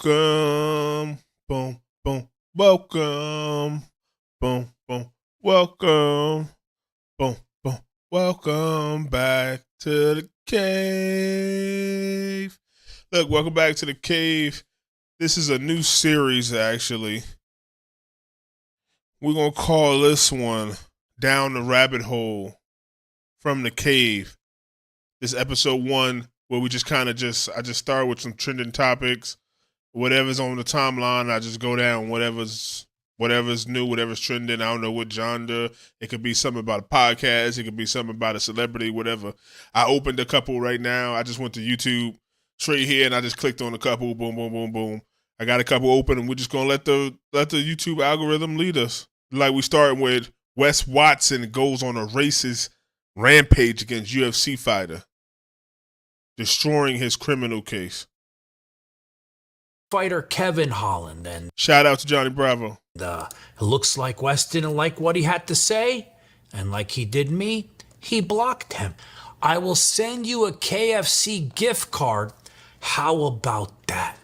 Welcome, boom, boom, welcome, boom, boom, welcome, boom, boom, welcome back to the cave. Look, welcome back to the cave. This is a new series, actually. We're going to call this one Down the Rabbit Hole from the Cave. This episode 1, where we just I just start with some trending topics. Whatever's on the timeline, I just go down whatever's new, whatever's trending. I don't know what genre. It could be something about a podcast. It could be something about a celebrity, whatever. I opened a couple right now. I just went to YouTube straight here and I just clicked on a couple. Boom, boom, boom, boom. I got a couple open and we're just gonna let the YouTube algorithm lead us. Like we start with Wes Watson goes on a racist rampage against UFC fighter, destroying his criminal case. Fighter Kevin Holland, and shout out to Johnny Bravo. It looks like Wes didn't like what he had to say, and like he did me, he blocked him. I will send you a KFC gift card. How about that?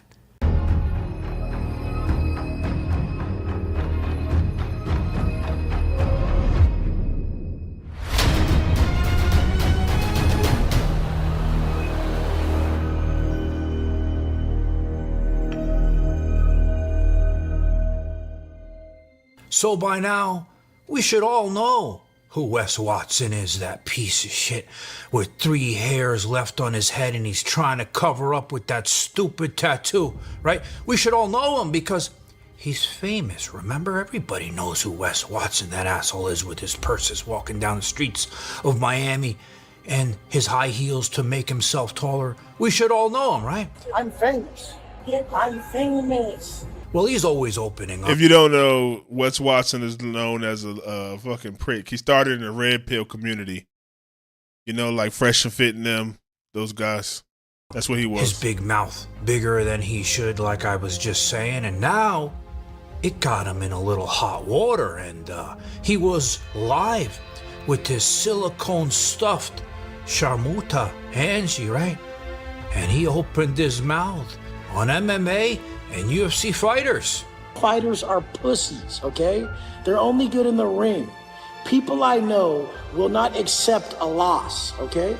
So by now, we should all know who Wes Watson is, that piece of shit with 3 hairs left on his head and he's trying to cover up with that stupid tattoo, right? We should all know him because he's famous. Remember, everybody knows who Wes Watson, that asshole, is with his purses walking down the streets of Miami and his high heels to make himself taller. We should all know him, right? I'm famous. I'm famous. Well, he's always opening up. If you don't know, Wes Watson is known as a fucking prick. He started in the red pill community. You know, like Fresh and Fit and them, those guys. That's what he was. His big mouth, bigger than he should, like I was just saying. And now, it got him in a little hot water. And he was live with his silicone stuffed Sharmuta Angie, right? And he opened his mouth on MMA and UFC fighters. Fighters are pussies, okay? They're only good in the ring. People I know will not accept a loss, okay?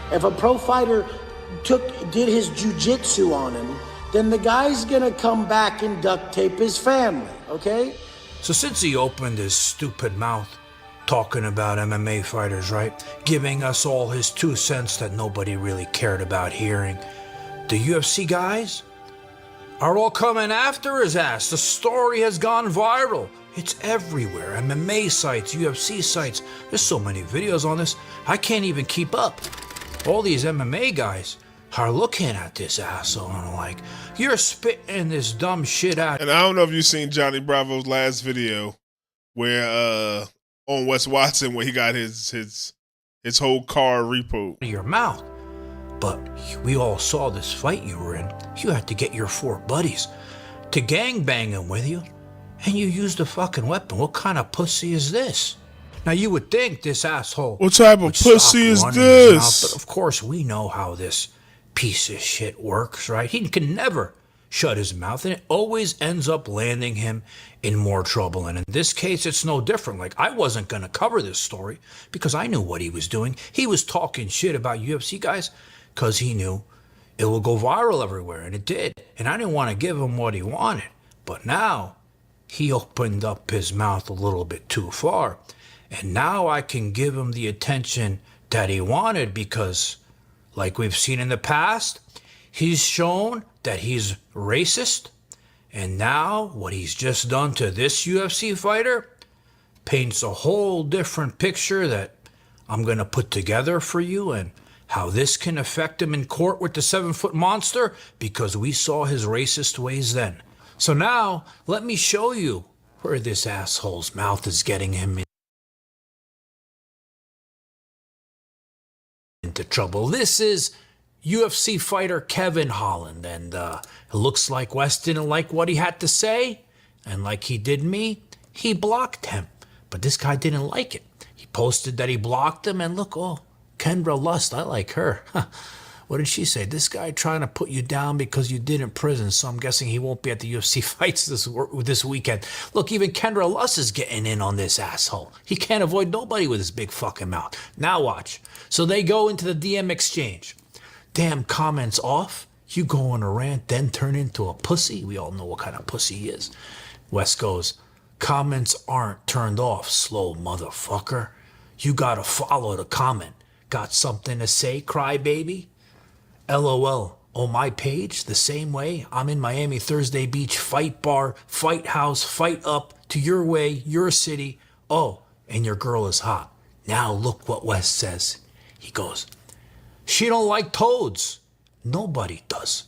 If a pro fighter did his jujitsu on him, then the guy's gonna come back and duct tape his family, okay? So since he opened his stupid mouth talking about MMA fighters, right? Giving us all his 2 cents that nobody really cared about hearing, the UFC guys are all coming after his ass. The story has gone viral. It's everywhere. MMA sites, UFC sites. There's so many videos on this, I can't even keep up. All these MMA guys are looking at this asshole and like, you're spitting this dumb shit out. And I don't know if you've seen Johnny Bravo's last video where on Wes Watson where he got his whole car repoed. Your mouth. But we all saw this fight you were in. You had to get your 4 buddies to gangbang him with you, and you used a fucking weapon. What kind of pussy is this? Now you would think this asshole. What type of pussy is this? But of course we know how this piece of shit works, right? He can never shut his mouth, and it always ends up landing him in more trouble. And in this case, it's no different. Like, I wasn't going to cover this story because I knew what he was doing. He was talking shit about UFC guys because he knew it will go viral everywhere, and it did. And I didn't want to give him what he wanted. But now, he opened up his mouth a little bit too far. And now I can give him the attention that he wanted because, like we've seen in the past, he's shown that he's racist. And now, what he's just done to this UFC fighter paints a whole different picture that I'm going to put together for you, and how this can affect him in court with the 7-foot monster, because we saw his racist ways then. So now, let me show you where this asshole's mouth is getting him into trouble. This is UFC fighter Kevin Holland, and it looks like Wes didn't like what he had to say, and like he did me, he blocked him. But this guy didn't like it. He posted that he blocked him, and look, oh, Kendra Lust, I like her. What did she say? This guy trying to put you down because you did in prison, so I'm guessing he won't be at the UFC fights this weekend. Look, even Kendra Luss is getting in on this asshole. He can't avoid nobody with his big fucking mouth. Now watch. So they go into the DM exchange. Damn, comments off. You go on a rant, then turn into a pussy. We all know what kind of pussy he is. Wes goes, comments aren't turned off, slow motherfucker. You gotta follow the comment. Got something to say, crybaby? LOL. On my page, the same way, I'm in Miami Thursday Beach, fight bar, fight house, fight up, to your way, your city. Oh, and your girl is hot. Now look what Wes says. He goes, she don't like toads. Nobody does.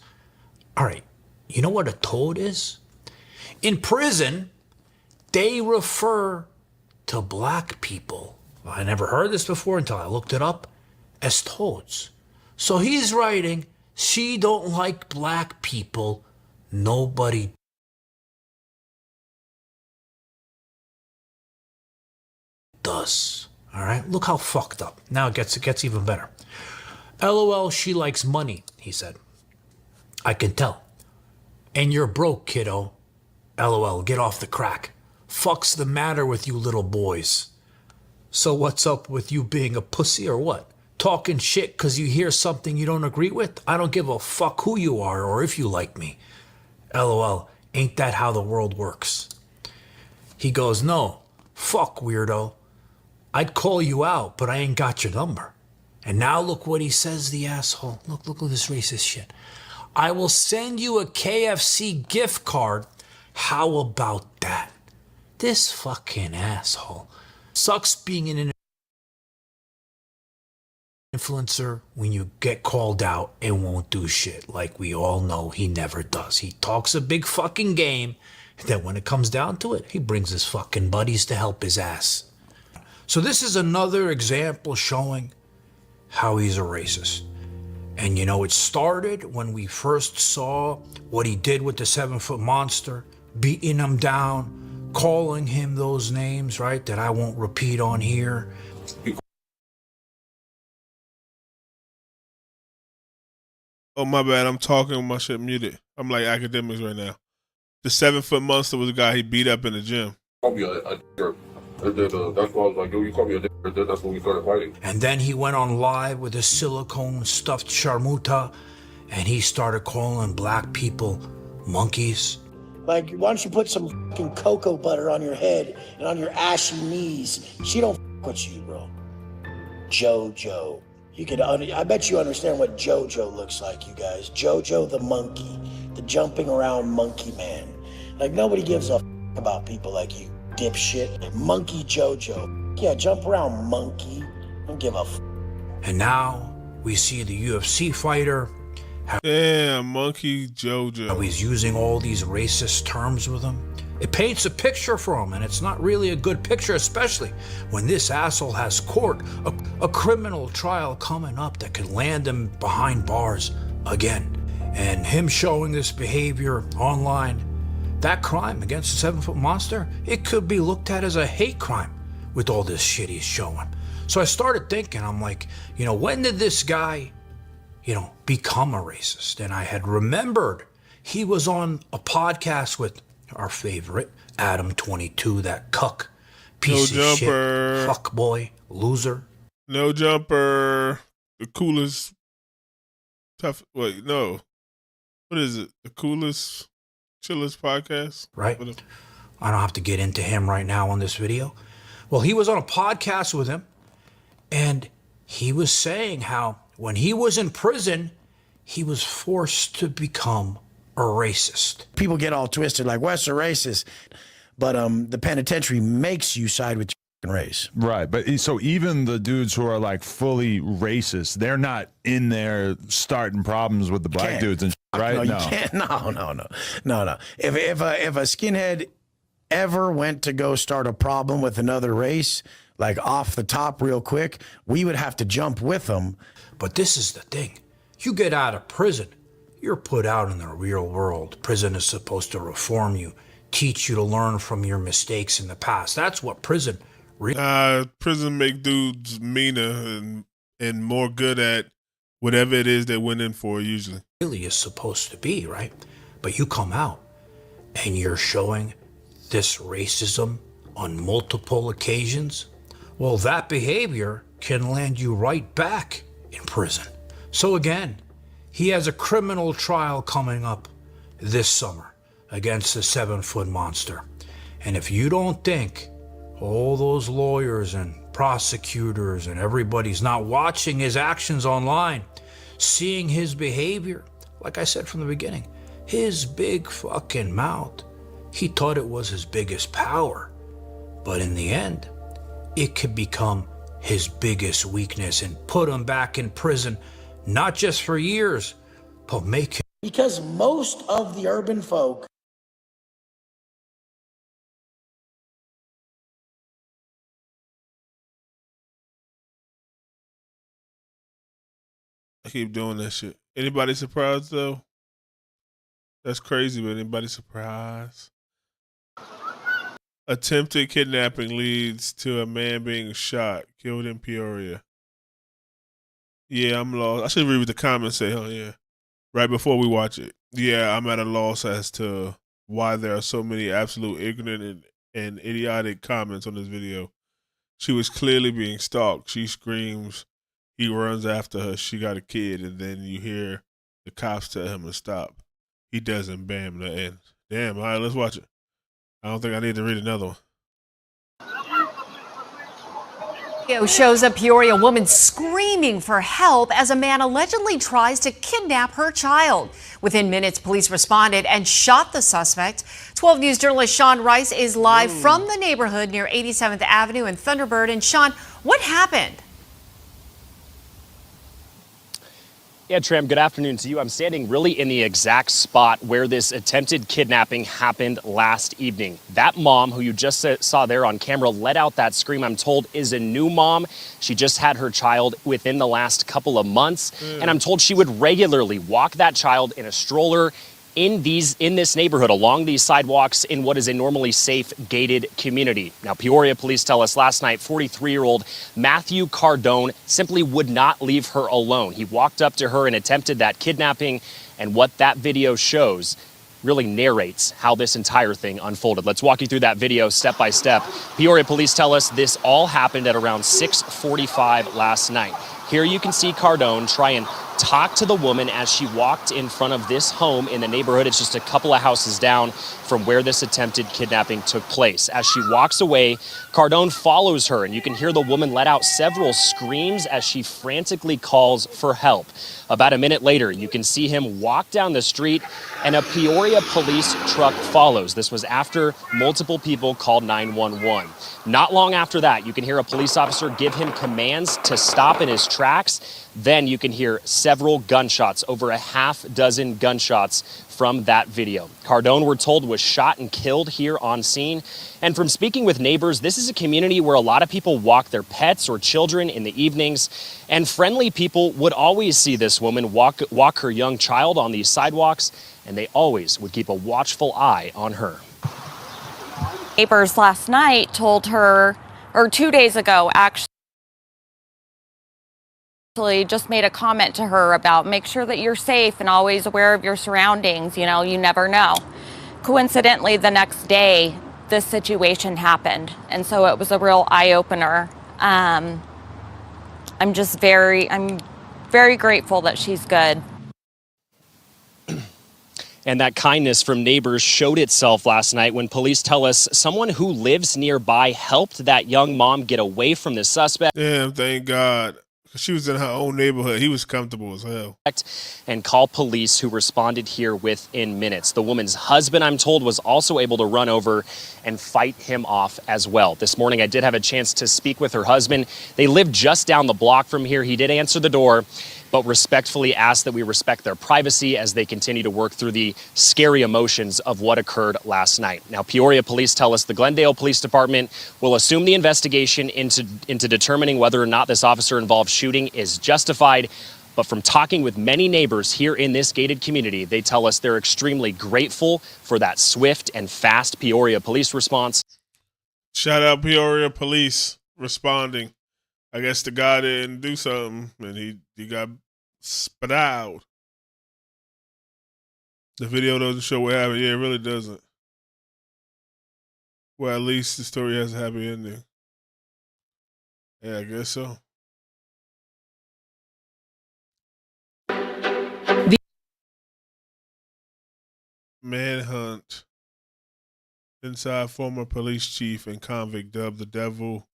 All right, you know what a toad is? In prison, they refer to black people, I never heard this before until I looked it up, as toads. So he's writing, she don't like black people. Nobody does. All right, look how fucked up. Now it gets even better. LOL, she likes money, he said. I can tell. And you're broke, kiddo. LOL, get off the crack. Fuck's the matter with you little boys? So what's up with you being a pussy or what? Talking shit because you hear something you don't agree with? I don't give a fuck who you are or if you like me. LOL, ain't that how the world works? He goes, no, fuck weirdo. I'd call you out, but I ain't got your number. And now look what he says, the asshole. Look at this racist shit. I will send you a KFC gift card. How about that? This fucking asshole. Sucks being an influencer when you get called out and won't do shit. Like we all know he never does. He talks a big fucking game. Then when it comes down to it, he brings his fucking buddies to help his ass. So this is another example showing how he's a racist. And you know, it started when we first saw what he did with the 7-foot monster, beating him down, calling him those names, right, that I won't repeat on here. Oh, my bad. I'm talking with my shit muted. I'm like academics right now. The 7-foot monster was a guy he beat up in the gym. Called me a jerk. That's why I was like, yo, you called me a dick. That's when we started fighting. And then he went on live with a silicone stuffed sharmuta, and he started calling black people monkeys. Like, why don't you put some fucking cocoa butter on your head and on your ashy knees? She don't fuck with you, bro. JoJo. I bet you understand what JoJo looks like, you guys. JoJo the monkey, the jumping around monkey man. Like, nobody gives a fuck about people like you, dipshit. Monkey JoJo. Yeah, jump around, monkey. Don't give a f. And now we see the UFC fighter. Damn, monkey JoJo. How he's using all these racist terms with him. It paints a picture for him, and it's not really a good picture, especially when this asshole has court, a criminal trial coming up that could land him behind bars again. And him showing this behavior online, that crime against the 7-foot monster, it could be looked at as a hate crime with all this shit he's showing. So I started thinking, I'm like, you know, when did this guy, you know, become a racist? And I had remembered he was on a podcast with our favorite, Adam22, that cuck, piece of shit, fuck boy, loser. No jumper, the coolest, tough, wait, no. What is it? The coolest, chillest podcast? Right. I don't have to get into him right now on this video. Well, he was on a podcast with him, and he was saying how when he was in prison, he was forced to become a racist. People get all twisted, like, Wes a racist, but the penitentiary makes you side with your race. Right, but so even the dudes who are like fully racist, they're not in there starting problems with the black dudes and shit, right? No, you can't. No. If a skinhead ever went to go start a problem with another race, like off the top real quick, we would have to jump with them. But this is the thing. You get out of prison, you're put out in the real world. Prison is supposed to reform you, teach you to learn from your mistakes in the past. That's what prison prison make dudes meaner and more good at whatever it is they went in for usually. Really is supposed to be, right? But you come out and you're showing this racism on multiple occasions. Well, that behavior can land you right back in prison. So again, he has a criminal trial coming up this summer against the 7-foot monster. And if you don't think all those lawyers and prosecutors and everybody's not watching his actions online, seeing his behavior, like I said from the beginning, his big fucking mouth, he thought it was his biggest power. But in the end, it could become his biggest weakness and put him back in prison, not just for years, but make him. Because most of the urban folk I keep doing that shit. Anybody surprised though? That's crazy, but anybody surprised? Attempted kidnapping leads to a man being shot, killed in Peoria. Yeah, I'm lost. I should read what the comments say, huh? Yeah. Right before we watch it. Yeah, I'm at a loss as to why there are so many absolute ignorant and idiotic comments on this video. She was clearly being stalked. She screams. He runs after her. She got a kid, and then you hear the cops tell him to stop. He doesn't. Bam, the end. Damn. All right, let's watch it. I don't think I need to read another one. Video shows a Peoria woman screaming for help as a man allegedly tries to kidnap her child. Within minutes, police responded and shot the suspect. 12 News journalist Sean Rice is live from the neighborhood near 87th Avenue and Thunderbird. And Sean, what happened? Yeah, Tram, good afternoon to you. I'm standing really in the exact spot where this attempted kidnapping happened last evening. That mom, who you just saw there on camera, let out that scream, I'm told, is a new mom. She just had her child within the last couple of months. And I'm told she would regularly walk that child in a stroller in this neighborhood along these sidewalks in what is a normally safe gated community. Now, Peoria police tell us last night 43-year-old Matthew Cardone simply would not leave her alone. He walked up to her and attempted that kidnapping, and what that video shows really narrates how this entire thing unfolded. Let's walk you through that video step by step. Peoria police tell us this all happened at around 6:45 last night. Here you can see Cardone try and talk to the woman as she walked in front of this home in the neighborhood. It's just a couple of houses down from where this attempted kidnapping took place. As she walks away, Cardone follows her, and you can hear the woman let out several screams as she frantically calls for help. About a minute later, you can see him walk down the street, and a Peoria police truck follows. This was after multiple people called 911. Not long after that, you can hear a police officer give him commands to stop in his tracks. Then you can hear several gunshots, over a half dozen gunshots from that video. Cardone, we're told, was shot and killed here on scene. And from speaking with neighbors, this is a community where a lot of people walk their pets or children in the evenings. And friendly people would always see this woman walk her young child on these sidewalks, and they always would keep a watchful eye on her. Neighbors last night told her, or 2 days ago, actually just made a comment to her about make sure that you're safe and always aware of your surroundings. You know, you never know. Coincidentally, the next day, this situation happened. And so it was a real eye-opener. I'm very grateful that she's good. And that kindness from neighbors showed itself last night when police tell us someone who lives nearby helped that young mom get away from the suspect. Damn, thank God. She was in her own neighborhood. He was comfortable as hell. And call police, who responded here within minutes. The woman's husband, I'm told, was also able to run over and fight him off as well. This morning, I did have a chance to speak with her husband. They live just down the block from here. He did answer the door, but respectfully asked that we respect their privacy as they continue to work through the scary emotions of what occurred last night. Now, Peoria police tell us the Glendale Police Department will assume the investigation into determining whether or not this officer involved shooting is justified. But from talking with many neighbors here in this gated community, they tell us they're extremely grateful for that swift and fast Peoria police response. Shout out Peoria police responding. I guess the guy didn't do something, and he got Spadowed. The video doesn't show what happened. Yeah, it really doesn't. Well, at least the story has a happy ending. Yeah, I guess so. Manhunt. Inside former police chief and convict dubbed the devil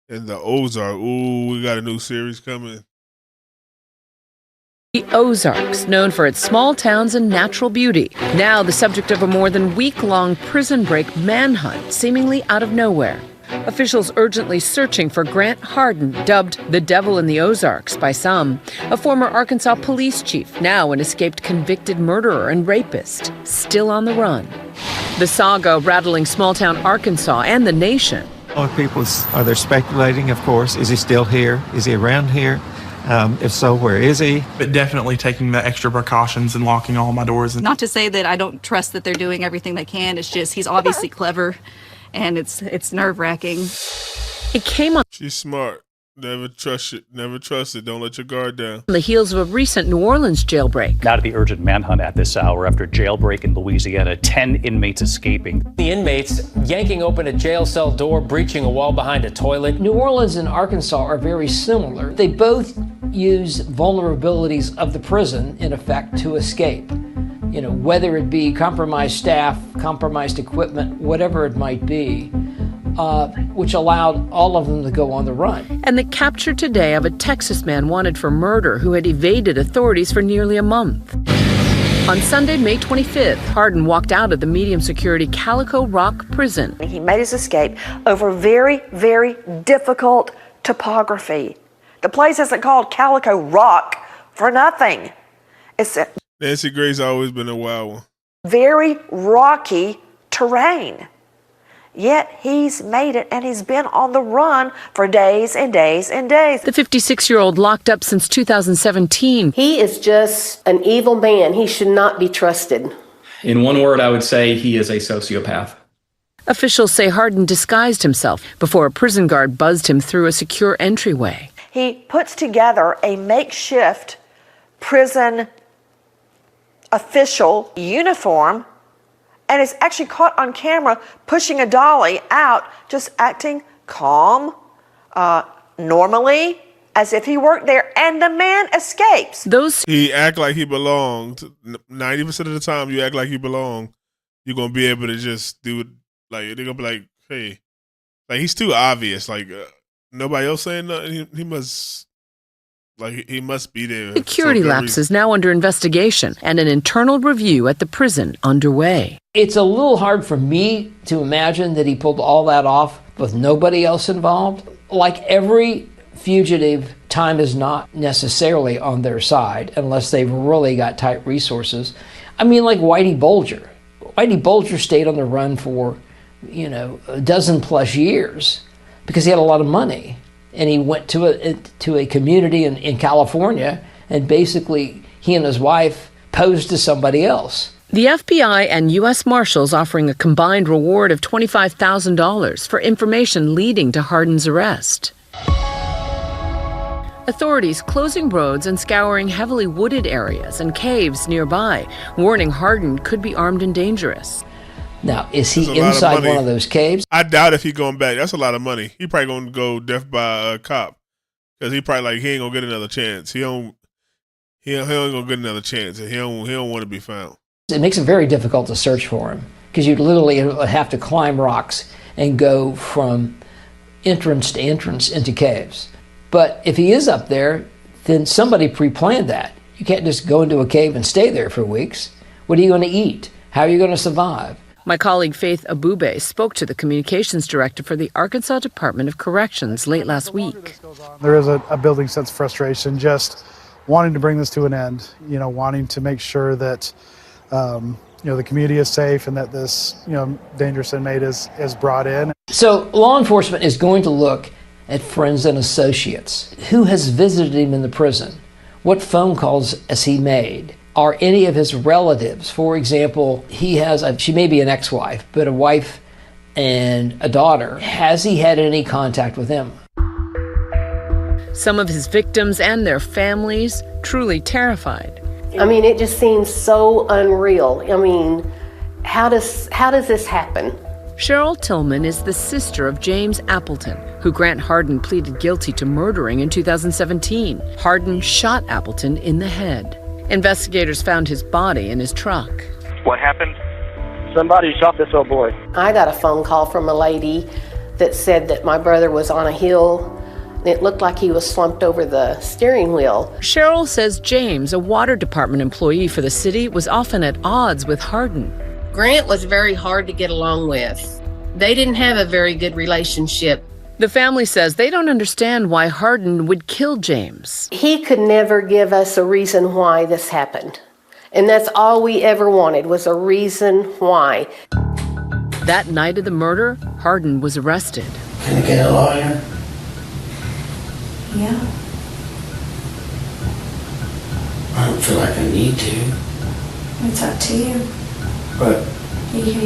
in the Ozark. Ooh, we got a new series coming. The Ozarks, known for its small towns and natural beauty, now the subject of a more than week-long prison break manhunt, seemingly out of nowhere. Officials urgently searching for Grant Hardin, dubbed the Devil in the Ozarks by some, a former Arkansas police chief, now an escaped convicted murderer and rapist, still on the run. The saga rattling small-town Arkansas and the nation. A lot of people are there speculating, of course. Is he still here? Is he around here? If so, where is he? But definitely taking the extra precautions and locking all my doors. Not to say that I don't trust that they're doing everything they can. It's just he's obviously clever, and it's nerve-wracking. It came on. She's smart. Never trust it. Never trust it. Don't let your guard down. On the heels of a recent New Orleans jailbreak. Now to the urgent manhunt at this hour after jailbreak in Louisiana, 10 inmates escaping. The inmates yanking open a jail cell door, breaching a wall behind a toilet. New Orleans and Arkansas are very similar. They both use vulnerabilities of the prison, in effect, to escape. You know, whether it be compromised staff, compromised equipment, whatever it might be. Which allowed all of them to go on the run. And the capture today of a Texas man wanted for murder who had evaded authorities for nearly a month. On Sunday, May 25th, Hardin walked out of the medium-security Calico Rock prison. He made his escape over very, very difficult topography. The place isn't called Calico Rock for nothing. It's Nancy Gray's always been a wild one. Very rocky terrain. Yet he's made it, and he's been on the run for days and days and days. The 56-year-old locked up since 2017. He is just an evil man. He should not be trusted. In one word, I would say he is a sociopath. Officials say Hardin disguised himself before a prison guard buzzed him through a secure entryway. He puts together a makeshift prison official uniform and is actually caught on camera pushing a dolly out, just acting calm, normally, as if he worked there, and the man escapes. He act like he belonged. 90% of the time you act like you belong, you're going to be able to just do it. Like, they're going to be like, hey. Like, he's too obvious. Like, nobody else saying nothing. He must... Like, he must be there. Security lapse is now under investigation and an internal review at the prison underway. It's a little hard for me to imagine that he pulled all that off with nobody else involved. Like every fugitive, time is not necessarily on their side unless they've really got tight resources. I mean, like Whitey Bulger. Whitey Bulger stayed on the run for, a dozen plus years because he had a lot of money. And he went to a community in California, and basically he and his wife posed to somebody else. The FBI and U.S. Marshals offering a combined reward of $25,000 for information leading to Hardin's arrest. Authorities closing roads and scouring heavily wooded areas and caves nearby, warning Hardin could be armed and dangerous. Now, is he inside one of those caves? I doubt if he's going back. That's a lot of money. He probably going to go death by a cop because he probably he ain't gonna get another chance. He ain't gonna get another chance. He don't want to be found. It makes it very difficult to search for him because you'd literally have to climb rocks and go from entrance to entrance into caves. But if he is up there, then somebody pre-planned that. You can't just go into a cave and stay there for weeks. What are you going to eat? How are you going to survive? My colleague Faith Abube spoke to the communications director for the Arkansas Department of Corrections late last week. There is a building sense of frustration, just wanting to bring this to an end, wanting to make sure that, the community is safe and that this, dangerous inmate is brought in. So law enforcement is going to look at friends and associates. Who has visited him in the prison? What phone calls has he made? Are any of his relatives, for example, she may be an ex-wife, but a wife and a daughter. Has he had any contact with them? Some of his victims and their families truly terrified. I mean, it just seems so unreal. I mean, how does this happen? Cheryl Tillman is the sister of James Appleton, who Grant Hardin pleaded guilty to murdering in 2017. Hardin shot Appleton in the head. Investigators found his body in his truck. What happened? Somebody shot this old boy. I got a phone call from a lady that said that my brother was on a hill. It looked like he was slumped over the steering wheel. Cheryl says James, a water department employee for the city, was often at odds with Hardin. Grant was very hard to get along with. They didn't have a very good relationship. The family says they don't understand why Hardin would kill James. He could never give us a reason why this happened. And that's all we ever wanted, was a reason why. That night of the murder, Hardin was arrested. Can I get a lawyer? Yeah. I don't feel like I need to. It's up to you. But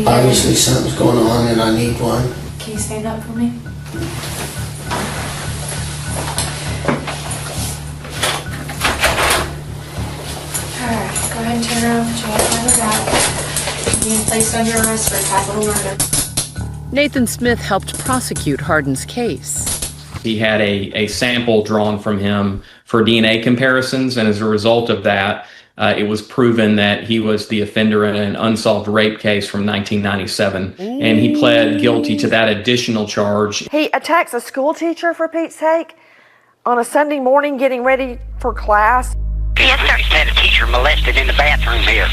obviously something's going on and I need one. Can you stand up for me? Alright, go ahead and turn around, put your hands on your back. You're being placed under arrest for capital murder. Nathan Smith helped prosecute Hardin's case. He had a sample drawn from him for DNA comparisons, and as a result of that, it was proven that he was the offender in an unsolved rape case from 1997, and he pled guilty to that additional charge. He attacks a school teacher, for Pete's sake, on a Sunday morning getting ready for class. Yes, sir. Had a teacher molested in the bathroom here.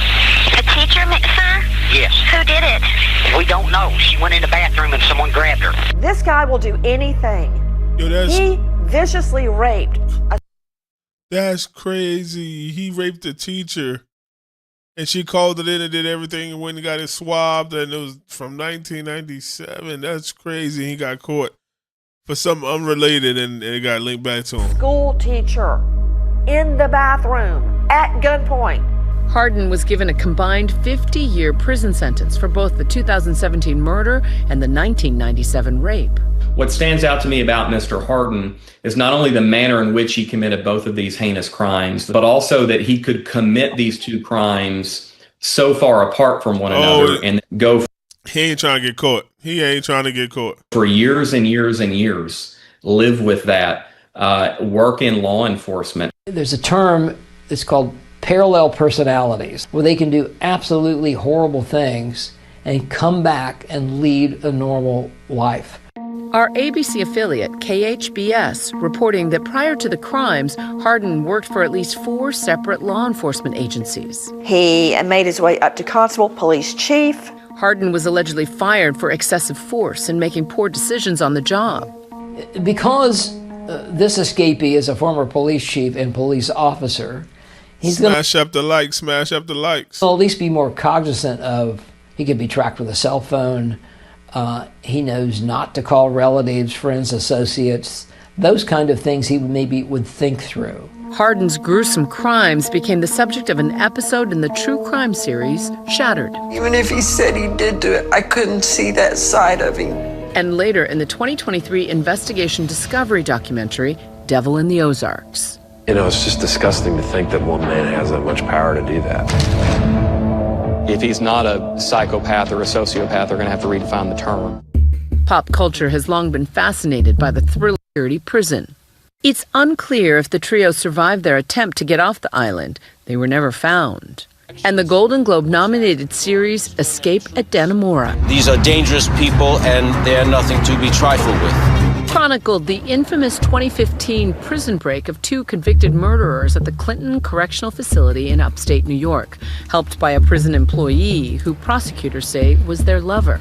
A teacher, sir? Yes. Who did it? We don't know. She went in the bathroom and someone grabbed her. This guy will do anything. Yo, he viciously raped a... That's crazy. He raped a teacher, and she called it in and did everything and went and got it swabbed, and it was from 1997. That's crazy. He got caught for something unrelated, and it got linked back to him. School teacher in the bathroom at gunpoint. Hardin was given a combined 50-year prison sentence for both the 2017 murder and the 1997 rape. What stands out to me about Mr. Hardin is not only the manner in which he committed both of these heinous crimes, but also that he could commit these two crimes so far apart from one another and go. He ain't trying to get caught. He ain't trying to get caught. For years and years and years, live with that, work in law enforcement. There's a term that's called parallel personalities, where they can do absolutely horrible things and come back and lead a normal life. Our ABC affiliate, KHBS, reporting that prior to the crimes, Hardin worked for at least 4 separate law enforcement agencies. He made his way up to constable, police chief. Hardin was allegedly fired for excessive force and making poor decisions on the job. Because this escapee is a former police chief and police officer, he's going to smash up the likes, smash up the likes. At least be more cognizant of, he could be tracked with a cell phone. He knows not to call relatives, friends, associates, those kind of things he maybe would think through. Hardin's gruesome crimes became the subject of an episode in the true crime series, Shattered. Even if he said he did do it, I couldn't see that side of him. And later in the 2023 investigation discovery documentary, Devil in the Ozarks. You know, it's just disgusting to think that one man has that much power to do that. If he's not a psychopath or a sociopath, they're going to have to redefine the term. Pop culture has long been fascinated by the thrill of prison. It's unclear if the trio survived their attempt to get off the island. They were never found. And the Golden Globe-nominated series Escape at Dannemora. These are dangerous people, and they're nothing to be trifled with. Chronicled the infamous 2015 prison break of 2 convicted murderers at the Clinton Correctional Facility in upstate New York, helped by a prison employee who prosecutors say was their lover.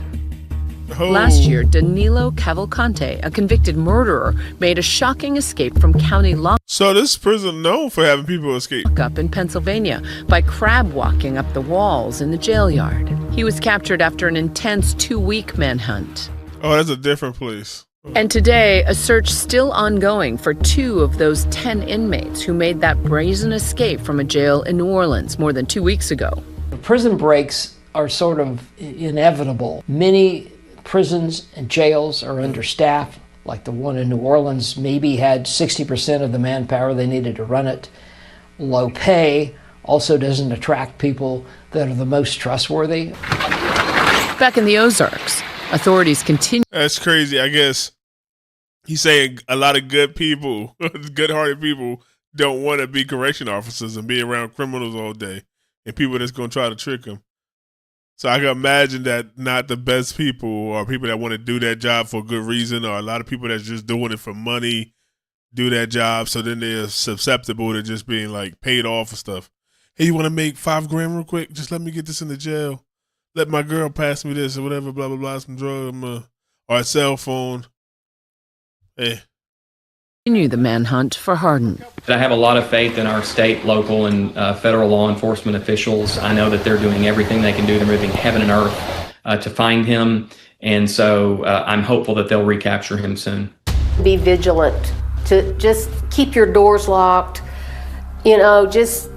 Oh. Last year, Danilo Cavalcante, a convicted murderer, made a shocking escape from county law. So this prison known for having people escape. Up in Pennsylvania by crab walking up the walls in the jail yard. He was captured after an intense 2-week manhunt. Oh, that's a different place. And today, a search still ongoing for 2 of those 10 inmates who made that brazen escape from a jail in New Orleans more than 2 weeks ago. Prison breaks are sort of inevitable. Many prisons and jails are understaffed. like the one in New Orleans, maybe had 60% of the manpower they needed to run it. Low pay also doesn't attract people that are the most trustworthy. Back in the Ozarks, authorities continue. That's crazy. I guess he's saying a lot of good people, good-hearted people, don't want to be correction officers and be around criminals all day and people that's going to try to trick them. So I can imagine that not the best people or people that want to do that job for a good reason, or a lot of people that's just doing it for money do that job. So then they're susceptible to just being like paid off for stuff. Hey, you want to make $5 grand real quick? Just let me get this in the jail. Let my girl pass me this or whatever, blah, blah, blah, some drug or a cell phone. Hey. Continue the manhunt for Hardin. I have a lot of faith in our state, local, and federal law enforcement officials. I know that they're doing everything they can do. They're moving heaven and earth to find him. And so I'm hopeful that they'll recapture him soon. Be vigilant, to just keep your doors locked. You know, just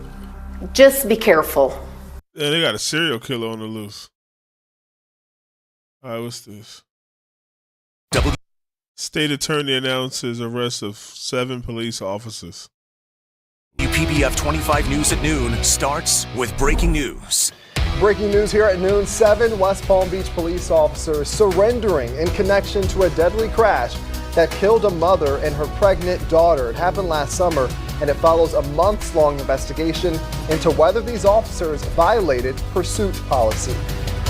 be careful. Yeah, they got a serial killer on the loose. All right, what's this? State attorney announces arrest of 7 police officers. WPBF 25 News at noon starts with breaking news. Breaking news here at noon, 7 West Palm Beach police officers surrendering in connection to a deadly crash that killed a mother and her pregnant daughter. It happened last summer, and it follows a months-long investigation into whether these officers violated pursuit policy.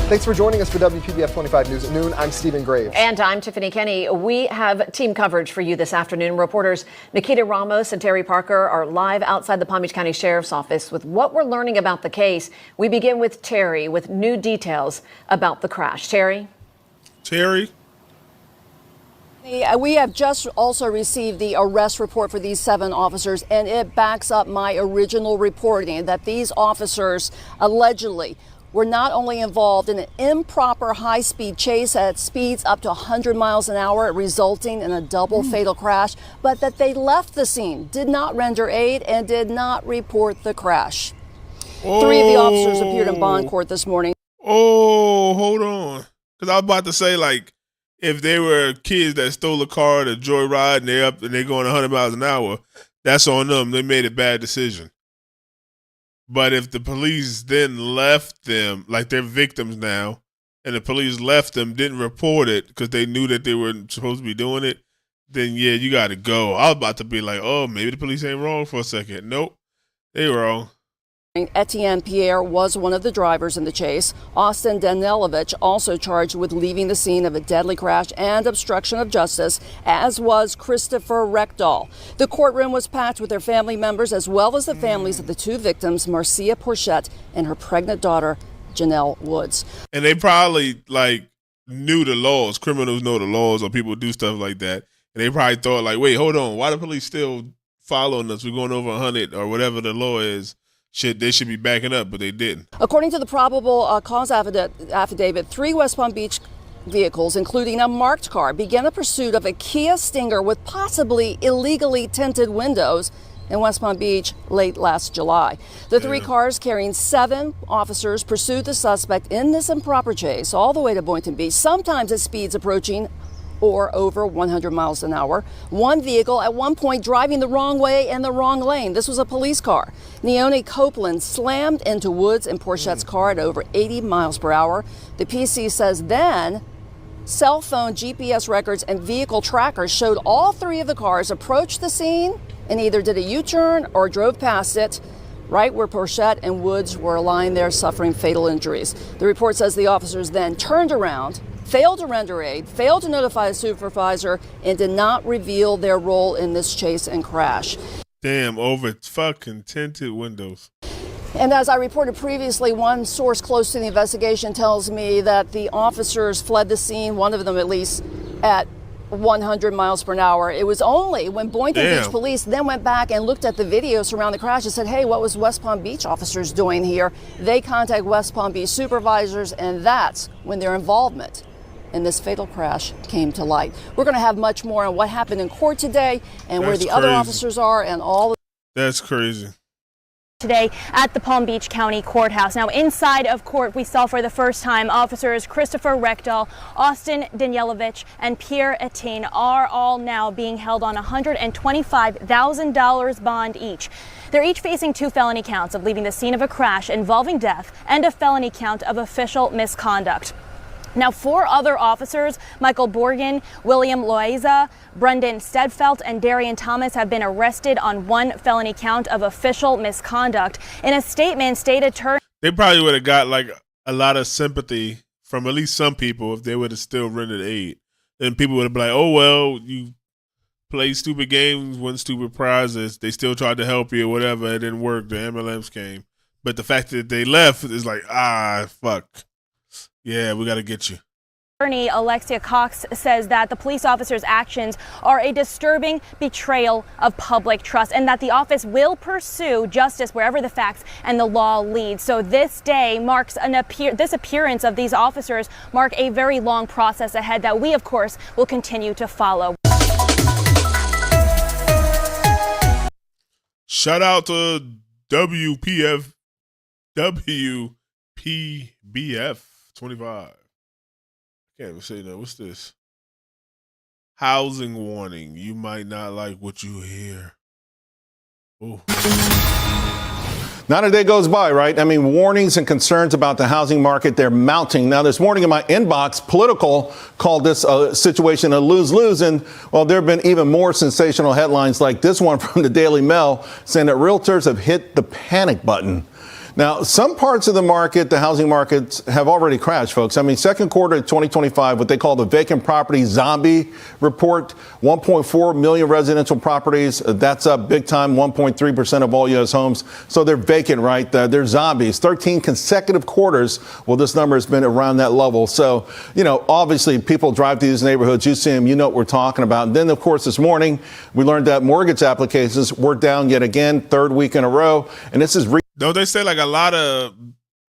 Thanks for joining us for WPBF 25 News at noon. I'm Stephen Graves. And I'm Tiffany Kenny. We have team coverage for you this afternoon. Reporters Nikita Ramos and Terry Parker are live outside the Palm Beach County Sheriff's Office with what we're learning about the case. We begin with Terry with new details about the crash. Terry? We have just also received the arrest report for these 7 officers, and it backs up my original reporting that these officers allegedly were not only involved in an improper high-speed chase at speeds up to 100 miles an hour, resulting in a double fatal crash, but that they left the scene, did not render aid, and did not report the crash. 3 of the officers appeared in bond court this morning. Oh, hold on. Because I was about to say, like, if they were kids that stole a car to joyride and they're up and they're going 100 miles an hour, that's on them. They made a bad decision. But if the police then left them, like they're victims now, and the police left them, didn't report it because they knew that they were supposed to be doing it, then yeah, you got to go. I was about to be like, oh, maybe the police ain't wrong for a second. Nope, they were wrong. Etienne Pierre was one of the drivers in the chase. Austin Danielovich also charged with leaving the scene of a deadly crash and obstruction of justice, as was Christopher Reckdahl. The courtroom was packed with their family members, as well as the families of the 2 victims, Marcia Porchette and her pregnant daughter, Janelle Woods. And they probably, like, knew the laws. Criminals know the laws, or people do stuff like that. And they probably thought, like, wait, hold on. Why the police still following us? We're going over 100 or whatever the law is. They should be backing up, but they didn't. According to the probable cause affidavit, 3 West Palm Beach vehicles, including a marked car, began a pursuit of a Kia Stinger with possibly illegally tinted windows in West Palm Beach late last July. The 3 cars carrying 7 officers pursued the suspect in this improper chase all the way to Boynton Beach, sometimes at speeds approaching or over 100 miles an hour. 1 vehicle at one point driving the wrong way in the wrong lane. This was a police car. Neone Copeland slammed into Woods and Porchette's car at over 80 miles per hour. The PC says then cell phone GPS records and vehicle trackers showed all 3 of the cars approached the scene and either did a U-turn or drove past it, right where Porchette and Woods were lying there suffering fatal injuries. The report says the officers then turned around, failed to render aid, failed to notify a supervisor, and did not reveal their role in this chase and crash. Damn, over fucking tinted windows. And as I reported previously, one source close to the investigation tells me that the officers fled the scene, one of them at least, at 100 miles per hour. It was only when Boynton Beach police then went back and looked at the videos around the crash and said, hey, what was West Palm Beach officers doing here? They contact West Palm Beach supervisors, and that's when their involvement in this fatal crash came to light. We're going to have much more on what happened in court today and where the other officers are and all. That's crazy. Today at the Palm Beach County Courthouse. Now inside of court, we saw for the first time officers Christopher Reckdahl, Austin Danielovich, and Pierre Paityn are all now being held on $125,000 bond each. They're each facing 2 felony counts of leaving the scene of a crash involving death and a felony count of official misconduct. Now, 4 other officers, Michael Borgen, William Loaiza, Brendan Stedfelt, and Darian Thomas, have been arrested on 1 felony count of official misconduct. In a statement, state attorney... They probably would have got like a lot of sympathy from at least some people if they would have still rendered aid. Then people would have been like, oh, well, you played stupid games, won stupid prizes. They still tried to help you or whatever. It didn't work. The MLMs came. But the fact that they left is like, fuck. Yeah, we got to get you. Attorney Alexia Cox says that the police officers' actions are a disturbing betrayal of public trust and that the office will pursue justice wherever the facts and the law lead. So this day marks this appearance of these officers mark a very long process ahead that we, of course, will continue to follow. Shout out to WPBF 25. Can't even say that. What's this? Housing warning. You might not like what you hear. Oh. Not a day goes by, right? I mean, warnings and concerns about the housing market, they're mounting. Now, this morning in my inbox, Political called this situation a lose-lose. And, well, there have been even more sensational headlines like this one from the Daily Mail saying that realtors have hit the panic button. Now, some parts of the market, the housing markets, have already crashed, folks. I mean, second quarter of 2025, what they call the vacant property zombie report, 1.4 million residential properties. That's up big time, 1.3% of all U.S. homes. So they're vacant, right? They're zombies. 13 consecutive quarters. Well, this number has been around that level. So, you know, obviously people drive through these neighborhoods. You see them, you know what we're talking about. And then, of course, this morning, we learned that mortgage applications were down yet again, 3rd week in a row. And this is don't they say like a lot of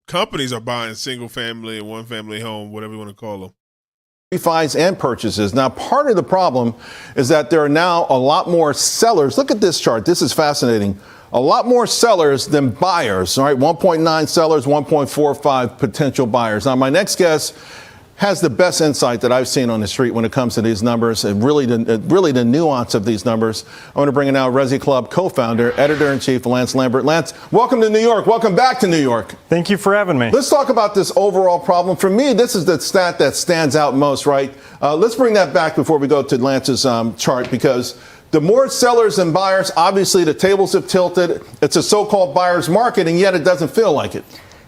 companies are buying single family and one family home, whatever you want to call them? Refis and purchases. Now, part of the problem is that there are now a lot more sellers. Look at this chart. This is fascinating. A lot more sellers than buyers. All right, 1.9 sellers, 1.45 potential buyers. Now, my next guest has the best insight that I've seen on the street when it comes to these numbers and really the nuance of these numbers. I want to bring in now Resi Club co-founder, editor-in-chief Lance Lambert. Lance, welcome to New York. Welcome back to New York. Thank you for having me. Let's talk about this overall problem. For me, this is the stat that stands out most, right? Let's bring that back before we go to Lance's chart, because the more sellers than buyers, obviously the tables have tilted. It's a so-called buyer's market, and yet it doesn't feel like it.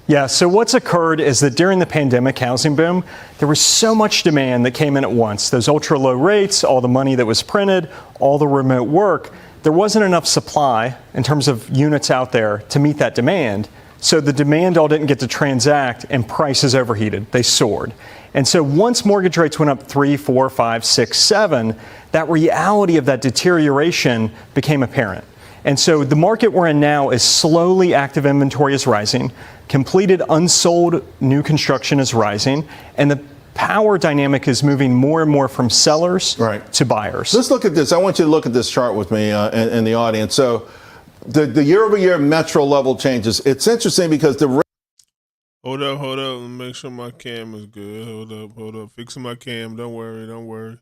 Yeah, so what's occurred is that during the pandemic housing boom, there was so much demand that came in at once. Those ultra low rates, all the money that was printed, all the remote work, there wasn't enough supply in terms of units out there to meet that demand. So the demand all didn't get to transact and prices overheated. They soared. And so once mortgage rates went up 3, 4, 5, 6, 7, that reality of that deterioration became apparent. And so the market we're in now is slowly active inventory is rising, completed unsold new construction is rising, and the power dynamic is moving more and more from sellers to buyers. Let's look at this. I want you to look at this chart with me in the audience. So the year-over-year metro level changes. It's interesting because the... Hold up. Let me make sure my cam is good. Hold up. Fixing my cam. Don't worry.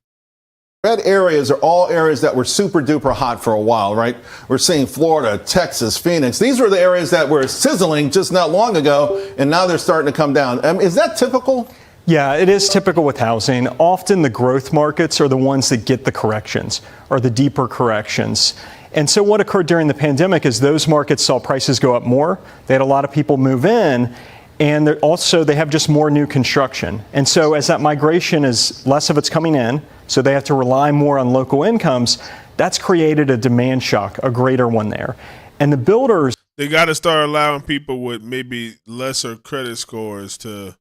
Red areas are all areas that were super duper hot for a while, right? We're seeing Florida, Texas, Phoenix. These were the areas that were sizzling just not long ago, and now they're starting to come down. Is that typical? Yeah, it is typical with housing. Often the growth markets are the ones that get the corrections, or the deeper corrections. And so what occurred during the pandemic is those markets saw prices go up more. They had a lot of people move in. And they have just more new construction. And so as that migration is less of it's coming in, so they have to rely more on local incomes, that's created a demand shock, a greater one there. And the builders... They got to start allowing people with maybe lesser credit scores to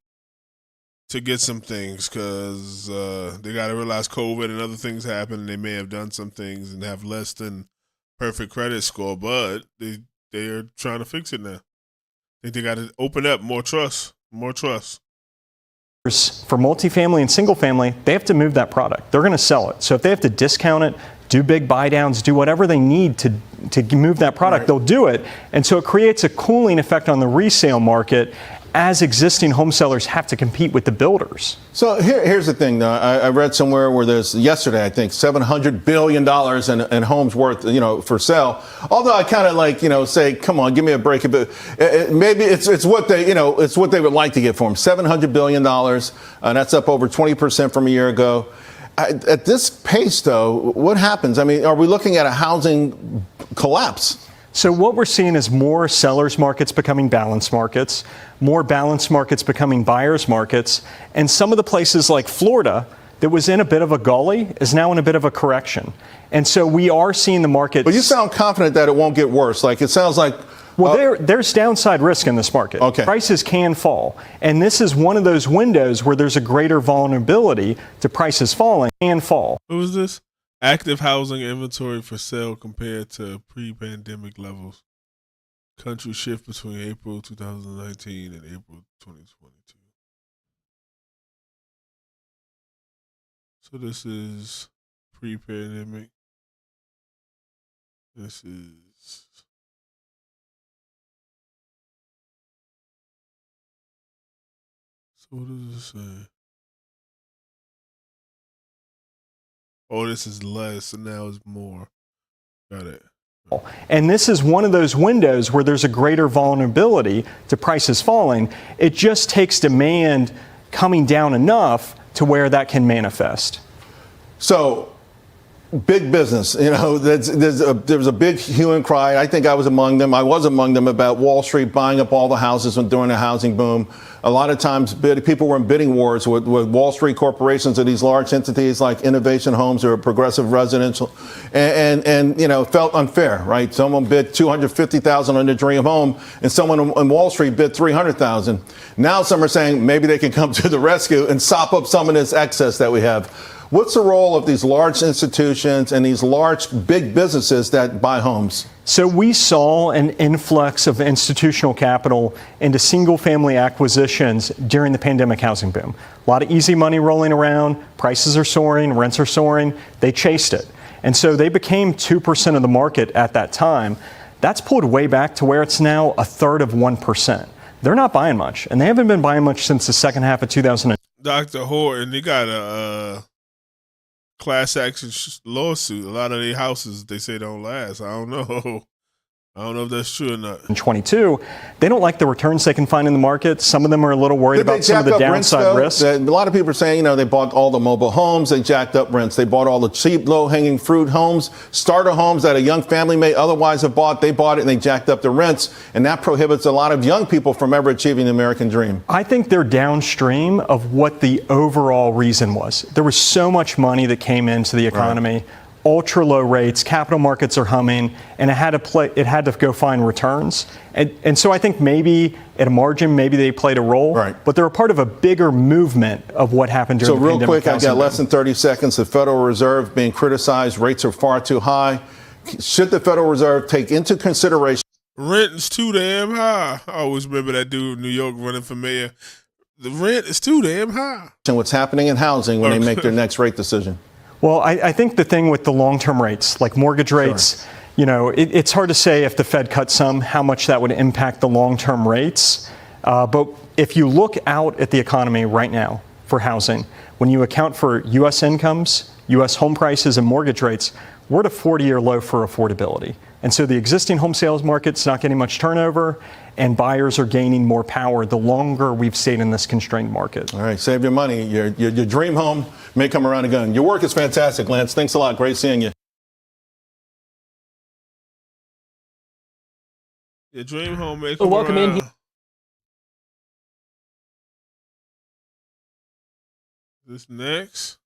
get some things, because they got to realize COVID and other things happen, and they may have done some things and have less than perfect credit score, but they are trying to fix it now. I think they got to open up more trust. For multifamily and single family, they have to move that product. They're going to sell it. So if they have to discount it, do big buy downs, do whatever they need to move that product, they'll do it. And so it creates a cooling effect on the resale market as existing home sellers have to compete with the builders. So here's the thing, though. I read somewhere where there's yesterday, I think, $700 billion in homes worth, for sale. Although I kind of say, come on, give me a break. But maybe it's what they, it's what they would like to get for them. $700 billion. That's up over 20% from a year ago. At this pace, though, what happens? I mean, are we looking at a housing collapse? So what we're seeing is more sellers markets becoming balanced markets, more balanced markets becoming buyers markets, and some of the places like Florida that was in a bit of a gully is now in a bit of a correction. And so we are seeing the market. But you sound confident that it won't get worse. Like, it sounds like. Well, there's downside risk in this market. Okay. Prices can fall. And this is one of those windows where there's a greater vulnerability to prices falling and fall. What was this? Active housing inventory for sale compared to pre-pandemic levels. Country shift between April 2019 and April 2022. So this is pre-pandemic. This is so what does it say? Oh, this is less, and now it's more. Got it. And this is one of those windows where there's a greater vulnerability to prices falling. It just takes demand coming down enough to where that can manifest. So, big business, there's a big hue and cry. I think I was among them about Wall Street buying up all the houses during the housing boom. A lot of times people were in bidding wars with Wall Street corporations or these large entities like Innovation Homes or Progressive Residential and felt unfair, right? Someone bid $250,000 on their dream home and someone on Wall Street bid $300,000. Now some are saying maybe they can come to the rescue and sop up some of this excess that we have. What's the role of these large institutions and these large big businesses that buy homes? So we saw an influx of institutional capital into single-family acquisitions during the pandemic housing boom. A lot of easy money rolling around, prices are soaring, rents are soaring. They chased it. And so they became 2% of the market at that time. That's pulled way back to where it's now a third of 1%. They're not buying much, and they haven't been buying much since the second half of 2000. Dr. Horton, they got a class action lawsuit. A lot of their houses, they say, don't last. I don't know. I don't know if that's true or not. In 22, they don't like the returns they can find in the market. Some of them are a little worried about some of the downside risks. A lot of people are saying, they bought all the mobile homes. They jacked up rents. They bought all the cheap, low-hanging fruit homes, starter homes that a young family may otherwise have bought. They bought it and they jacked up the rents. And that prohibits a lot of young people from ever achieving the American dream. I think they're downstream of what the overall reason was. There was so much money that came into the economy. Right. Ultra low rates, capital markets are humming, and it had to go find returns. And so I think maybe at a margin, maybe they played a role, right. But they're a part of a bigger movement of what happened during the pandemic. So real quick, I got less than 30 seconds. The Federal Reserve being criticized, rates are far too high. Should the Federal Reserve take into consideration? Rent is too damn high. I always remember that dude in New York running for mayor. The rent is too damn high. And what's happening in housing when they make their next rate decision? Well, I think the thing with the long-term rates, like mortgage rates, sure. It's hard to say if the Fed cut some, how much that would impact the long-term rates. But if you look out at the economy right now for housing, when you account for U.S. incomes, U.S. home prices, and mortgage rates, we're at a 40-year low for affordability. And so the existing home sales market's not getting much turnover, and buyers are gaining more power the longer we've stayed in this constrained market. All right, save your money. Your dream home may come around again. Your work is fantastic, Lance. Thanks a lot. Great seeing you. Your dream home may come welcome around. In here. This next.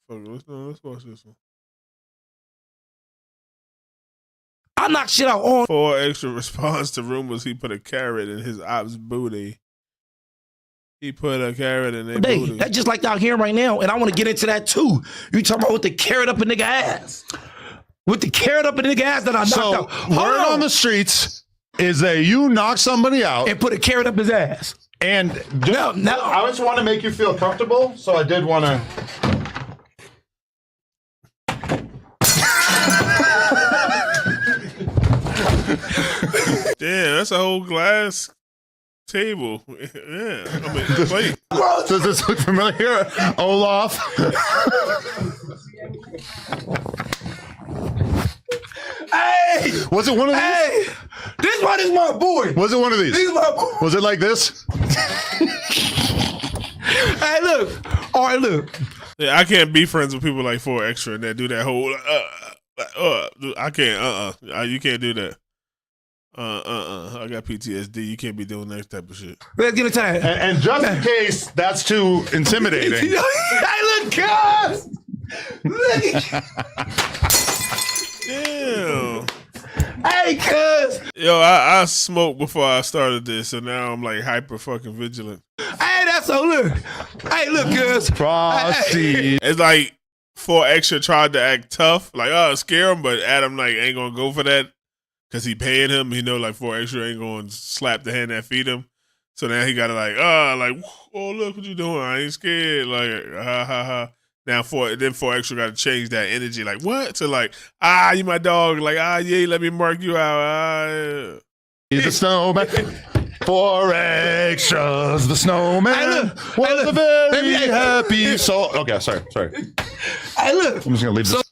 Let's watch this one. I knock shit out on. For extra response to rumors, he put a carrot in his op's booty. He put a carrot in their booty. That's just like out here right now, and I want to get into that too. You talking about with the carrot up a nigga ass? With the carrot up a nigga ass that I knocked out. Word on the streets is that you knock somebody out and put a carrot up his ass. And I just want to make you feel comfortable, so I did want to. Damn, that's a whole glass table. Yeah, I mean, plate. Does this look familiar, Olaf? Hey! Was it one of these? Hey! This one is my boy. Was it one of these? This is my boy. Was it like this? Hey, look. All right, look. Yeah, I can't be friends with people like 4 Extra that do that whole. I can't. You can't do that. I got PTSD. You can't be doing that type of shit. Let's get a time. And just in case that's too intimidating. Hey, look, guys. Look at Ew. Hey, cuz. Yo, I smoked before I started this, so now I'm like hyper fucking vigilant. Hey, that's so look. Hey, look, cuz. Frosty. It's like 4 Extra tried to act tough, like scare him, but Adam like ain't gonna go for that because he paying him. He know like 4 Extra ain't gonna slap the hand that feed him. So now he gotta like oh look what you doing. I ain't scared. Like ha ha ha. Now 4 Extra got to change that energy, like what to like you my dog, like yeah, let me mark you out. He's the snowman. 4 Extras, the snowman was a very happy soul. Okay, sorry. Hey, look. I'm just gonna leave this.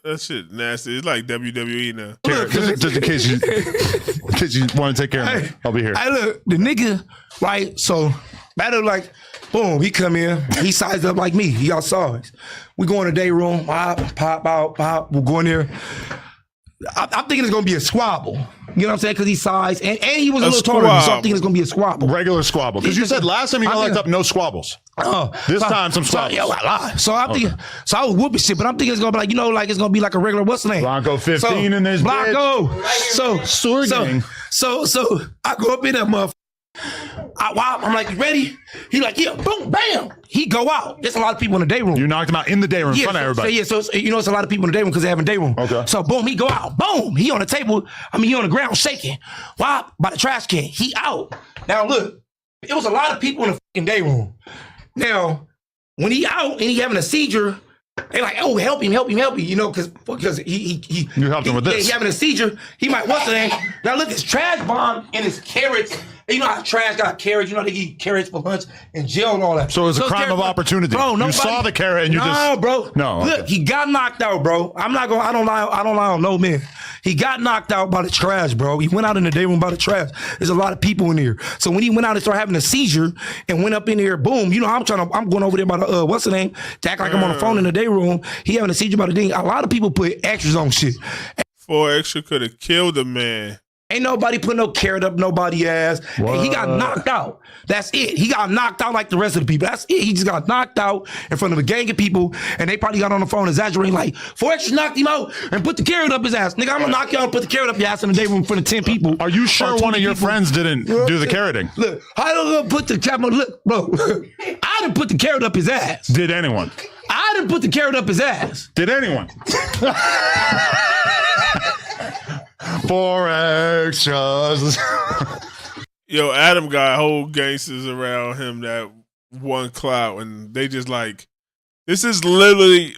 That shit nasty. It's like WWE now. Just in case you want to take care of me, I'll be here. Hey, look, the nigga, right? So, matter like, boom, he come in, he sized up like me. Y'all saw it. We go in the day room, pop out, we'll go in there. I'm thinking it's gonna be a squabble. You know what I'm saying? Because he sized, and he was a little taller, so I'm thinking it's gonna be a squabble. Regular squabble. Because you said last time you got locked up, no squabbles. This time, some squabbles. So I'm thinking, so I was whooping shit, but I'm thinking it's gonna be like, like it's gonna be like a regular, what's the name? Blanco 15 in this Blanco. bitch. So I go up in that motherfucker. I'm like, you ready? He like, yeah, boom, bam. He go out. There's a lot of people in the day room. You knocked him out in the day room in front of everybody. So it's a lot of people in the day room because they have a day room. Okay. So boom, he go out. Boom, he on the table. He on the ground shaking. Why? By the trash can. He out. Now look, it was a lot of people in the fucking day room. Now, when he out and he having a seizure, they like, oh, help him, you know, because he you helped him with this. He having a seizure. He might what's the name? Now look, his trash bomb and his carrots. You know how trash got carrots. You know they eat carrots for lunch in jail and all that. So it was a crime of opportunity. Bro, you saw the carrot and you just bro. No. Look, he got knocked out, bro. I don't lie on no man. He got knocked out by the trash, bro. He went out in the day room by the trash. There's a lot of people in here. So when he went out and started having a seizure and went up in here, boom, you know, I'm going over there by the what's the name? To act like I'm on the phone in the day room. He having a seizure by the thing. A lot of people put extras on shit. 4 Extra could have killed a man. Ain't nobody put no carrot up nobody's ass. And he got knocked out. That's it. He got knocked out like the rest of the people. That's it. He just got knocked out in front of a gang of people, and they probably got on the phone exaggerating like, 4 Extras knocked him out and put the carrot up his ass. Nigga, I'm gonna knock you out and put the carrot up your ass in the day room in front of 10 people. Are you sure one of your friends didn't do the carroting? Look, I don't put the camera. Look, bro. I didn't put the carrot up his ass. Did anyone? I didn't put the carrot up his ass. Did anyone? 4 Extras. Yo, Adam got whole gangsters around him that one clout, and they just like, this is literally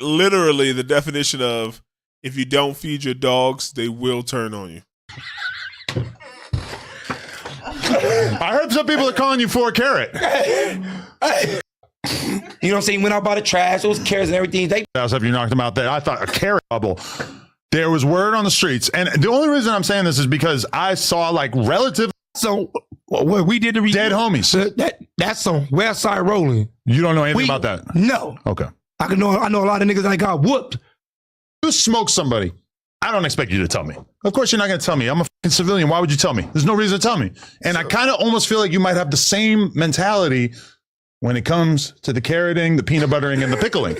the definition of if you don't feed your dogs, they will turn on you. I heard some people are calling you 4 Carrot. Hey. You know what I'm saying? Went out by the trash. It was carrots and everything. Have you knocked them out there? I thought a carrot bubble. There was word on the streets. And the only reason I'm saying this is because I saw like relative. So what we did to dead homies. That's some West Side Rolling. You don't know anything about that? No. Okay. I know a lot of niggas that got whooped. You smoke somebody. I don't expect you to tell me. Of course you're not going to tell me. I'm a fucking civilian. Why would you tell me? There's no reason to tell me. And I kind of almost feel like you might have the same mentality when it comes to the carroting, the peanut buttering, and the pickling.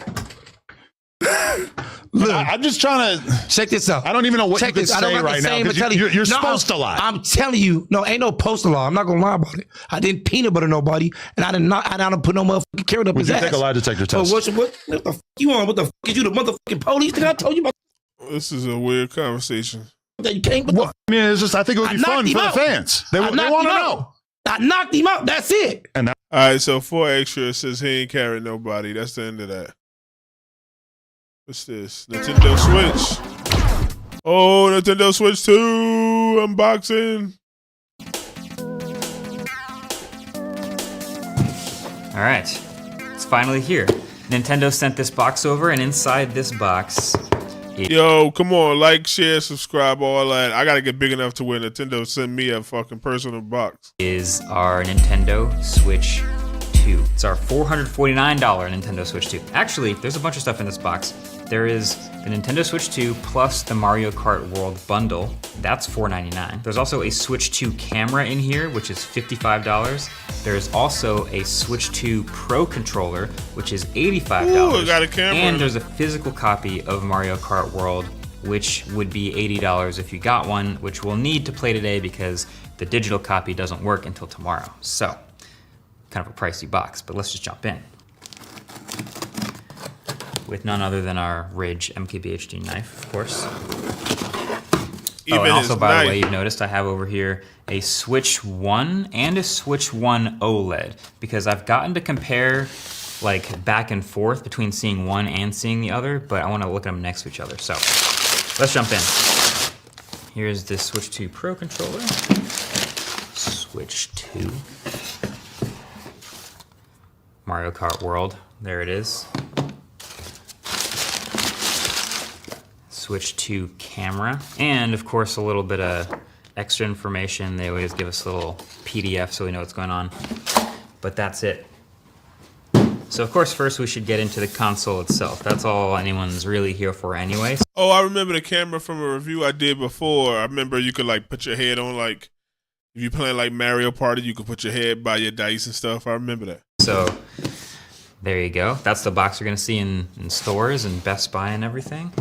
Look, I'm just trying to check this out. I don't even know what you could say right now because you're supposed to lie. I'm telling you, no, ain't no supposed to lie. I'm not gonna lie about it. I didn't peanut butter nobody, and I didn't put no motherfucking carrot up his ass. Would you take a lie detector test? What the fuck you on? What the fuck is you the motherfucking police? Think I told you about? This is a weird conversation. You can't. I mean, it's just I think it would be fun for the fans. They want to know. I knocked him out. That's it. And All right, so 4 extra says he ain't carrying nobody. That's the end of that. What's this? Nintendo Switch. Oh, Nintendo Switch 2 unboxing. All right, it's finally here. Nintendo sent this box over, and inside this box, Yo, come on, like, share, subscribe, all that. I gotta get big enough to where Nintendo send me a fucking personal box. is our Nintendo Switch 2. It's our $449 Nintendo Switch 2. Actually, there's a bunch of stuff in this box. There is the Nintendo Switch 2 plus the Mario Kart World bundle. That's $4.99. There's also a Switch 2 camera in here, which is $55. There's also a Switch 2 Pro controller, which is $85. Ooh, I got a camera. And there's a physical copy of Mario Kart World, which would be $80 if you got one, which we'll need to play today because the digital copy doesn't work until tomorrow. So, kind of a pricey box, but let's just jump in. With none other than our Ridge MKBHD knife, of course. Even and also, his by knife. the way, you've noticed I have over here a Switch 1 and a Switch 1 OLED, because I've gotten to compare like back and forth between seeing one and seeing the other, but I want to look at them next to each other. So let's jump in. Here's the Switch 2 Pro controller. Switch 2. Mario Kart World, there it is. Switch 2 camera, and of course a little bit of extra information. They always give us a little PDF so we know what's going on, but that's it. So of course first we should get into the console itself. That's all anyone's really here for anyway. Oh, I remember the camera from a review I did before. I remember you could like put your head on, like if you're playing like Mario Party, you could put your head by your dice and stuff. I remember that. So there you go. That's the box you're gonna see in stores and Best Buy and everything.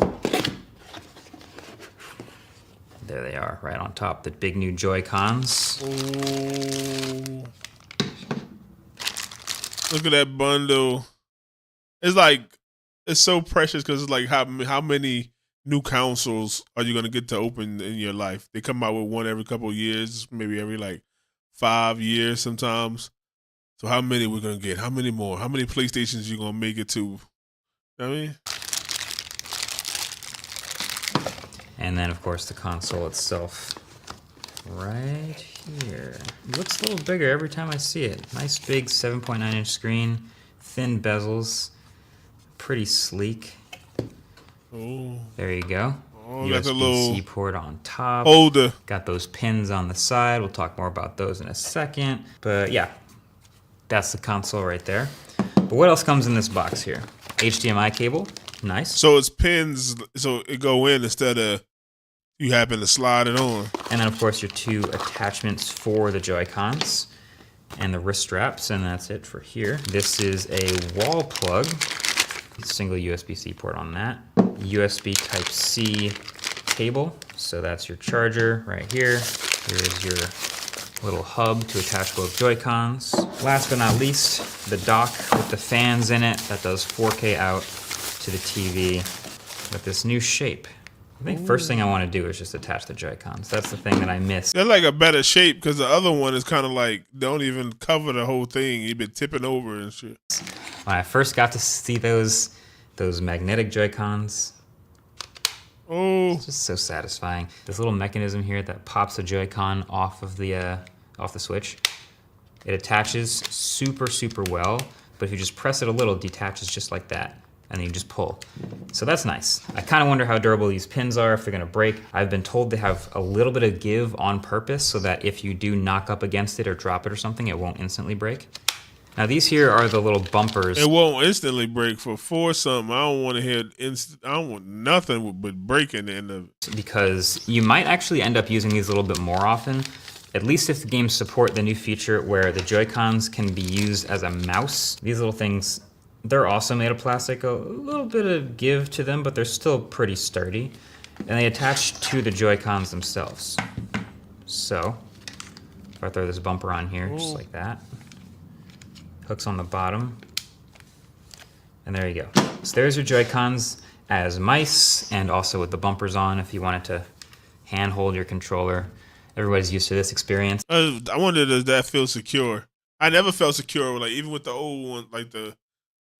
There they are, right on top. The big new Joy-Cons. Oh. Look at that bundle. It's like, it's so precious because it's like how many new consoles are you going to get to open in your life? They come out with one every couple of years, maybe every like 5 years sometimes. So how many we're going to get? How many more? How many PlayStations you going to make it to? You know what I mean? And then, of course, the console itself right here. It looks a little bigger every time I see it. Nice big 7.9-inch screen, thin bezels, pretty sleek. Oh. There you go. Oh, got the little USB-C port on top. holder. Got those pins on the side. We'll talk more about those in a second. But yeah, that's the console right there. But what else comes in this box here? HDMI cable. Nice. So it's pins, so it go in instead of you happen to slide it on. And then, of course, your 2 attachments for the Joy-Cons and the wrist straps, and that's it for here. This is a wall plug, single USB-C port on that. USB Type-C cable, so that's your charger right here. Here's your little hub to attach both Joy-Cons. Last but not least, the dock with the fans in it that does 4K out to the TV with this new shape. I think first thing I want to do is just attach the Joy-Cons. That's the thing that I missed. They're like a better shape because the other one is kind of like, don't even cover the whole thing. You've been tipping over and shit. When I first got to see those magnetic Joy-Cons, it's just so satisfying. This little mechanism here that pops the Joy-Con off the Switch. It attaches super, super well, but if you just press it a little, it detaches just like that. And then you just pull. So that's nice. I kind of wonder how durable these pins are, if they're gonna break. I've been told they have a little bit of give on purpose so that if you do knock up against it or drop it or something, it won't instantly break. Now these here are the little bumpers. It won't instantly break for something. I don't want to hear I don't want nothing but breaking in the. Because you might actually end up using these a little bit more often, at least if the games support the new feature where the Joy-Cons can be used as a mouse. These little things, they're also made of plastic, a little bit of give to them, but they're still pretty sturdy. And they attach to the Joy-Cons themselves. So, if I throw this bumper on here, just like that. Hooks on the bottom. And there you go. So there's your Joy-Cons as mice, and also with the bumpers on if you wanted to hand hold your controller. Everybody's used to this experience. I wonder, does that feel secure? I never felt secure, like even with the old one, like the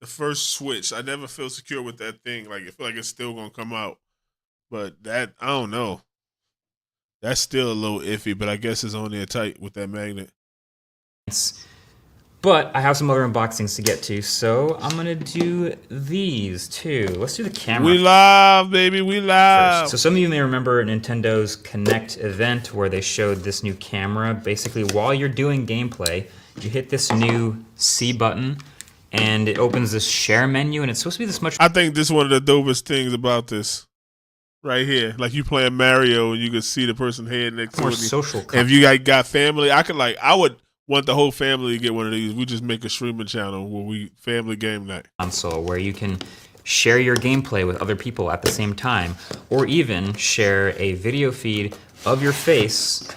first Switch. I never feel secure with that thing. Like I feel like it's still gonna come out, but that I don't know. That's still a little iffy, but I guess it's on there tight with that magnet. But I have some other unboxings to get to, so I'm gonna do these too. Let's do the camera. We live, baby, we live. So some of you may remember Nintendo's Connect event where they showed this new camera. Basically, while you're doing gameplay, you hit this new C button, and it opens this share menu, and it's supposed to be this much. I think this is one of the dopest things about this. Right here, like you playing Mario and you can see the person head next to More you. social. And if you got family, I would want the whole family to get one of these. We just make a streaming channel where we family game night. Console where you can share your gameplay with other people at the same time, or even share a video feed of your face,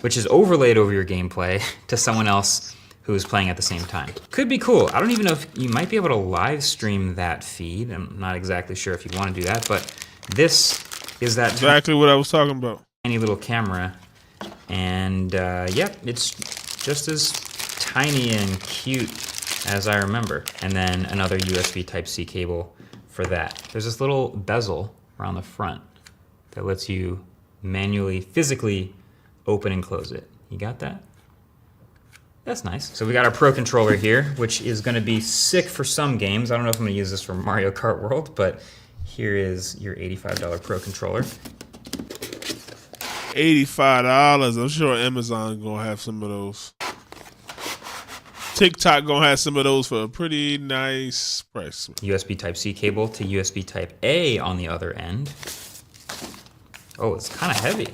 which is overlaid over your gameplay, to someone else who is playing at the same time. Could be cool. I don't even know if you might be able to live stream that feed. I'm not exactly sure if you want to do that, but this is that exactly what I was talking about. Tiny little camera, and yep, it's just as tiny and cute as I remember. And then another USB Type-C cable for that. There's this little bezel around the front that lets you manually, physically open and close it. You got that? That's nice. So we got our Pro Controller here, which is gonna be sick for some games. I don't know if I'm gonna use this for Mario Kart World, but here is your $85 Pro Controller. $85. I'm sure Amazon gonna have some of those. TikTok gonna have some of those for a pretty nice price. USB Type-C cable to USB Type-A on the other end. Oh, it's kind of heavy.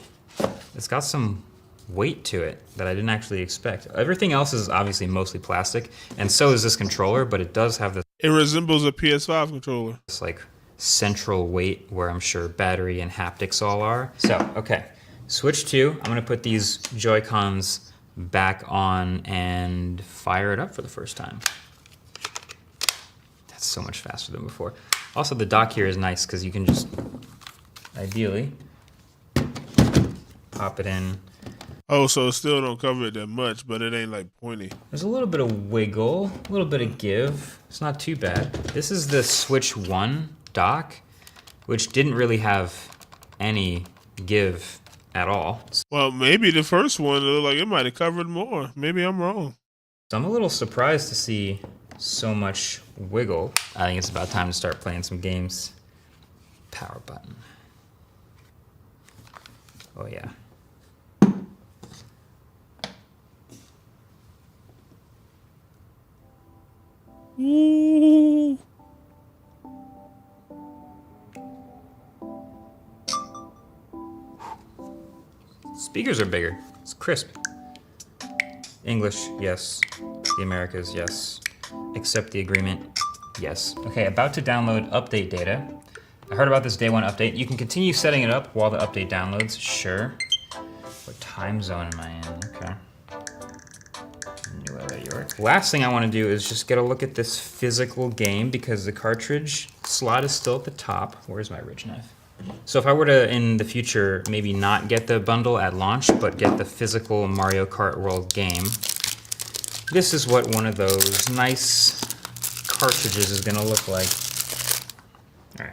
It's got some weight to it that I didn't actually expect. Everything else is obviously mostly plastic, and so is this controller, but it does have this. It resembles a PS5 controller. It's like central weight where I'm sure battery and haptics all are. So, okay, switch 2. I'm gonna put these Joy-Cons back on and fire it up for the first time. That's so much faster than before. Also, the dock here is nice because you can just, ideally, pop it in. Oh, so it still don't cover it that much, but it ain't like pointy. There's a little bit of wiggle, a little bit of give. It's not too bad. This is the Switch 1 dock, which didn't really have any give at all. Well, maybe the first one, it looked like it might have covered more. Maybe I'm wrong. So I'm a little surprised to see so much wiggle. I think it's about time to start playing some games. Power button. Oh yeah. Ooh. Speakers are bigger. It's crisp. English, yes. The Americas, yes. Accept the agreement, yes. Okay, about to download update data. I heard about this day 1 update. You can continue setting it up while the update downloads, sure. What time zone am I in? Okay. New York. Last thing I want to do is just get a look at this physical game because the cartridge slot is still at the top. Where's my ridge knife? So if I were to, in the future, maybe not get the bundle at launch, but get the physical Mario Kart World game, this is what one of those nice cartridges is going to look like. All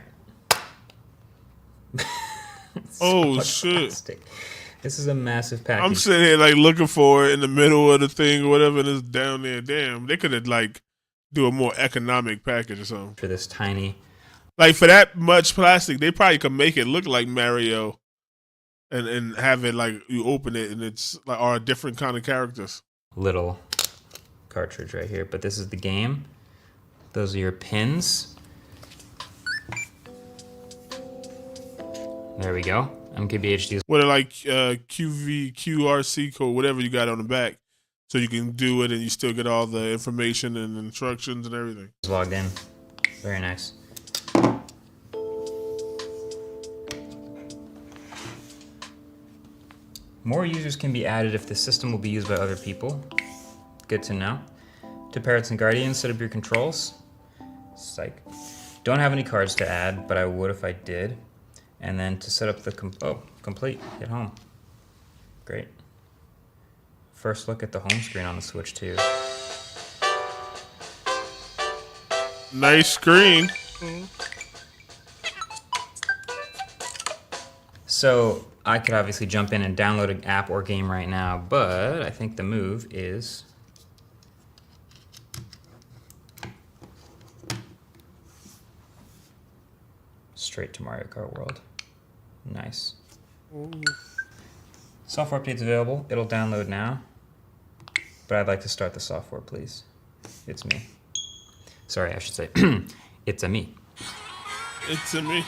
right. Oh, shit. Plastic. This is a massive package. I'm sitting here like looking for it in the middle of the thing or whatever, and it's down there. Damn, they could have like do a more economic package or something. For this tiny. Like for that much plastic, they probably could make it look like Mario and have it like you open it and it's like are different kind of characters. Little cartridge right here, but this is the game. Those are your pins. There we go. MKBHD. What are like QRC code, whatever you got on the back, so you can do it and you still get all the information and instructions and everything. Logged in. Very nice. More users can be added if the system will be used by other people. Good to know. To Parrots and Guardians, set up your controls. Psych. Don't have any cards to add, but I would if I did. And then to set up the complete, hit home. Great. First look at the home screen on the Switch 2. Nice screen. So I could obviously jump in and download an app or game right now, but I think the move is straight to Mario Kart World. Nice. Software update's available. It'll download now. But I'd like to start the software, please. It's me. Sorry, I should say, it's a me. It's a me.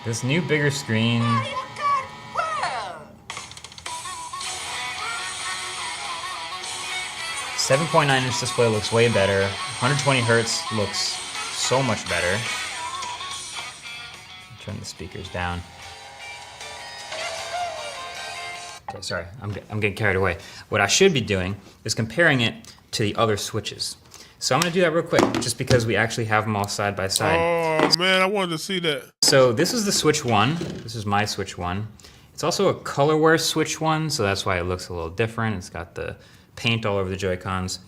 This new bigger screen. 7.9-inch display looks way better. 120 hertz looks so much better. Turn the speakers down. Okay, sorry, I'm getting carried away. What I should be doing is comparing it to the other Switches. So I'm gonna do that real quick, just because we actually have them all side by side. Oh man, I wanted to see that. So this is the Switch 1. This is my Switch 1. It's also a colorware Switch 1, so that's why it looks a little different. It's got the paint all over the Joy-Cons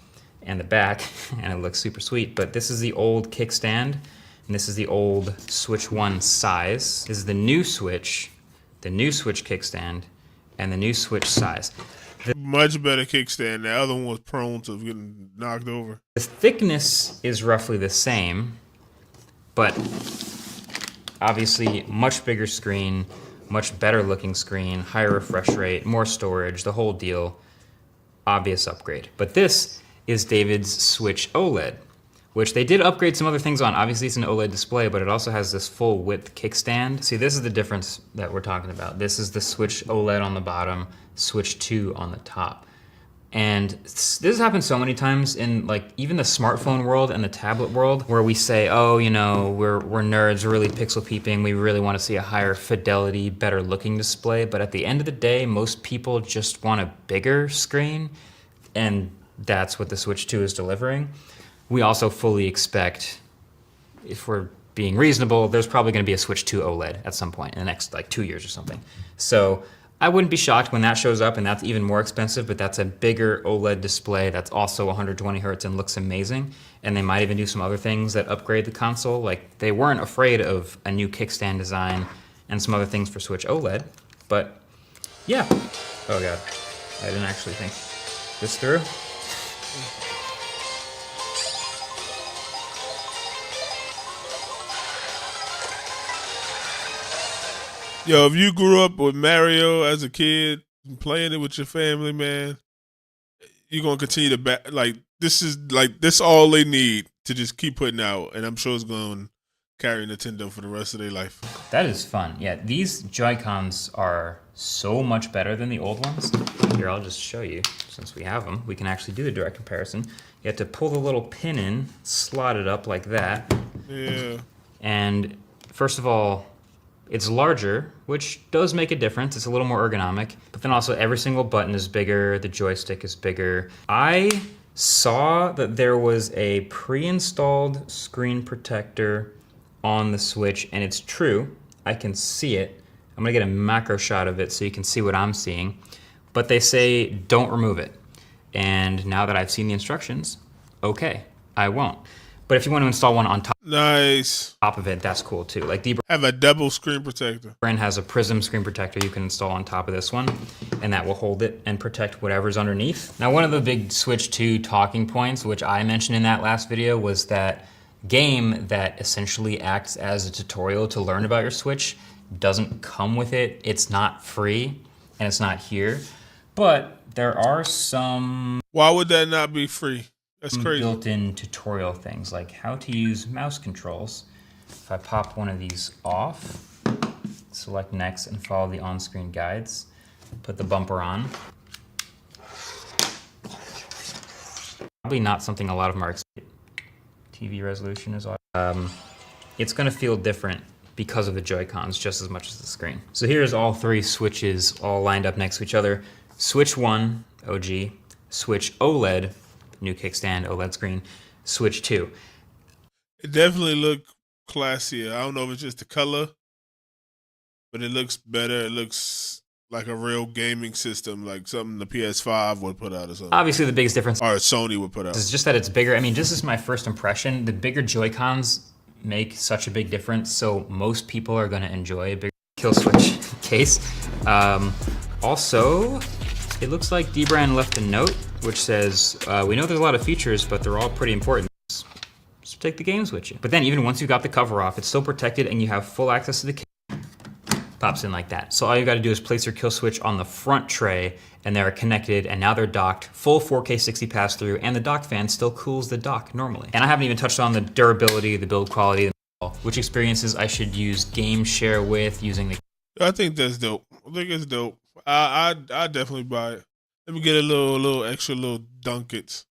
and the back, and it looks super sweet. But this is the old kickstand, and this is the old Switch 1 size. This is the new Switch kickstand, and the new Switch size. Much better kickstand. The other one was prone to getting knocked over. The thickness is roughly the same, but obviously much bigger screen, much better looking screen, higher refresh rate, more storage, the whole deal. Obvious upgrade. But this is David's Switch OLED, which they did upgrade some other things on. Obviously it's an OLED display, but it also has this full width kickstand. See, this is the difference that we're talking about. This is the Switch OLED on the bottom, Switch 2 on the top. And this has happened so many times in like even the smartphone world and the tablet world, where we say, oh, you know, we're nerds, we're really pixel peeping, we really want to see a higher fidelity, better looking display. But at the end of the day, most people just want a bigger screen, and that's what the Switch 2 is delivering. We also fully expect, if we're being reasonable, there's probably going to be a Switch 2 OLED at some point in the next like 2 years or something. So I wouldn't be shocked when that shows up, and that's even more expensive, but that's a bigger OLED display that's also 120 hertz and looks amazing. And they might even do some other things that upgrade the console. Like, they weren't afraid of a new kickstand design and some other things for Switch OLED, but yeah. Oh God, I didn't actually think this through. Yo, if you grew up with Mario as a kid and playing it with your family, man, you're gonna continue to this all they need to just keep putting out, and I'm sure it's gonna carry Nintendo for the rest of their life. That is fun. Yeah, these Joy-Cons are so much better than the old ones. Here, I'll just show you, since we have them. We can actually do a direct comparison. You have to pull the little pin in, slot it up like that. Yeah. And first of all, it's larger, which does make a difference. It's a little more ergonomic, but then also every single button is bigger, the joystick is bigger. I saw that there was a pre-installed screen protector on the Switch, and it's true. I can see it. I'm gonna get a macro shot of it so you can see what I'm seeing. But they say don't remove it. And now that I've seen the instructions, okay, I won't. But if you want to install one on top of it, that's cool too. Like the have a double screen protector. brand has a Prism screen protector you can install on top of this one, and that will hold it and protect whatever's underneath. Now, one of the big Switch 2 talking points, which I mentioned in that last video, was that game that essentially acts as a tutorial to learn about your Switch doesn't come with it. It's not free, and it's not here. But there are some... Why would that not be free? That's crazy. Built-in tutorial things, like how to use mouse controls. If I pop one of these off, select next and follow the on-screen guides, put the bumper on. Probably not something a lot of them are expecting. TV resolution is it's gonna feel different because of the Joy-Cons just as much as the screen. So here's all three Switches all lined up next to each other. Switch 1, OG, Switch OLED, new kickstand, OLED screen, Switch 2. It definitely looked classier. I don't know if it's just the color, but it looks better. It looks like a real gaming system, like something the PS5 would put out or something. Obviously, the biggest difference or Sony would put out is just that it's bigger. I mean, just as my first impression, the bigger Joy-Cons make such a big difference. So most people are going to enjoy a bigger kill switch case. Also, it looks like Dbrand left a note which says, we know there's a lot of features, but they're all pretty important. So take the games with you. But then even once you got the cover off, it's still protected and you have full access to the case. Pops in like that. So all you got to do is place your kill switch on the front tray and they're connected and now they're docked, full 4K 60 pass through, and the dock fan still cools the dock normally. And I haven't even touched on the durability, the build quality, which experiences I should use game share with using the. I think that's dope. I think it's dope. I definitely buy it. Let me get a little extra little dunkets.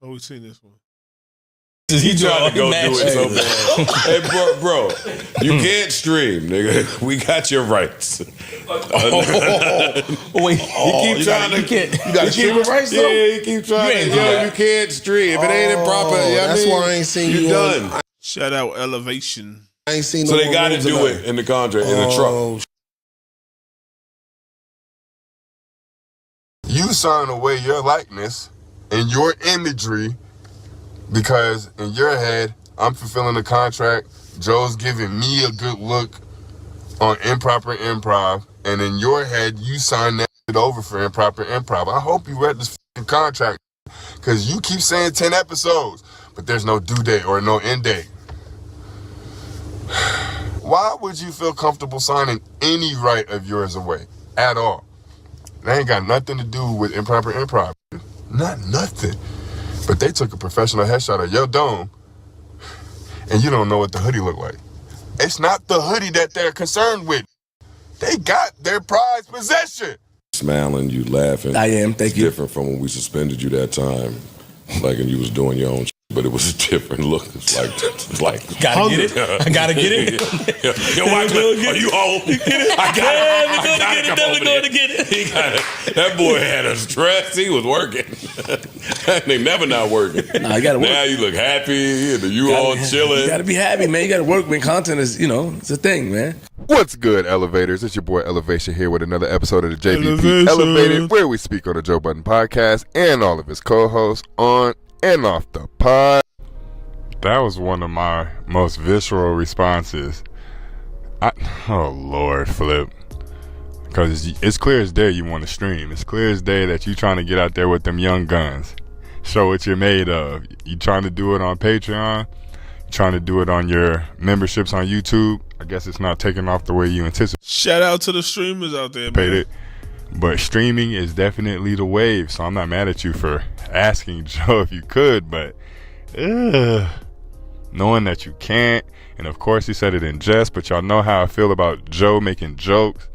Oh, we've seen this one. He tried to go do it so bad. Hey, bro, you can't stream, nigga. We got your rights. Wait, he keep trying to. You got streaming rights though? Yeah, he keep trying to. Yo, you can't stream. If it ain't improper, that's why I ain't seen you. Done. Shout out Elevation. I ain't seen. So they got to do it in the contract in the truck. You sign away your likeness and your imagery. Because in your head, I'm fulfilling the contract. Joe's giving me a good look on improper improv. And in your head, you sign that shit over for improper improv. I hope you read this contract. Because you keep saying 10 episodes, but there's no due date or no end date. Why would you feel comfortable signing any right of yours away at all? That ain't got nothing to do with improper improv. Not nothing. But they took a professional headshot of your dome, and you don't know what the hoodie look like. It's not the hoodie that they're concerned with. They got their prized possession. Smiling, you laughing. I am, thank you. Different from when we suspended you that time. Like, and you was doing your own shit, but it was a different look. It's like gotta get it. I gotta get it. Yo, are you home? I gotta get it. He got it. That boy had us stressed. He was working. They never not working. Nah, I gotta work. Now you look happy and you all chilling. You gotta be happy, man. You gotta work when content is, it's a thing, man. What's good, Elevators? It's your boy Elevation here with another episode of the JBP Elevation. Elevated, where we speak on the Joe Budden podcast and all of his co-hosts on and off the pod. That was one of my most visceral responses. Oh, Lord, Flip. Because it's clear as day you want to stream. It's clear as day that you trying to get out there with them young guns. Show what you're made of. You trying to do it on Patreon. You trying to do it on your memberships on YouTube. I guess it's not taking off the way you anticipate. Shout out to the streamers out there, man. But streaming is definitely the wave. So I'm not mad at you for asking, Joe, if you could. But knowing that you can't. And of course he said it in jest. But y'all know how I feel about Joe making jokes.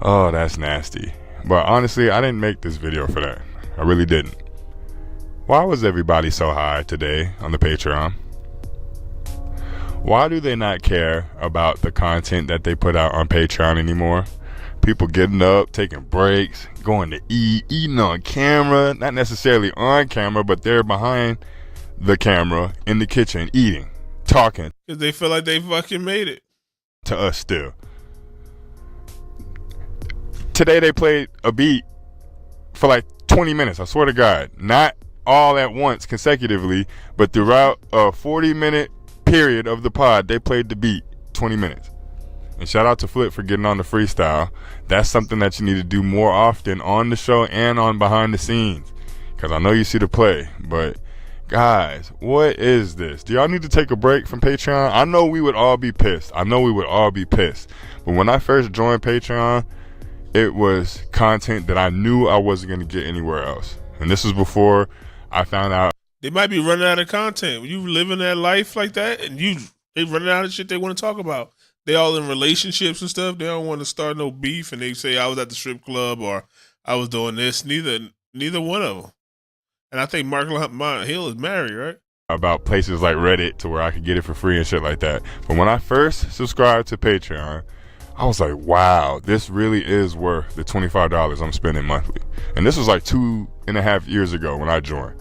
Oh, that's nasty. But honestly, I didn't make this video for that. I really didn't. Why was everybody so high today on the Patreon? Why do they not care about the content that they put out on Patreon anymore? People getting up, taking breaks, going to eat, eating on camera. Not necessarily on camera, but they're behind the camera in the kitchen eating, talking. Because they feel like they fucking made it. To us still. Today they played a beat for like 20 minutes, I swear to God. Not all at once consecutively, but throughout a 40-minute period of the pod, they played the beat 20 minutes. And shout out to Flip for getting on the freestyle. That's something that you need to do more often on the show and on behind the scenes. Because I know you see the play, but guys, what is this? Do y'all need to take a break from Patreon? I know we would all be pissed. But when I first joined Patreon, it was content that I knew I wasn't going to get anywhere else. And this was before I found out. They might be running out of content. When you living that life like that and they running out of shit they want to talk about. They all in relationships and stuff. They don't want to start no beef and they say I was at the strip club or I was doing this. Neither one of them. And I think Mark Hill is married, right? About places like Reddit to where I could get it for free and shit like that. But when I first subscribed to Patreon, I was like, wow, this really is worth the $25 I'm spending monthly. And this was like 2.5 years ago when I joined.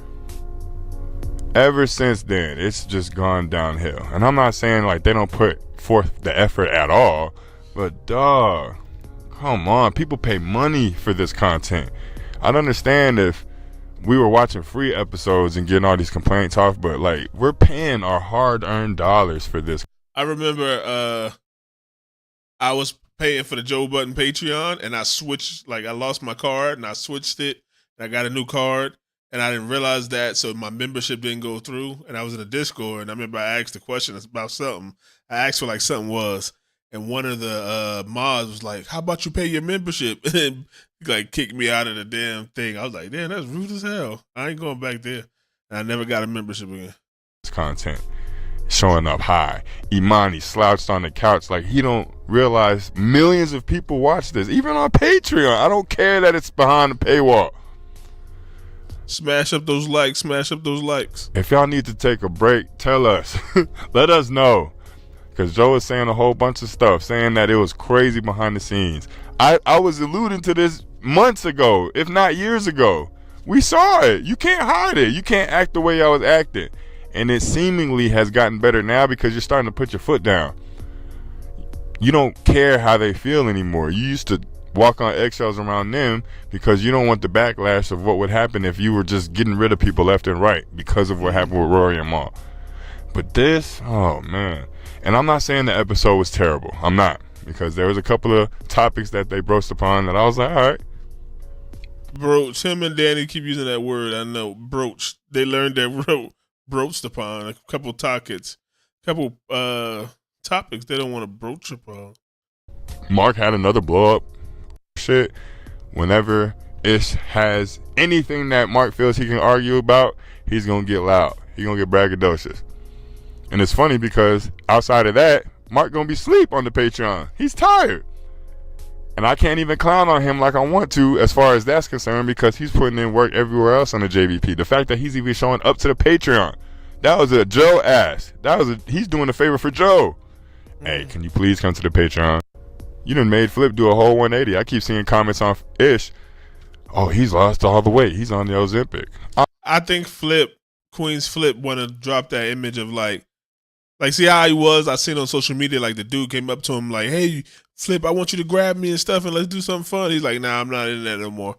Ever since then, it's just gone downhill. And I'm not saying like they don't put forth the effort at all, but dog, come on, people pay money for this content. I'd understand if we were watching free episodes and getting all these complaints off, but like we're paying our hard-earned dollars for this. I remember I was paying for the Joe Budden Patreon, and I switched, like I lost my card, and I switched it, and I got a new card, and I didn't realize that, so my membership didn't go through, and I was in a Discord, and I remember I asked a question about something. I asked for like something was, and one of the mods was like, how about you pay your membership? And like kicked me out of the damn thing. I was like, damn, that's rude as hell. I ain't going back there. And I never got a membership again. This content showing up high. Imani slouched on the couch like he don't realize millions of people watch this, even on Patreon. I don't care that it's behind the paywall. Smash up those likes, smash up those likes. If y'all need to take a break, tell us. Let us know. Because Joe was saying a whole bunch of stuff, saying that it was crazy behind the scenes. I was alluding to this months ago, if not years ago. We saw it. You can't hide it. You can't act the way I was acting. And it seemingly has gotten better now because you're starting to put your foot down. You don't care how they feel anymore. You used to walk on eggshells around them because you don't want the backlash of what would happen if you were just getting rid of people left and right because of what happened with Rory and Mal. But this, oh man. And I'm not saying the episode was terrible. I'm not. Because there was a couple of topics that they broached upon that I was like, all right. Broach. Him and Danny keep using that word. I know. Broach. They learned that broached upon a couple topics. Couple topics they don't want to broach upon. Mark had another blow up shit. Whenever Ish has anything that Mark feels he can argue about, he's gonna get loud. He's gonna get braggadocious. And it's funny because outside of that, Mark gonna be asleep on the Patreon. He's tired. And I can't even clown on him like I want to as far as that's concerned because he's putting in work everywhere else on the JVP. The fact that he's even showing up to the Patreon, that was a Joe ass. He's doing a favor for Joe. Hey, can you please come to the Patreon? You done made Flip do a whole 180. I keep seeing comments on Ish. Oh, he's lost all the weight. He's on the Ozempic. I think Queen's Flip want to drop that image of like see how he was. I seen on social media, like the dude came up to him like, hey, Flip, I want you to grab me and stuff and let's do something fun. He's like, nah, I'm not in that no more.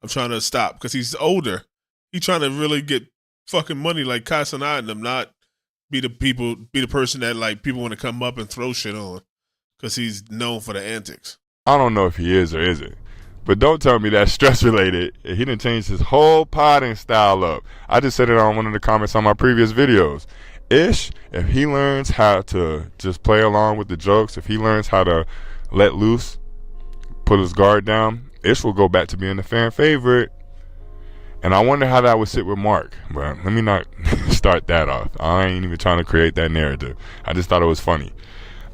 I'm trying to stop because he's older. He's trying to really get fucking money like Casanat and them, not be the person that like people want to come up and throw shit on because he's known for the antics. I don't know if he is or isn't. But don't tell me that's stress related. He done changed his whole potting style up. I just said it on one of the comments on my previous videos. Ish, if he learns how to just play along with the jokes, if he learns how to let loose, put his guard down, Ish will go back to being the fan favorite. And I wonder how that would sit with Mark. But let me not start that off. I ain't even trying to create that narrative. I just thought it was funny.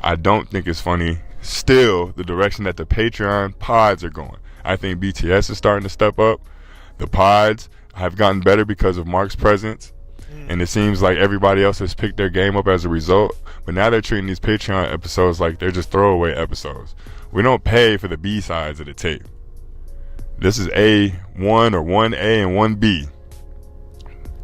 I don't think it's funny still the direction that the Patreon pods are going. I think BTS is starting to step up. The pods have gotten better because of Mark's presence. And it seems like everybody else has picked their game up as a result. But now they're treating these Patreon episodes like they're just throwaway episodes. We don't pay for the B-sides of the tape. This is A1 or 1A and 1B.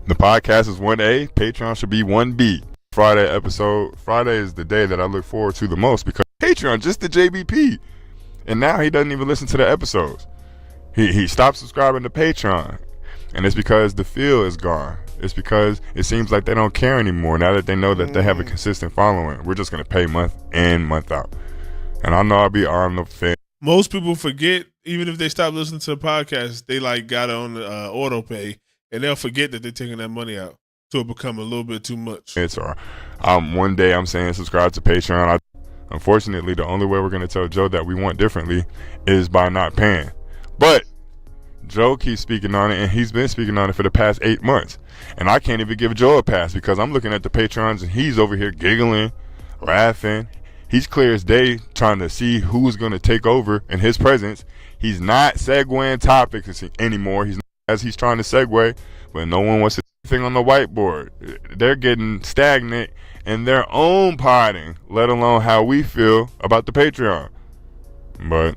The podcast is 1A. Patreon should be 1B. Friday episode. Friday is the day that I look forward to the most because Patreon, just the JBP. And now he doesn't even listen to the episodes. He stopped subscribing to Patreon. And it's because the feel is gone. It's because it seems like they don't care anymore now that they know that they have a consistent following. We're just going to pay month in, month out. And I know I'll be on the fence. Most people forget, even if they stop listening to the podcast, they like got it on auto pay, and they'll forget that they're taking that money out. So it become a little bit too much. It's all right. One day I'm saying subscribe to Patreon. Unfortunately, the only way we're going to tell Joe that we want differently is by not paying. But Joe keeps speaking on it, and he's been speaking on it for the past 8 months. And I can't even give Joe a pass because I'm looking at the Patrons, and he's over here giggling, laughing. He's clear as day trying to see who's going to take over in his presence. He's not segueing topics anymore. He's trying to segue, but no one wants to thing on the whiteboard. They're getting stagnant in their own potting, let alone how we feel about the Patreon. But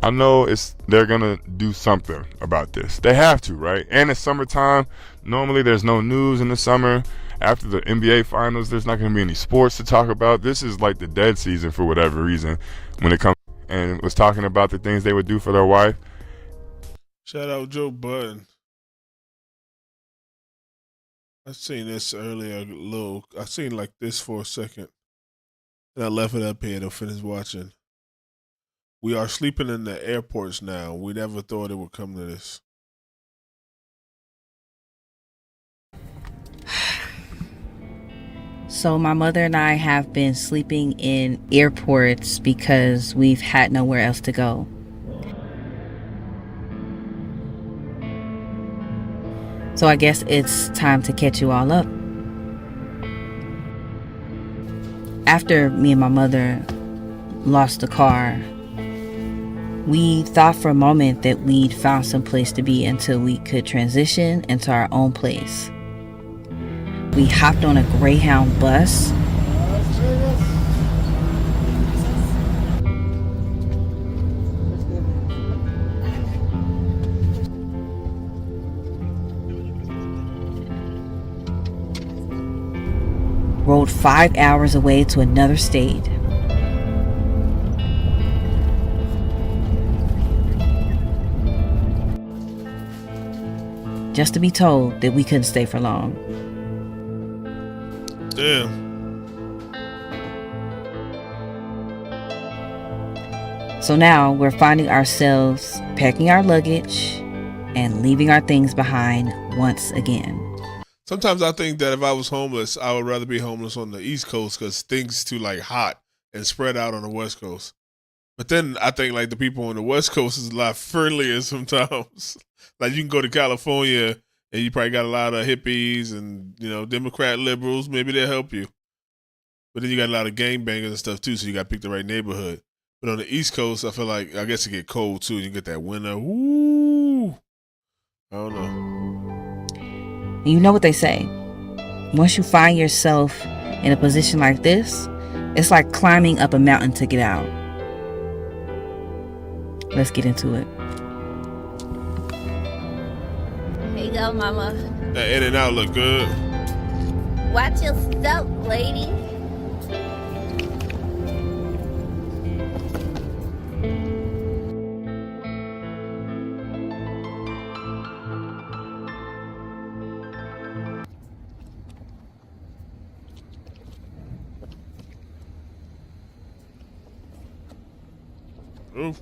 I know they're gonna do something about this. They have to, right? And it's summertime. Normally there's no news in the summer. After the NBA finals, there's not gonna be any sports to talk about. This is like the dead season for whatever reason when it comes, and was talking about the things they would do for their wife. Shout out Joe Budden. I seen this earlier, I seen like this for a second. And I left it up here to finish watching. We are sleeping in the airports now. We never thought it would come to this. So my mother and I have been sleeping in airports because we've had nowhere else to go. So I guess it's time to catch you all up. After me and my mother lost the car, we thought for a moment that we'd found some place to be until we could transition into our own place. We hopped on a Greyhound bus. Rode 5 hours away to another state. Just to be told that we couldn't stay for long. Damn. So now we're finding ourselves packing our luggage and leaving our things behind once again. Sometimes I think that if I was homeless, I would rather be homeless on the East Coast because things too like hot and spread out on the West Coast. But then I think like the people on the West Coast is a lot friendlier sometimes. Like you can go to California and you probably got a lot of hippies and, you know, Democrat liberals. Maybe they'll help you. But then you got a lot of gangbangers and stuff too, so you got to pick the right neighborhood. But on the East Coast, I feel like, I guess it get cold too. You get that winter. Woo! I don't know. And you know what they say. Once you find yourself in a position like this, it's like climbing up a mountain to get out. Let's get into it. Here you go, mama. That in and out look good. Watch your step, lady. Oof.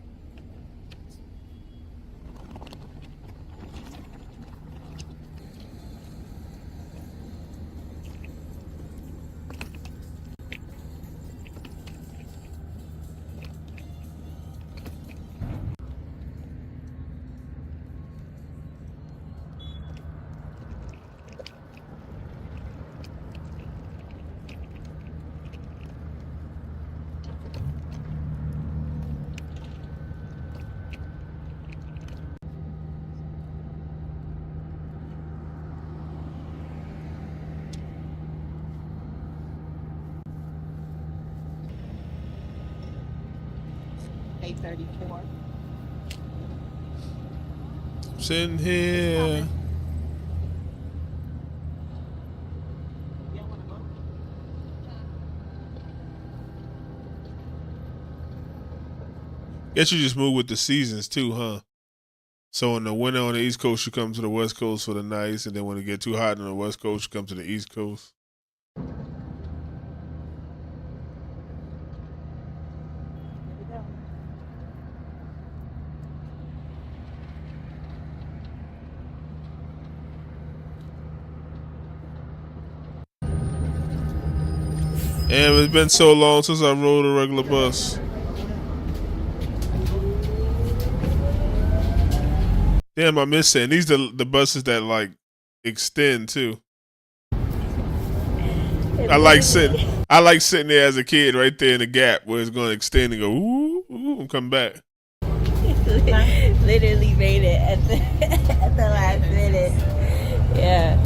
Sitting here. Guess you just move with the seasons too, huh? So in the winter on the East Coast, you come to the West Coast for the nights, and then when it get too hot on the West Coast, you come to the East Coast. Damn, it's been so long since I rode a regular bus. Damn, I miss it. And these are the buses that like extend too. I like sitting there as a kid right there in the gap where it's going to extend and go ooh, ooh, and come back. Literally made it at the last minute. Yeah.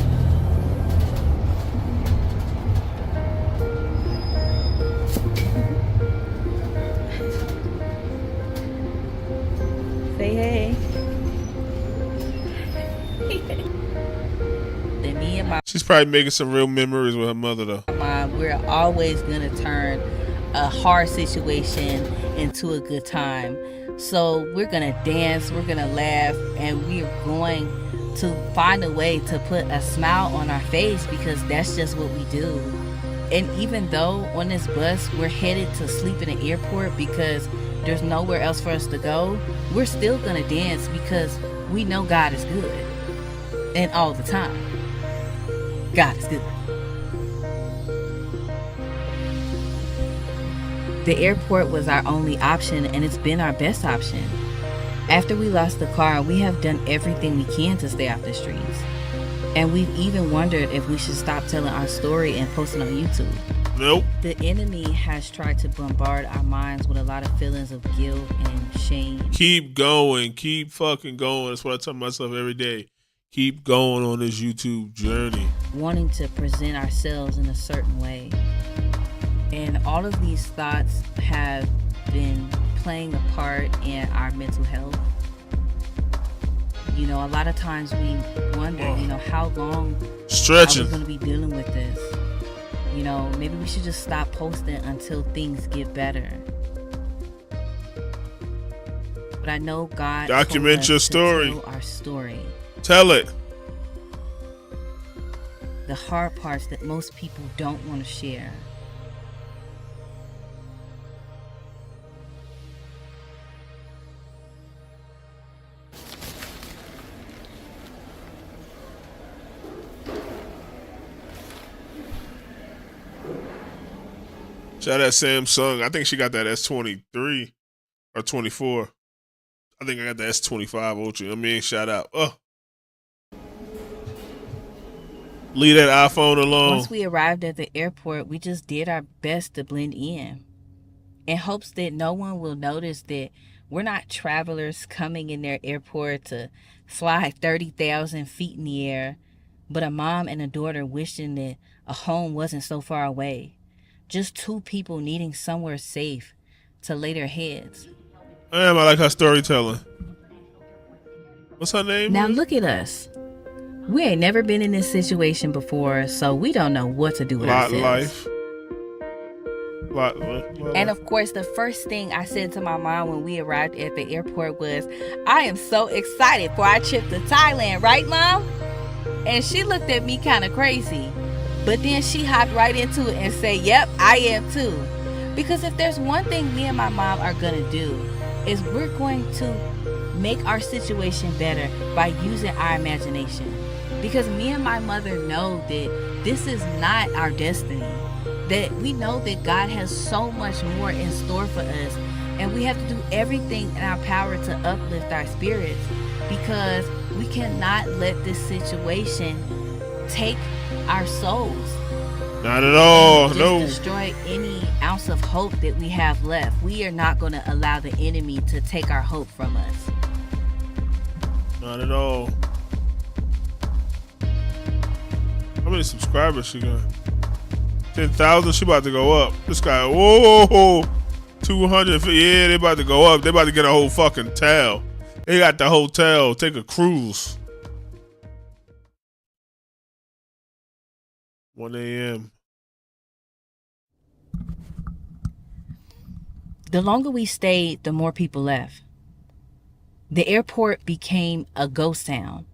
my She's probably making some real memories with her mother, though. mom, we're always going to turn a hard situation into a good time. So we're going to dance, we're going to laugh, and we're going to find a way to put a smile on our face because that's just what we do. And even though on this bus we're headed to sleep in the airport because there's nowhere else for us to go, we're still going to dance because we know God is good. And all the time, God is good. The airport was our only option, and it's been our best option. After we lost the car, we have done everything we can to stay off the streets. And we've even wondered if we should stop telling our story and post it on YouTube. Nope. The enemy has tried to bombard our minds with a lot of feelings of guilt and shame. Keep going. Keep fucking going. That's what I tell myself every day. Keep going on this YouTube journey. Wanting to present ourselves in a certain way. And all of these thoughts have been playing a part in our mental health. You know, a lot of times we wonder, how long Stretching. are we going to be dealing with this? You know, maybe we should just stop posting until things get better. But I know God Document told us your to story. tell our story. Tell it. The hard parts that most people don't want to share. Shout out Samsung. I think she got that S23 or 24. I think I got the S25 Ultra. I mean, shout out. Oh. Leave that iPhone alone. Once we arrived at the airport, we just did our best to blend in hopes that no one will notice that we're not travelers coming in their airport to fly 30,000 feet in the air, but a mom and a daughter wishing that a home wasn't so far away. Just two people needing somewhere safe to lay their heads. Damn, I like her storytelling. What's her name? Now look at us. We ain't never been in this situation before, so we don't know what to do with ourselves. Life. And of course, the first thing I said to my mom when we arrived at the airport was, I am so excited for our trip to Thailand, right, Mom? And she looked at me kind of crazy. But then she hopped right into it and said, yep, I am too. Because if there's one thing me and my mom are going to do, is we're going to make our situation better by using our imagination. Because me and my mother know that this is not our destiny. That we know that God has so much more in store for us. And we have to do everything in our power to uplift our spirits. Because we cannot let this situation take our souls. Not at all. Just No. destroy any ounce of hope that we have left. We are not going to allow the enemy to take our hope from us. Not at all. How many subscribers she got? 10,000. She about to go up. This guy, whoa, 200. Yeah, they about to go up. They about to get a whole fucking hotel. They got the hotel. Take a cruise. 1 a.m. The longer we stayed, the more people left. The airport became a ghost town.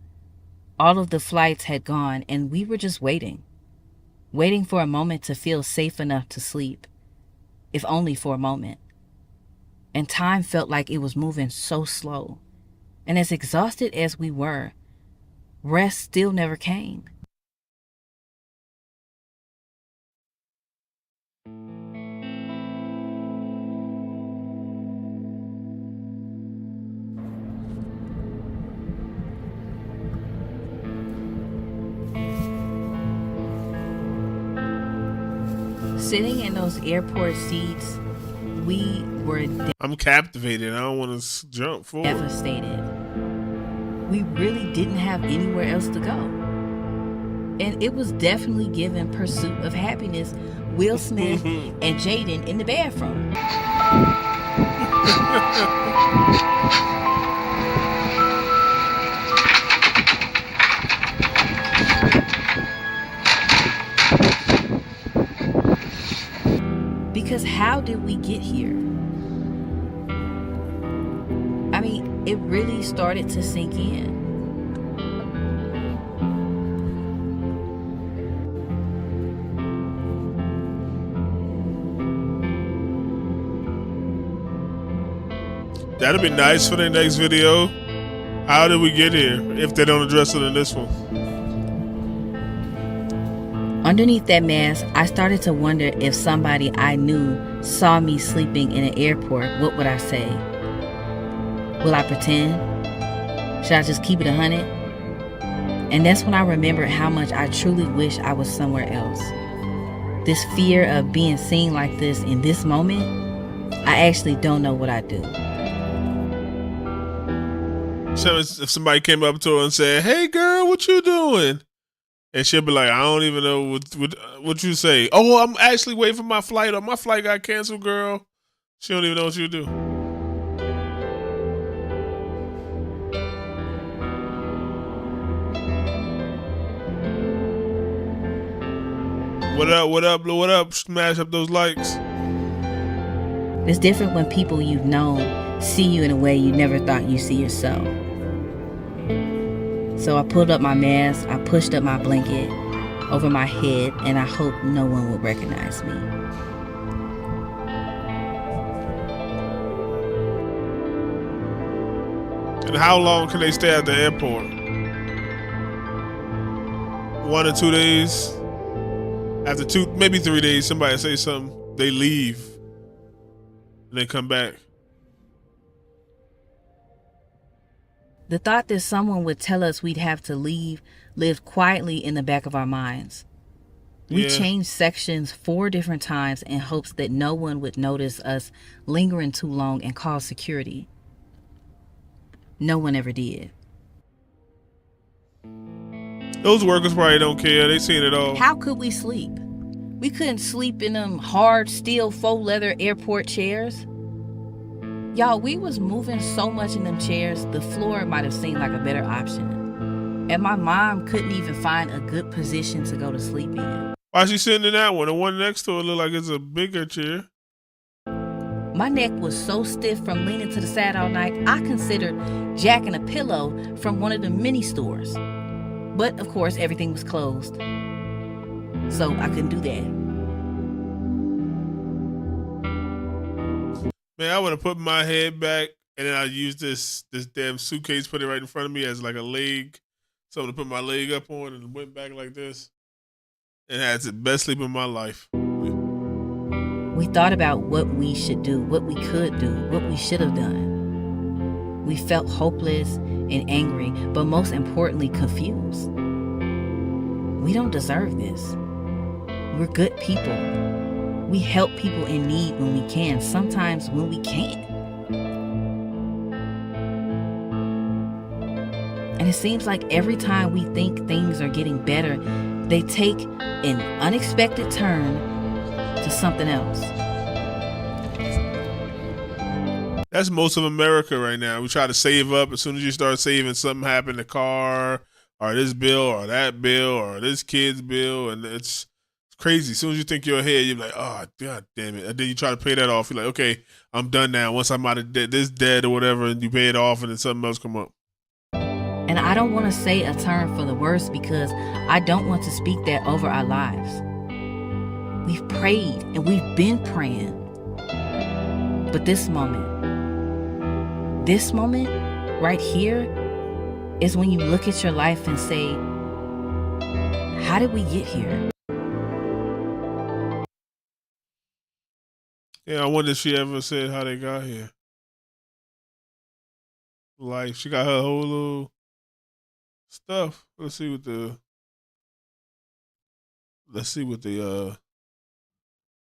All of the flights had gone, and we were just waiting for a moment to feel safe enough to sleep, if only for a moment. And time felt like it was moving so slow. And as exhausted as we were, rest still never came. Sitting in those airport seats, we were I'm captivated. I don't want to jump forward. Devastated. We really didn't have anywhere else to go. And it was definitely giving Pursuit of Happiness, Will Smith and Jaden in the bathroom. Because how did we get here? I mean, it really started to sink in. That'd be nice for the next video. How did we get here if they don't address it in this one? Underneath that mask, I started to wonder if somebody I knew saw me sleeping in an airport, what would I say? Will I pretend? Should I just keep it 100? And that's when I remembered how much I truly wish I was somewhere else. This fear of being seen like this in this moment, I actually don't know what I'd do. So if somebody came up to her and said, "Hey girl, what you doing?" And she'll be like, "I don't even know what you say." "Oh, I'm actually waiting for my flight, or my flight got canceled, girl." She don't even know what you do. What up, what up, what up? Smash up those likes. It's different when people you've known see you in a way you never thought you'd see yourself. So I pulled up my mask, I pushed up my blanket over my head, and I hoped no one would recognize me. And how long can they stay at the airport? 1 or 2 days? After 2, maybe 3 days, somebody say something, they leave, and they come back. The thought that someone would tell us we'd have to leave lived quietly in the back of our minds. We changed sections 4 different times in hopes that no one would notice us lingering too long and call security. No one ever did. Those workers probably don't care. They seen it all. How could we sleep? We couldn't sleep in them hard steel faux leather airport chairs. Y'all, we was moving so much in them chairs, the floor might have seemed like a better option. And my mom couldn't even find a good position to go to sleep in. Why is she sitting in that one? The one next to it look like it's a bigger chair. My neck was so stiff from leaning to the side all night, I considered jacking a pillow from one of the mini stores. But of course, everything was closed. So I couldn't do that. Man, I would have put my head back and then I used this damn suitcase, put it right in front of me as like a leg. Something to put my leg up on and went back like this. And had the best sleep of my life. We thought about what we should do, what we could do, what we should have done. We felt hopeless and angry, but most importantly, confused. We don't deserve this. We're good people. We help people in need when we can, sometimes when we can't. And it seems like every time we think things are getting better, they take an unexpected turn to something else. That's most of America right now. We try to save up. As soon as you start saving, something happened, the car, or this bill, or that bill, or this kid's bill, and it's crazy. As soon as you think you're ahead, you're like, oh, God damn it. And then you try to pay that off. You're like, okay, I'm done now. Once I'm out of this debt or whatever, and you pay it off, and then something else come up. And I don't want to say a turn for the worse because I don't want to speak that over our lives. We've prayed and we've been praying. But this moment right here is when you look at your life and say, how did we get here? Yeah, I wonder if she ever said how they got here. Like, she got her whole little stuff. Let's see what the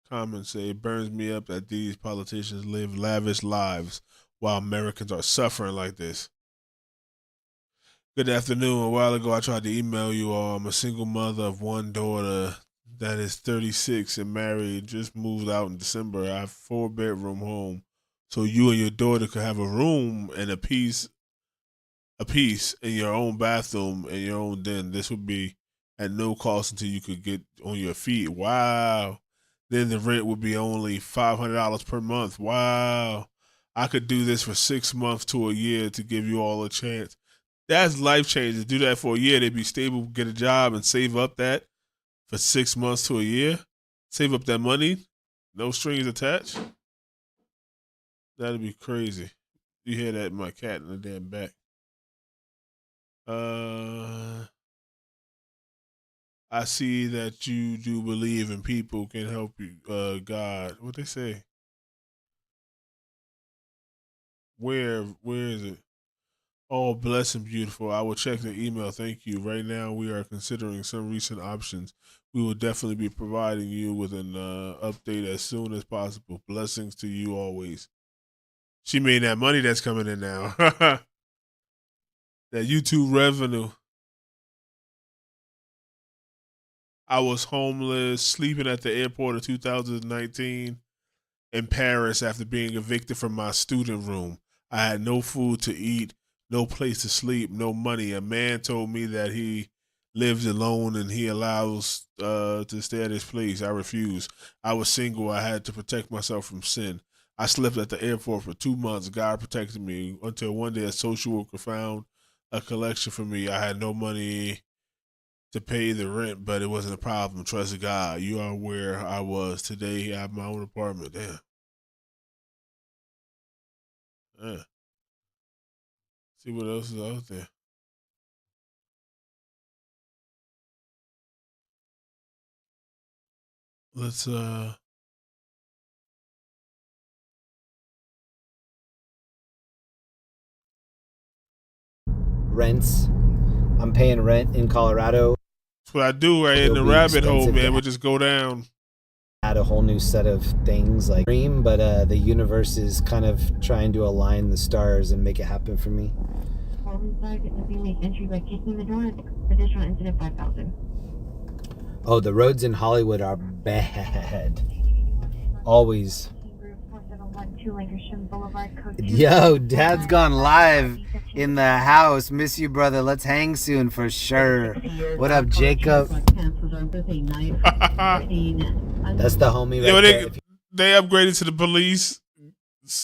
comments say. It burns me up that these politicians live lavish lives while Americans are suffering like this. Good afternoon. A while ago, I tried to email you all. I'm a single mother of one daughter that is 36 and married, just moved out in December. I have a 4-bedroom home. So you and your daughter could have a room and a piece in your own bathroom and your own den. This would be at no cost until you could get on your feet. Wow. then the rent would be only $500 per month. Wow. I could do this for 6 months to a year to give you all a chance. That's life changing. Do that for a year. They'd be stable, get a job, and save up that for 6 months to a year. Save up that money. No strings attached. That'd be crazy. You hear that? My cat in the damn back. I see that you do believe in people can help you. God, what they say? Where is it? Oh, blessed and beautiful. I will check the email. Thank you. Right now, we are considering some recent options. We will definitely be providing you with an update as soon as possible. Blessings to you always. She made that money that's coming in now. That YouTube revenue. I was homeless, sleeping at the airport in 2019 in Paris after being evicted from my student room. I had no food to eat, no place to sleep, no money. A man told me that he lives alone and he allows to stay at his place. I refused. I was single. I had to protect myself from sin. I slept at the airport for 2 months. God protected me until one day a social worker found a collection for me. I had no money to pay the rent, but it wasn't a problem. Trust God. You are where I was today. I have my own apartment. Damn. See what else is out there. Let's rents. I'm paying rent in Colorado. That's what I do right in the rabbit hole, man. We just go down. Add a whole new set of things like dream, but the universe is kind of trying to align the stars and make it happen for me. Entry by kicking the door. Additional incident 5,000. Oh, the roads in Hollywood are bad. Always. Yo, Dad's gone live in the house. Miss you, brother. Let's hang soon for sure. What up, Jacob? That's the homie right there. They upgraded to the police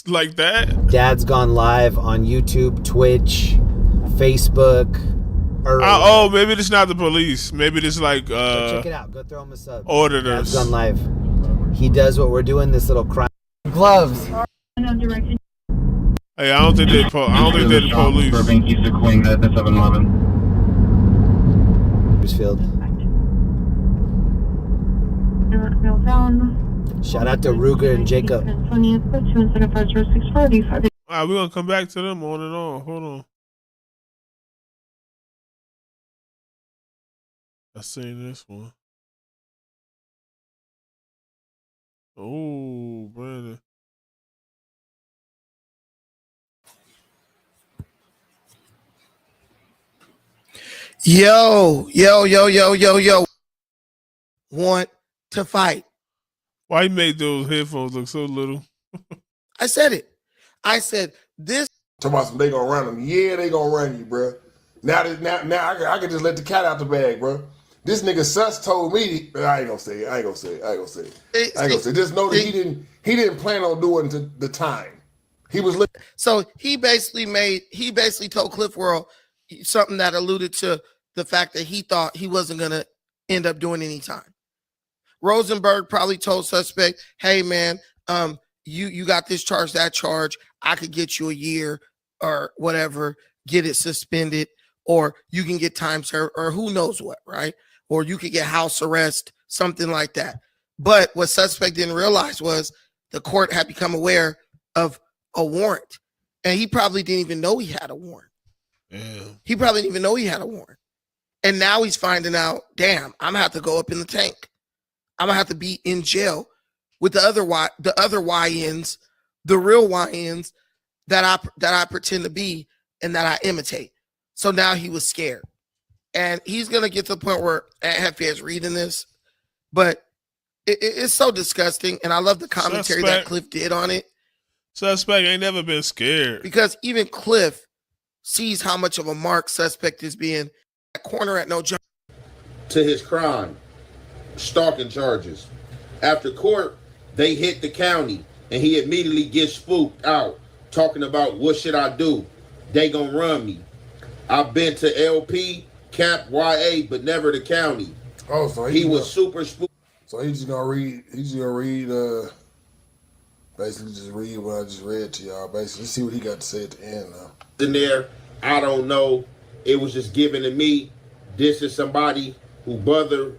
like that. Dad's gone live on YouTube, Twitch, Facebook. Oh, maybe it's not the police. Maybe it's like check it out. Go throw him a sub. Auditors. Dad's gone live. He does what we're doing. This little crime. Gloves. Hey, I don't think they're the police. East of Queen, the 7-Eleven. Shout out to Ruger and Jacob. Alright, we're gonna come back to them on and on. Hold on. I seen this one. Oh, Brandon. Yo. Want to fight. Why you make those headphones look so little? I said it. I said this. Talk about some they gonna run them. Yeah, they gonna run you, bro. Now I can just let the cat out the bag, bro. This nigga Sus told me. I ain't gonna say it. Just know that he didn't plan on doing the time. He was so he basically told Cliff World something that alluded to the fact that he thought he wasn't gonna end up doing any time. Rosenberg probably told suspect, "Hey man, you got this charge, that charge. I could get you a year or whatever, get it suspended, or you can get time served, or who knows what, right? Or you could get house arrest, something like that." But what suspect didn't realize was the court had become aware of a warrant, and he probably didn't even know he had a warrant. Yeah. He probably didn't even know he had a warrant. And now he's finding out, damn, I'm gonna have to go up in the tank. I'm gonna have to be in jail with the other YNs, the real YNs that I pretend to be and that I imitate. So now he was scared. And he's gonna get to the point where Hefe is reading this, but it's so disgusting. And I love the commentary that Cliff did on it. Suspect ain't never been scared. Because even Cliff sees how much of a mark suspect is being at corner at no job. To his crime, stalking charges. After court, they hit the county, and he immediately gets spooked out, talking about what should I do? They gonna run me. I've been to LP, Cap, YA, but never the county. Oh, so he was super spooked. So he's just gonna read. Basically just read what I just read to y'all. Basically, let's see what he got to say at the end now. In there, I don't know. It was just given to me. This is somebody who brother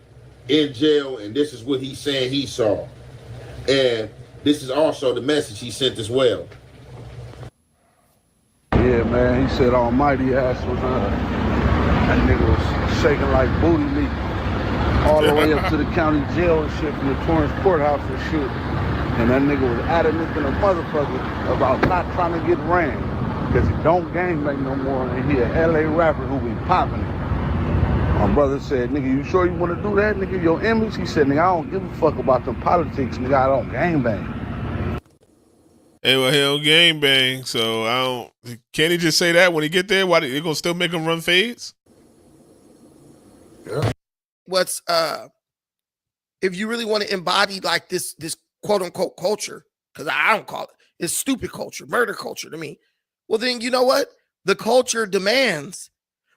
in jail, and this is what he's saying he saw. And this is also the message he sent as well. Yeah, man, he said almighty ass was that nigga was shaking like booty meat all the way up to the county jail and shit from the Torrance courthouse and shit. And that nigga was adamant than a motherfucker about not trying to get ran because he don't gangbang no more and he a LA rapper who be popping it. My brother said, nigga, you sure you want to do that, nigga? Your image? He said, nigga, I don't give a fuck about them politics, nigga. I don't gangbang. Hey, well, he don't gangbang, so I don't. Can't he just say that when he get there? Why they gonna still make him run fades? Yeah. What's if you really want to embody like this quote unquote culture, because I don't call it, it's stupid culture, murder culture to me. Well, then you know what? The culture demands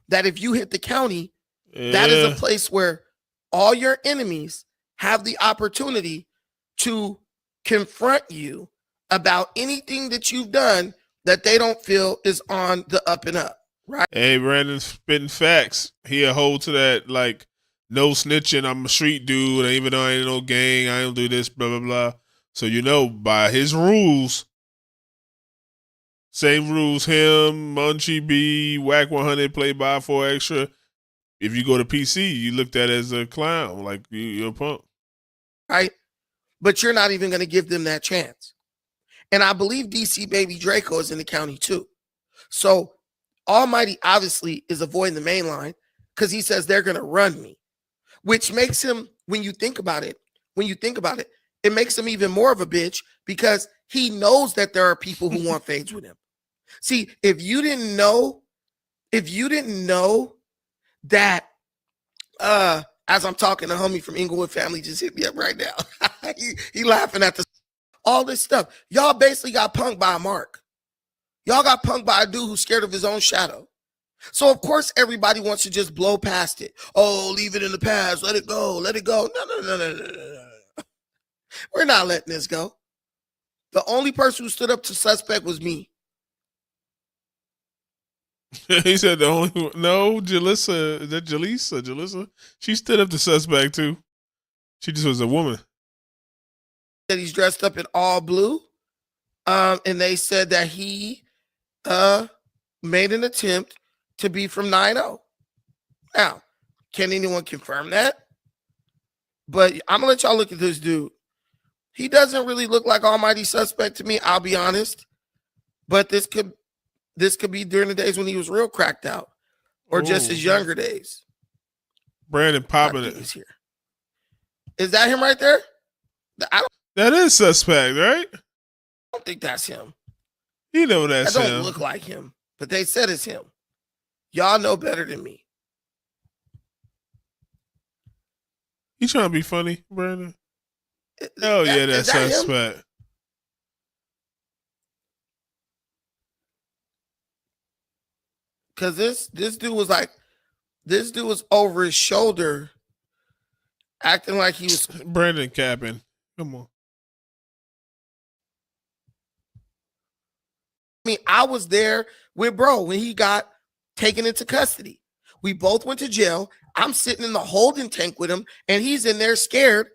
that if you hit the county, that is a place where all your enemies have the opportunity to confront you about anything that you've done that they don't feel is on the up and up, right? Hey, Brandon's spitting facts. He a hold to that, like, no snitching, I'm a street dude, and even though I ain't no gang, I don't do this, blah, blah, blah. So, you know, by his rules, same rules, him, Munchie B, Whack 100, Play by 4 Extra. If you go to PC, you looked at as a clown, like you're a punk. Right? But you're not even going to give them that chance. And I believe DC Baby Draco is in the county too. So Almighty obviously is avoiding the main line because he says they're going to run me, which makes him, when you think about it, it makes him even more of a bitch because he knows that there are people who want fades with him. See, if you didn't know that, as I'm talking, a homie from Inglewood family just hit me up right now. he laughing at all this stuff. Y'all basically got punked by a mark. Y'all got punked by a dude who's scared of his own shadow. So of course everybody wants to just blow past it. Oh, leave it in the past. Let it go. Let it go. No. We're not letting this go. The only person who stood up to suspect was me. He said the only one. No, Jalissa. Is that Jalissa? Jalissa? She stood up to suspect too. She just was a woman. That he's dressed up in all blue. And they said that he made an attempt to be from 9-0. Now, can anyone confirm that? But I'm gonna let y'all look at this dude. He doesn't really look like Almighty Suspect to me, I'll be honest. But this could be during the days when he was real cracked out, or just his younger days. Brandon popping it. Here. Is that him right there? That is Suspect, right? I don't think that's him. You know that's him. That don't look like him, but they said it's him. Y'all know better than me. You trying to be funny, Brandon? Oh yeah, that's Suspect. Cause this dude was over his shoulder, acting like he was Brandon capping. Come on. I mean, I was there with bro when he got taken into custody. We both went to jail. I'm sitting in the holding tank with him, and he's in there scared,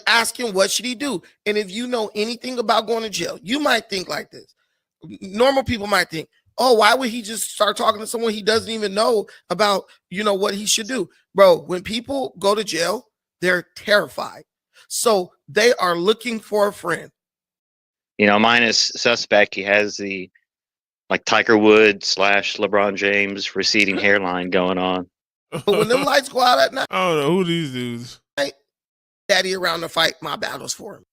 asking what should he do. And if you know anything about going to jail, you might think like this. Normal people might think, oh, why would he just start talking to someone he doesn't even know about, what he should do? Bro, when people go to jail, they're terrified. So they are looking for a friend. Mine is Suspect. He has the Tiger Woods / LeBron James receding hairline going on. But when them lights go out at night, I don't know who these dudes. Daddy around to fight my battles for him.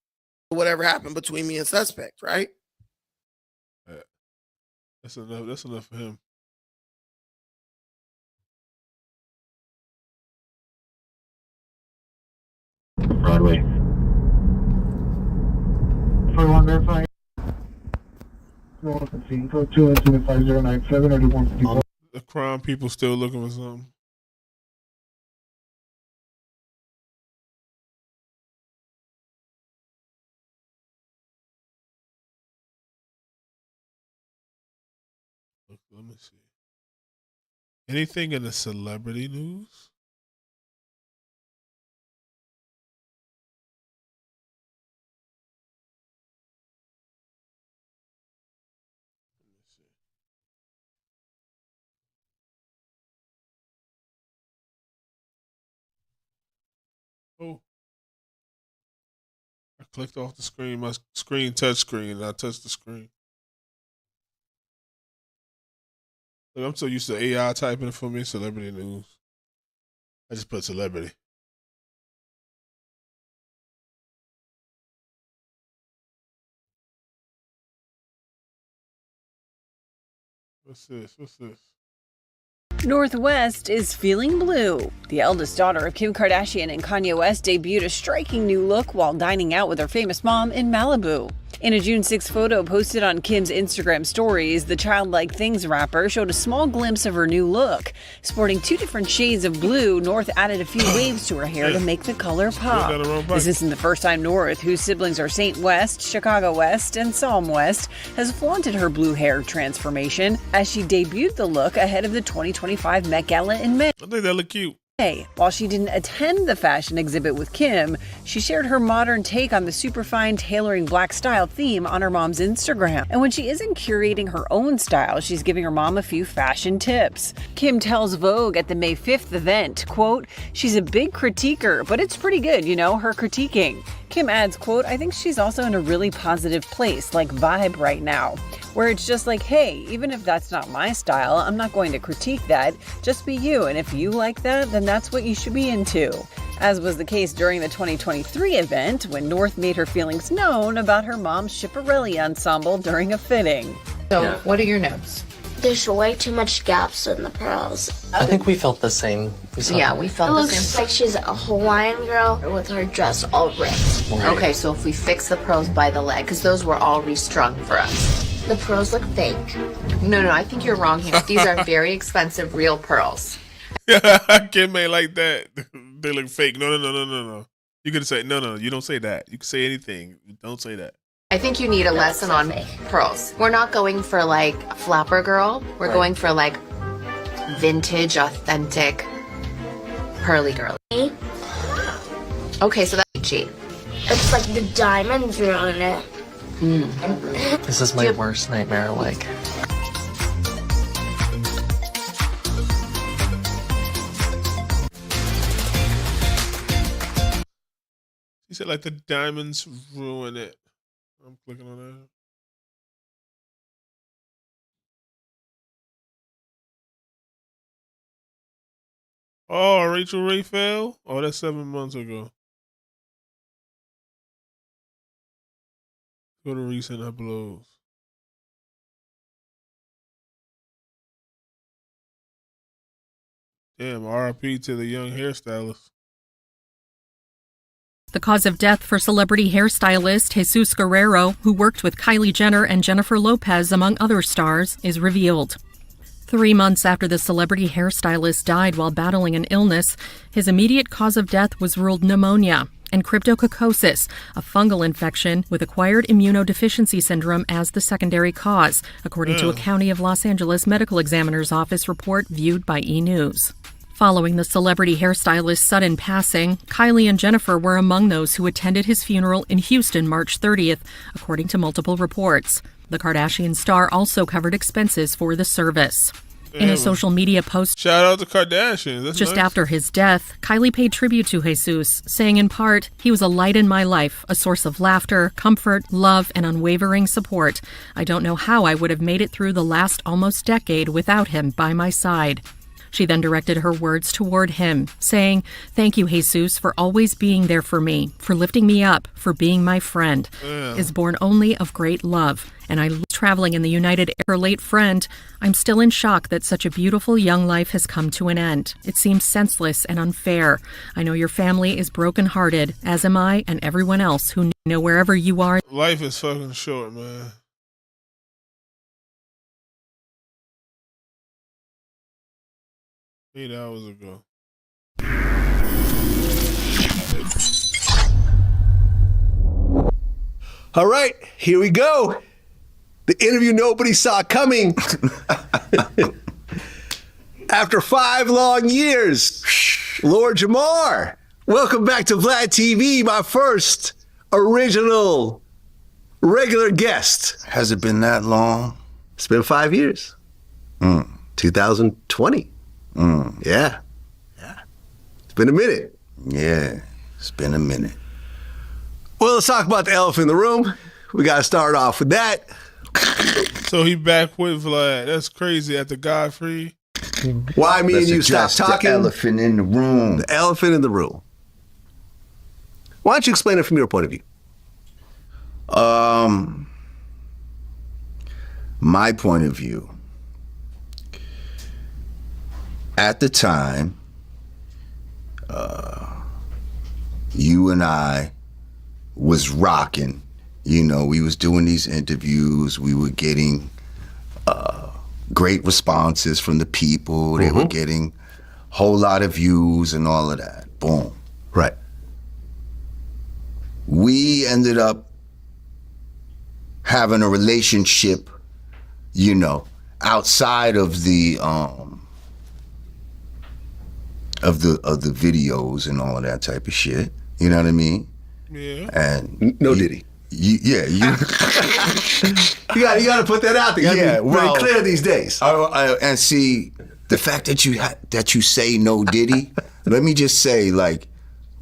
Whatever happened between me and Suspect, right? That's enough. That's enough for him. Broadway. verify. Code 2025097 or do 154. The crime people still looking for something. Let me see. Anything in the celebrity news? Oh. I clicked off the screen. My screen touch screen, and I touched the screen. Look, I'm so used to AI typing it for me. Celebrity news. I just put celebrity. What's this? What's this? Northwest is feeling blue. The eldest daughter of Kim Kardashian and Kanye West debuted a striking new look while dining out with her famous mom in Malibu. In a June 6 photo posted on Kim's Instagram stories, the Childlike Things rapper showed a small glimpse of her new look. Sporting 2 different shades of blue, North added a few waves to her hair to make the color pop. This isn't the first time North, whose siblings are Saint West, Chicago West, and Psalm West, has flaunted her blue hair transformation as she debuted the look ahead of the 2025 Met Gala in May. I think that look cute. While she didn't attend the fashion exhibit with Kim, she shared her modern take on the superfine tailoring black style theme on her mom's Instagram. And when she isn't curating her own style, she's giving her mom a few fashion tips. Kim tells Vogue at the May 5th event, quote, "She's a big critiquer, but it's pretty good, you know, her critiquing." Kim adds, quote, "I think she's also in a really positive place, like vibe right now, where it's just like, hey, even if that's not my style, I'm not going to critique that. Just be you, and if you like that, then that's what you should be into." As was the case during the 2023 event, when North made her feelings known about her mom's Schiaparelli ensemble during a fitting. So, what are your notes? There's way too much gaps in the pearls. I think we felt the same. We felt It looks like she's a Hawaiian girl with her dress all ripped. Okay, so if we fix the pearls by the leg, because those were all restrung for us. The pearls look fake. No, I think you're wrong here. These are very expensive real pearls. Kim ain't like that. They look fake. No. You could say, no, you don't say that. You can say anything. Don't say that. I think you need a lesson on pearls. We're not going for like flapper girl. We're going for like vintage, authentic, pearly girl. Okay, so that's cheap. It's like the diamonds are on it. This is my worst nightmare, like. He said like the diamonds ruin it. I'm clicking on that. Oh, Rachel Ray fell? Oh, that's 7 months ago. Go to recent uploads. Damn, RIP to the young hairstylist. The cause of death for celebrity hairstylist Jesus Guerrero, who worked with Kylie Jenner and Jennifer Lopez, among other stars, is revealed. 3 months after the celebrity hairstylist died while battling an illness, his immediate cause of death was ruled pneumonia and cryptococcosis, a fungal infection with acquired immunodeficiency syndrome, as the secondary cause, according to a County of Los Angeles Medical Examiner's Office report viewed by E! News. Following the celebrity hairstylist's sudden passing, Kylie and Jennifer were among those who attended his funeral in Houston March 30th, according to multiple reports. The Kardashian star also covered expenses for the service. In a social media post, shout out to Kardashians. That's just nice. after his death, Kylie paid tribute to Jesus, saying in part, "He was a light in my life, a source of laughter, comfort, love, and unwavering support. I don't know how I would have made it through the last almost decade without him by my side." She then directed her words toward him, saying, "Thank you, Jesus, for always being there for me, for lifting me up, for being my friend. Is born only of great love, and I traveling in the United Air. Her late friend, I'm still in shock that such a beautiful young life has come to an end. It seems senseless and unfair. I know your family is brokenhearted, as am I and everyone else who know wherever you are. Life is fucking short, man. Eight hours ago. All right, here we go. The interview nobody saw coming. After 5 long years, Lord Jamar, welcome back to Vlad TV, my first original regular guest. Has it been that long? It's been 5 years. 2020. Yeah. It's been a minute. Yeah, it's been a minute. Well, let's talk about the elephant in the room. We got to start off with that. So he back with Vlad. That's crazy. At the Godfrey. Why me Let's and you stop address talking? The elephant in the room. The elephant in the room. Why don't you explain it from your point of view? My point of view. At the time, you and I was rocking. You know, we was doing these interviews. We were getting great responses from the people. They were getting a whole lot of views and all of that. Boom. Right. We ended up having a relationship, you know, outside of the videos and all of that type of shit. You know what I mean? Yeah. And no Diddy. You you got to put that out there. You gotta be very clear these days. And see, the fact that you say no Diddy, let me just say, like,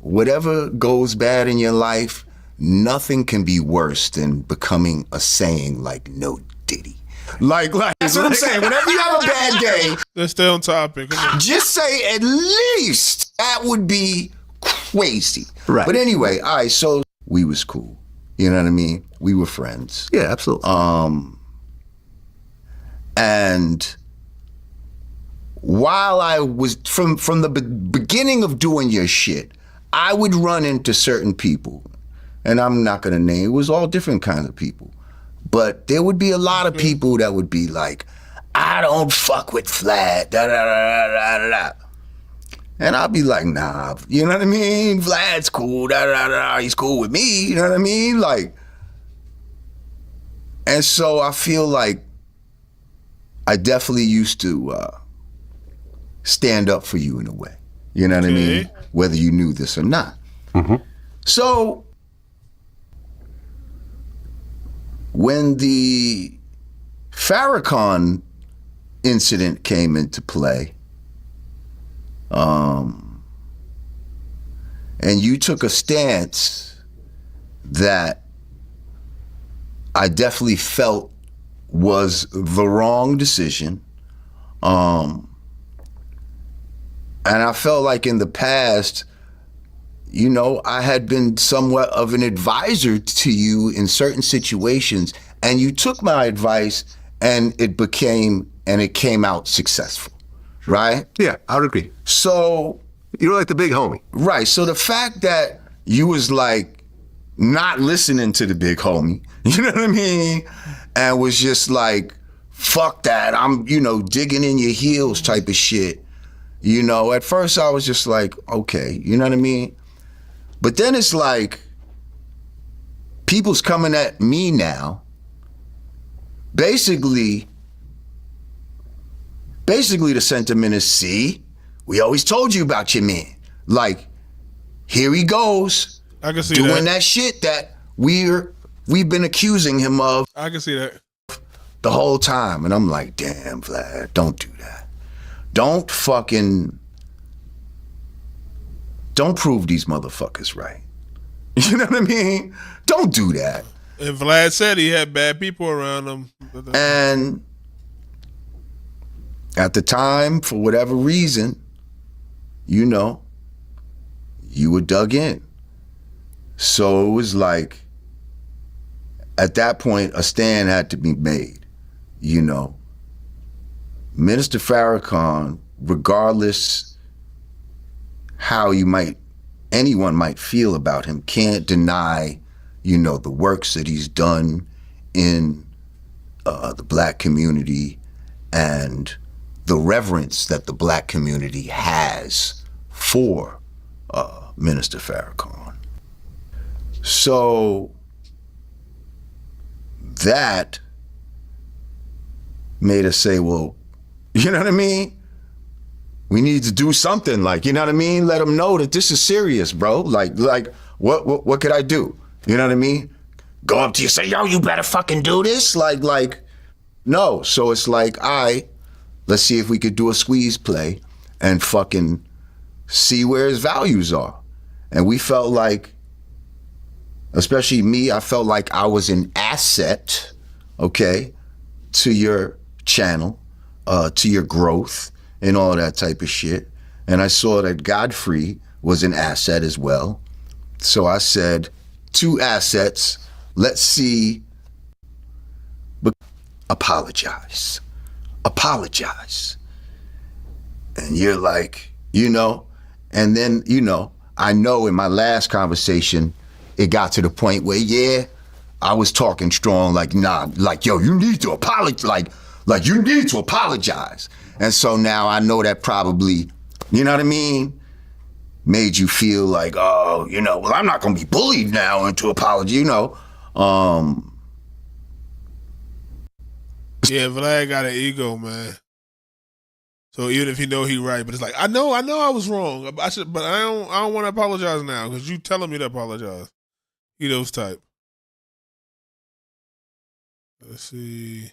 whatever goes bad in your life, nothing can be worse than becoming a saying like no Diddy. Like that's what I'm saying. Whenever you have a bad day, let's stay on topic. Just say at least that would be crazy. Right. But anyway, all right, so we was cool. You know what I mean? We were friends. Yeah, absolutely. And while I was from the beginning of doing your shit, I would run into certain people, and I'm not gonna name. It was all different kinds of people, but there would be a lot of people that would be like, "I don't fuck with Vlad." Da da da da da da. And I'll be like, nah, you know what I mean? Vlad's cool, da da da. He's cool with me, you know what I mean? Like, and so I feel like I definitely used to stand up for you in a way. You know what I mean? Whether you knew this or not. So when the Farrakhan incident came into play, and you took a stance that I definitely felt was the wrong decision. And I felt like in the past, you know, I had been somewhat of an advisor to you in certain situations, and you took my advice and it came out successful. Right? Yeah, I would agree. So you're like the big homie. Right. So the fact that you was like not listening to the big homie, you know what I mean? And was just like, fuck that. I'm, you know, digging in your heels type of shit. You know, at first I was just like, okay, you know what I mean? But then it's like, people's coming at me now. Basically, the sentiment is, see, we always told you about your man. Like, here he goes. I can see doing that shit that we've been accusing him of. I can see that. The whole time. And I'm like, damn, Vlad, don't do that. Don't prove these motherfuckers right. You know what I mean? Don't do that. And Vlad said he had bad people around him. And at the time, for whatever reason, you know, you were dug in. So it was like, at that point, a stand had to be made, you know. Minister Farrakhan, regardless how anyone might feel about him, can't deny, you know, the works that he's done in the black community and the reverence that the black community has for Minister Farrakhan. So that made us say, well, you know what I mean? We need to do something, like, you know what I mean? Let them know that this is serious, bro. Like what could I do? You know what I mean? Go up to you, say, yo, you better fucking do this? Like, no. So it's like, let's see if we could do a squeeze play and fucking see where his values are. And we felt like, especially me, I felt like I was an asset, okay, to your channel, to your growth and all that type of shit. And I saw that Godfrey was an asset as well. So I said, 2 assets, let's see, but apologize. And you're like, you know, and then, you know, I know in my last conversation, it got to the point where, yeah, I was talking strong, like, nah, like, yo, you need to apologize, like you need to apologize. And so now I know that probably, you know what I mean, made you feel like, oh, you know, well, I'm not gonna be bullied now into apology, you know. Yeah, Vlad got an ego, man. So even if he know he right, but it's like, I know I was wrong. But I don't want to apologize now because you telling me to apologize. He those type. Let's see.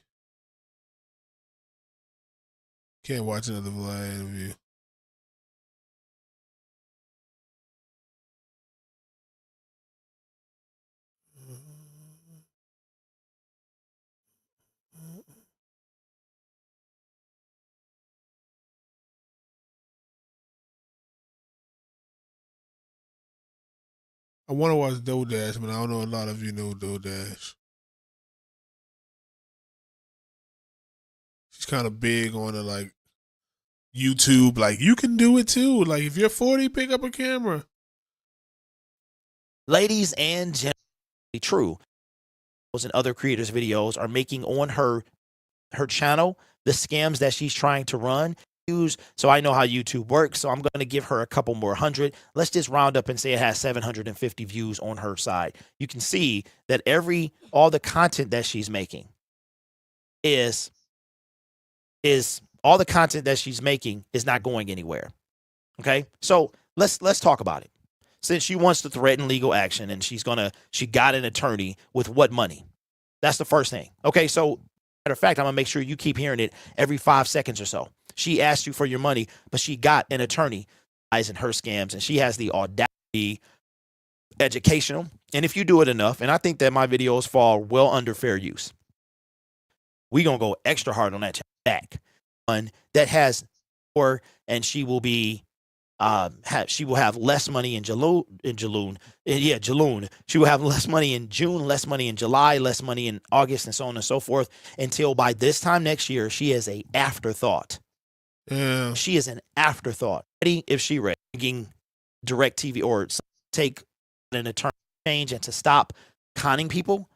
Can't watch another Vlad interview. I want to watch DoDash, but I don't know a lot of you know DoDash. She's kind of big on the, like, YouTube, like, you can do it too. Like, if you're 40, pick up a camera. Ladies and gentlemen, true. And other creators' videos are making on her channel the scams that she's trying to run. So I know how YouTube works, so I'm going to give her a couple more hundred. Let's just round up and say it has 750 views on her side. You can see that all the content that she's making is all the content that she's making is not going anywhere. Okay? So let's talk about it. Since she wants to threaten legal action and she got an attorney with what money? That's the first thing. Okay, so matter of fact, I'm gonna make sure you keep hearing it every 5 seconds or so. She asked you for your money, but she got an attorney in her scams, and she has the audacity, educational. And if you do it enough, and I think that my videos fall well under fair use, we gonna go extra hard on that back. One that has more, and she will be she will have less money in June. She will have less money in June, less money in July, less money in August, and so on and so forth, until by this time next year, she is an afterthought. Yeah. She is an afterthought. If she ready, DirecTV or take an attorney change and to stop conning people.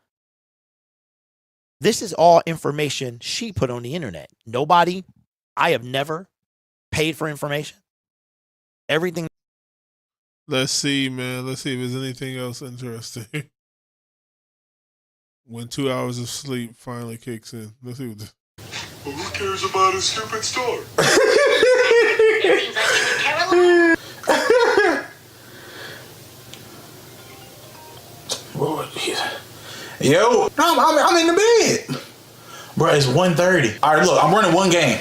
This is all information she put on the internet. I have never paid for information. Everything. Let's see, man. Let's see if there's anything else interesting. When 2 hours of sleep finally kicks in. Let's see what this. Well, who cares about a stupid story? Yo, no, I'm in the bed. Bro, it's 1:30. All right, look, I'm running one game,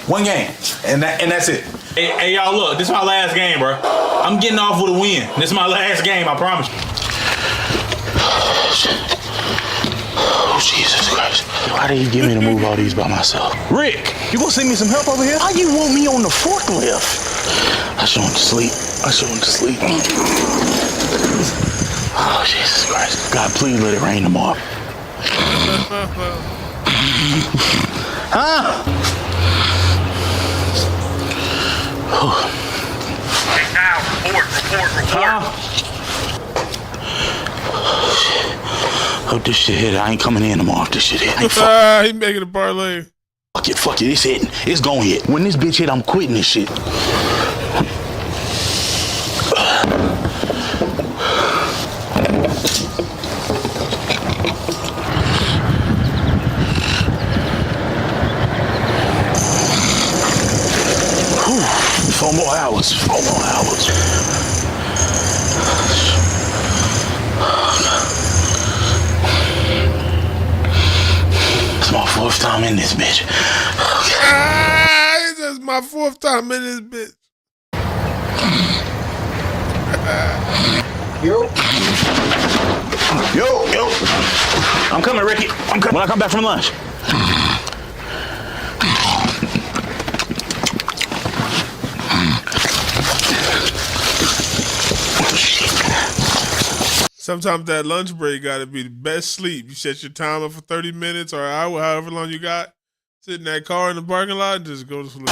and that's it. Hey, y'all, look, this is my last game, bro. I'm getting off with a win. This is my last game, I promise you. Oh, Jesus Christ. Why did you give me to move all these by myself? Rick, you gonna send me some help over here? Why you want me on the forklift? I should went to sleep. Oh, Jesus Christ. God, please let it rain tomorrow. Huh? Hey, now, report. Hope this shit hit. I ain't coming in tomorrow if this shit hit. He making a parlay. Fuck it, it's hitting. It's gonna hit. When this bitch hit, I'm quitting this shit. Whew, 4 more hours. It's my 4th time in this bitch. This is my 4th time in this bitch. Yo. I'm coming, Ricky. I'm coming when I come back from lunch. Sometimes that lunch break got to be the best sleep. You set your timer for 30 minutes or an hour, however long you got. Sit in that car in the parking lot and just go to sleep.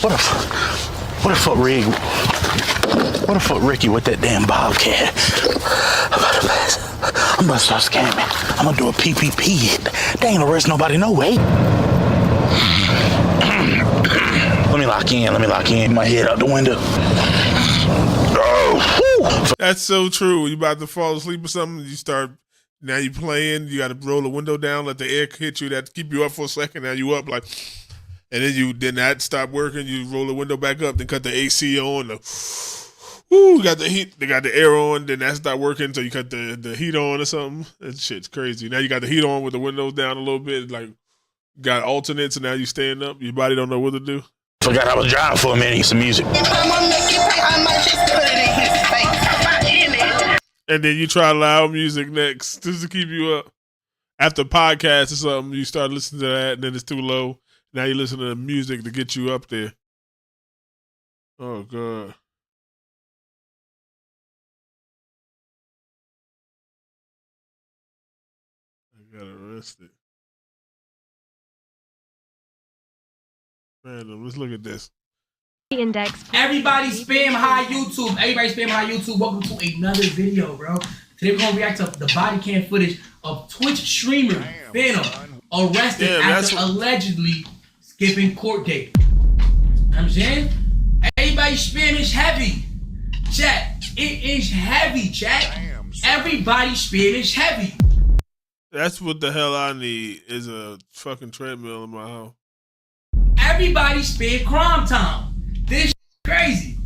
What the fuck Ricky with that damn bobcat? I'm about to start scamming. I'm gonna do a PPP hit. They ain't arrest nobody, no way. Let me lock in. My head out the window. That's so true. When you about to fall asleep or something, you start, now you playing, you got to roll the window down, let the air hit you, that keep you up for a second, now you up like, and then that stop working, you roll the window back up, then cut the AC on, got the heat, they got the air on, then that stop working, so you cut the heat on or something. That shit's crazy. Now you got the heat on with the windows down a little bit, like, got alternates, and now you stand up, your body don't know what to do. Forgot I was driving for a minute, some music. And then you try loud music next, just to keep you up. After podcast or something, you start listening to that, and then it's too low. Now you listen to the music to get you up there. Oh, God. I got arrested. Man, let's look at this. Index. Everybody spam high YouTube. Welcome to another video, bro. Today we're gonna react to the body cam footage of Twitch streamer Phantom arrested after allegedly skipping court date. You know what I'm saying? Everybody spam is heavy. Chat, it is heavy, chat. Everybody spam is heavy. That's what the hell I need, is a fucking treadmill in my house. Everybody spam crime time. This crazy.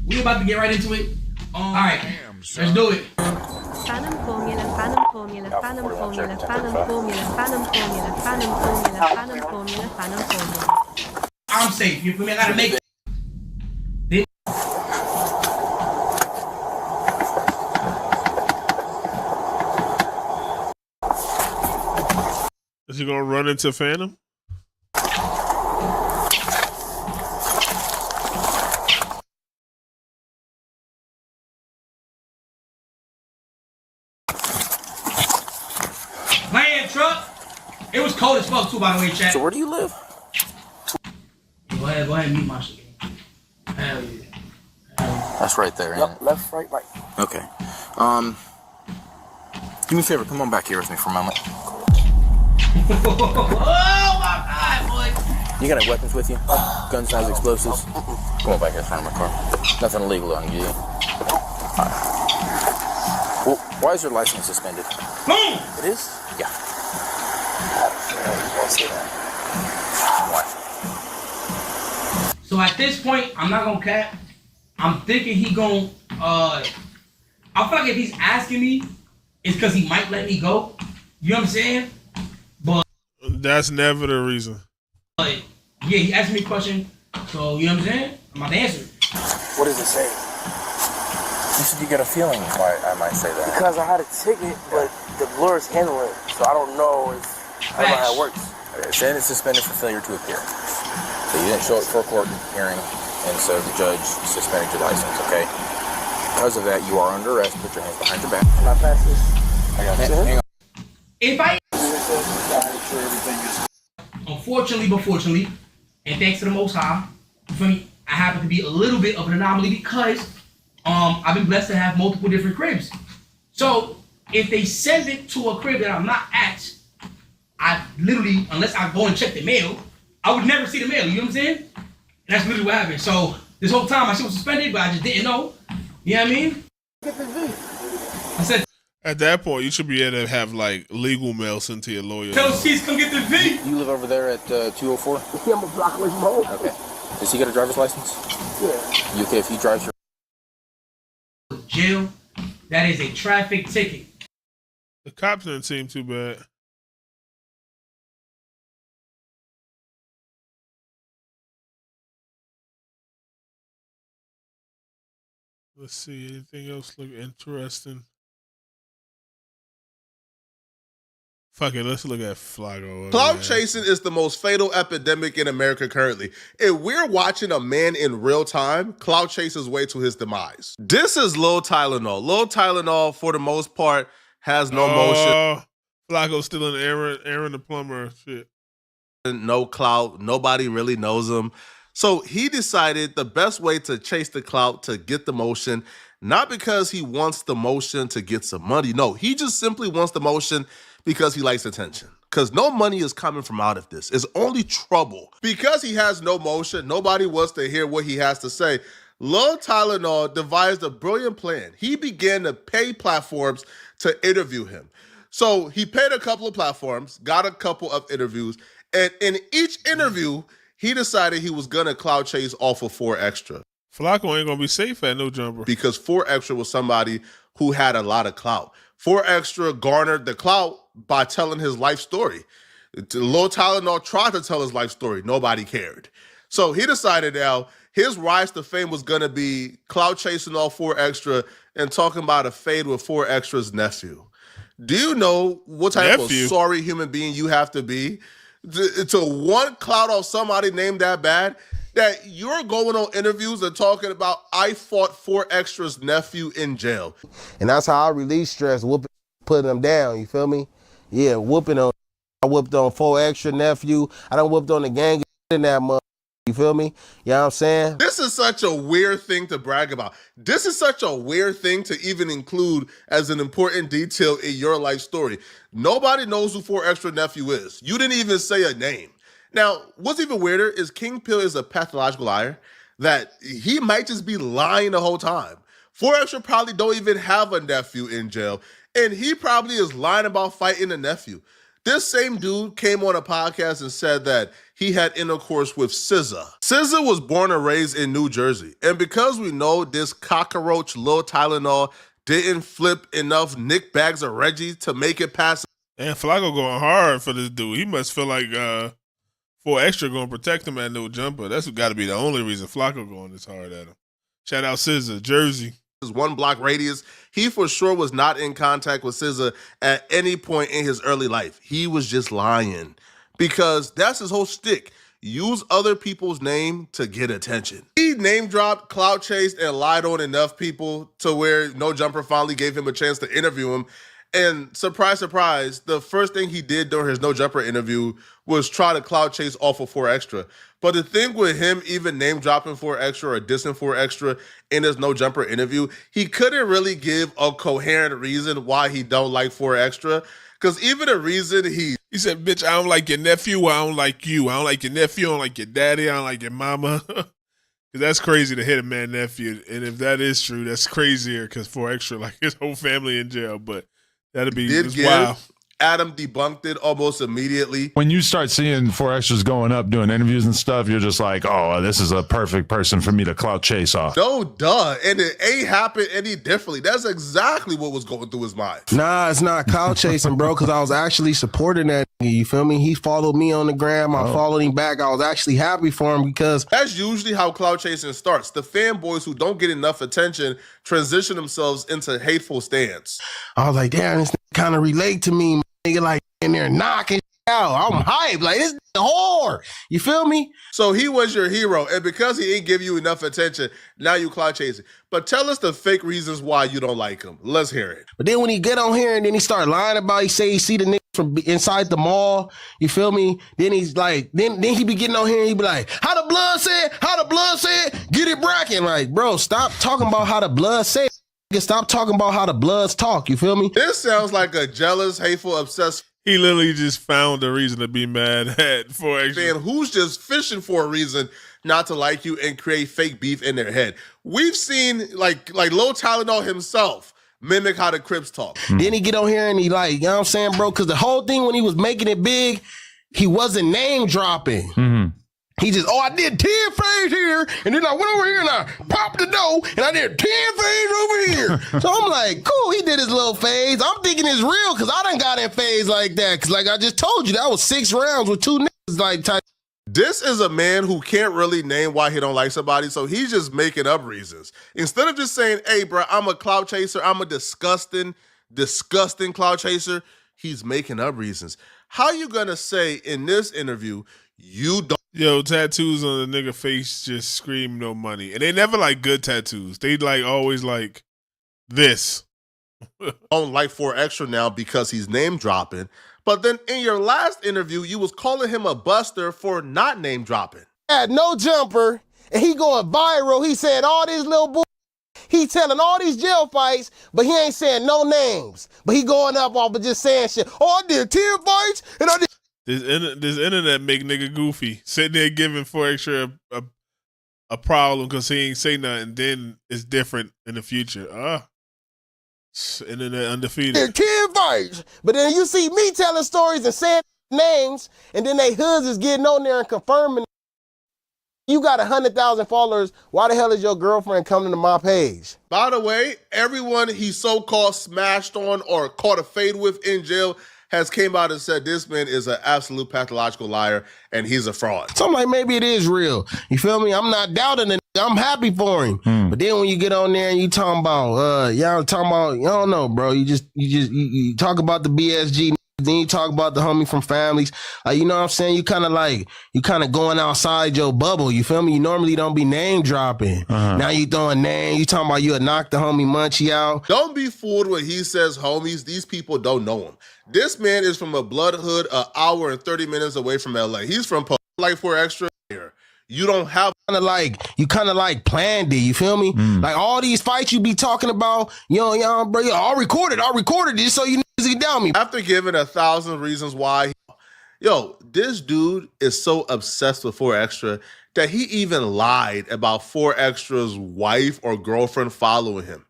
We about to get right into it. All right, let's do it. Phantom formula, phantom formula, phantom formula, phantom formula, phantom formula, phantom formula, phantom formula, phantom formula. I'm safe. You feel me? I gotta make it. Is he gonna run into Phantom? Land truck. It was cold as fuck too, by the way, chat. So where do you live? Go ahead and mute my shit. Hell yeah. That's right there. Yep, left, right. Okay. Do me a favor. Come on back here with me for a moment. Oh my God, boy! You got any weapons with you? Guns, knives, explosives? Come on back here in front of my car. Nothing illegal on you. Alright. Well, why is your license suspended? Boom! It is? Yeah. So at this point, I'm not gonna cap. I'm thinking he gon' I feel like if he's asking me, it's because he might let me go. You know what I'm saying? But that's never the reason. But yeah, he asked me a question, so you know what I'm saying? I'm about to answer it. What does it say? You said you get a feeling why I might say that. Because I had a ticket, but the blur's handling it, so I don't know if I don't know how it works. Saying it's suspended for failure to appear. You didn't show up for a court hearing, and so the judge suspended your license, okay? Because of that, you are under arrest. Put your hands behind your back. Can I pass this? I got you. Hang on. If I... Unfortunately, but fortunately, and thanks to the Most High, for me, I happen to be a little bit of an anomaly because I've been blessed to have multiple different cribs. So if they send it to a crib that I'm not at, I literally, unless I go and check the mail, I would never see the mail. You know what I'm saying? And that's literally what happened. So this whole time, my shit was suspended, but I just didn't know. You know what I mean? I said, at that point, you should be able to have like legal mail sent to your lawyer. tell Cease come get the V. You live over there at 204? Yeah, I'm a block away from home. Okay. Does he get a driver's license? Yeah. You okay if he drives your... Jail, that is a traffic ticket. The cops didn't seem too bad. Let's see, anything else look interesting? Fuck it, let's look at Flaco. Cloud chasing is the most fatal epidemic in America currently. If we're watching a man in real time, cloud chase his way to his demise. This is Lil Tylenol. Lil Tylenol, for the most part, has no motion. Flaco's still in Aaron the plumber shit. No clout. Nobody really knows him. So he decided the best way to chase the clout, to get the motion, not because he wants the motion to get some money. No, he just simply wants the motion because he likes attention. Because no money is coming from out of this. It's only trouble. Because he has no motion, nobody wants to hear what he has to say. Lil Tylenol devised a brilliant plan. He began to pay platforms to interview him. So he paid a couple of platforms, got a couple of interviews, and in each interview, he decided he was gonna cloud chase off of 4 Extra. Flaco ain't gonna be safe at no jumper. Because 4 Extra was somebody who had a lot of clout. 4 Extra garnered the clout by telling his life story. Lil Tylenol tried to tell his life story. Nobody cared. So he decided now his rise to fame was gonna be clout chasing all 4 Extra and talking about a fade with 4 Extra's nephew. Do you know what type of sorry human being you have to be to want clout off somebody named that bad, that you're going on interviews and talking about I fought 4 Extra's nephew in jail? And that's how I release stress, putting them down, you feel me? Yeah, whooping on. I whooped on 4 Extra nephew. I done whooped on the gang in that month. You feel me? You know what I'm saying? This is such a weird thing to brag about. This is such a weird thing to even include as an important detail in your life story. Nobody knows who 4 Extra nephew is. You didn't even say a name. Now, what's even weirder is King Pill is a pathological liar that he might just be lying the whole time. 4 Extra probably don't even have a nephew in jail, and he probably is lying about fighting a nephew. This same dude came on a podcast and said that he had intercourse with SZA. SZA was born and raised in New Jersey. And because we know this cockroach Lil Tylenol didn't flip enough Nick bags of Reggie to make it past. And Flaco going hard for this dude. He must feel like 4 Extra going to protect him at no jumper. That's got to be the only reason Flaco going this hard at him. Shout out SZA, Jersey. 1 block radius. He for sure was not in contact with SZA at any point in his early life. He was just lying because that's his whole shtick. Use other people's name to get attention. He name dropped, clout chased, and lied on enough people to where No Jumper finally gave him a chance to interview him. And surprise, surprise, the first thing he did during his No Jumper interview was try to clout chase off of 4 Extra. But the thing with him even name dropping 4 Extra or dissing 4 Extra in his No Jumper interview, he couldn't really give a coherent reason why he don't like 4 Extra. Because even the reason he said, bitch, I don't like your nephew, I don't like you. I don't like your nephew, I don't like your daddy, I don't like your mama. Because that's crazy to hit a man nephew. And if that is true, that's crazier because 4 Extra, like his whole family in jail. But that'd be wow. Adam debunked it almost immediately. When you start seeing 4 Extras going up doing interviews and stuff, you're just like, oh, this is a perfect person for me to clout chase off. No, duh. And it ain't happened any differently. That's exactly what was going through his mind. Nah, it's not clout chasing, bro, because I was actually supporting that. You feel me? He followed me on the gram. I followed him back. I was actually happy for him because that's usually how clout chasing starts. The fanboys who don't get enough attention transition themselves into hateful stands. I was like, damn, this kind of relate to me. Nigga, like in there knocking out. I'm hyped. Like, this hard. You feel me? So he was your hero, and because he didn't give you enough attention, now you clout chasing. But tell us the fake reasons why you don't like him. Let's hear it. But then when he get on here and then he start lying about, he say he see the nigga from inside the mall. You feel me? Then he's like, then he be getting on here and he be like, how the blood said? How the blood said? Get it bracking. Like, bro, stop talking about how the blood said. Stop talking about how the bloods talk. You feel me? This sounds like a jealous, hateful, obsessed. He literally just found a reason to be mad at 4 fan who's just fishing for a reason not to like you and create fake beef in their head. We've seen like Low Tylenol himself mimic how the Crips talk. Then he get on here and he like, you know what I'm saying, bro? Because the whole thing when he was making it big, he wasn't name dropping. He just, I did 10 fades here, and then I went over here and I popped the dough, and I did 10 fades over here. So I'm like, cool, he did his little fades. I'm thinking it's real because I done got in fades like that. Because like I just told you, that was 6 rounds with 2 niggas like type. This is a man who can't really name why he don't like somebody, so he's just making up reasons. Instead of just saying, hey, bro, I'm a clout chaser, I'm a disgusting clout chaser, he's making up reasons. How you gonna say in this interview, you don't... Yo, tattoos on the nigga face just scream no money. And they never like good tattoos. They like always like this. don't like 4 Extra now because he's name dropping. But then in your last interview, you was calling him a buster for not name dropping. Had no jumper, and he going viral. He said all these little bull. He telling all these jail fights, but he ain't saying no names. But he going up off of just saying shit. I did 10 fights, and I did... This internet make nigga goofy. Sitting there giving 4 Extra a problem because he ain't say nothing. Then it's different in the future. Internet undefeated. 10 fights. But then you see me telling stories and saying names, and then they hoods is getting on there and confirming. You got 100,000 followers. Why the hell is your girlfriend coming to my page? By the way, everyone he so-called smashed on or caught a fade with in jail has came out and said this man is an absolute pathological liar and he's a fraud. So I'm like, maybe it is real. You feel me? I'm not doubting it. I'm happy for him. But then when you get on there and you talking about, y'all talking about, you don't know, bro. You talk about the BSG. Then you talk about the homie from families. You know what I'm saying? You kind of going outside your bubble. You feel me? You normally don't be name dropping. Now you throwing name. You talking about you would knock the homie Munchie out. Don't be fooled when he says homies. These people don't know him. This man is from a blood hood, an hour and 30 minutes away from LA. He's from like 4 Extra here. You don't have you kind of like planned it. You feel me? Like all these fights you be talking about, bro. I recorded it so you niggas get down me. After giving 1,000 reasons why, this dude is so obsessed with 4 Extra that he even lied about 4 Extra's wife or girlfriend following him.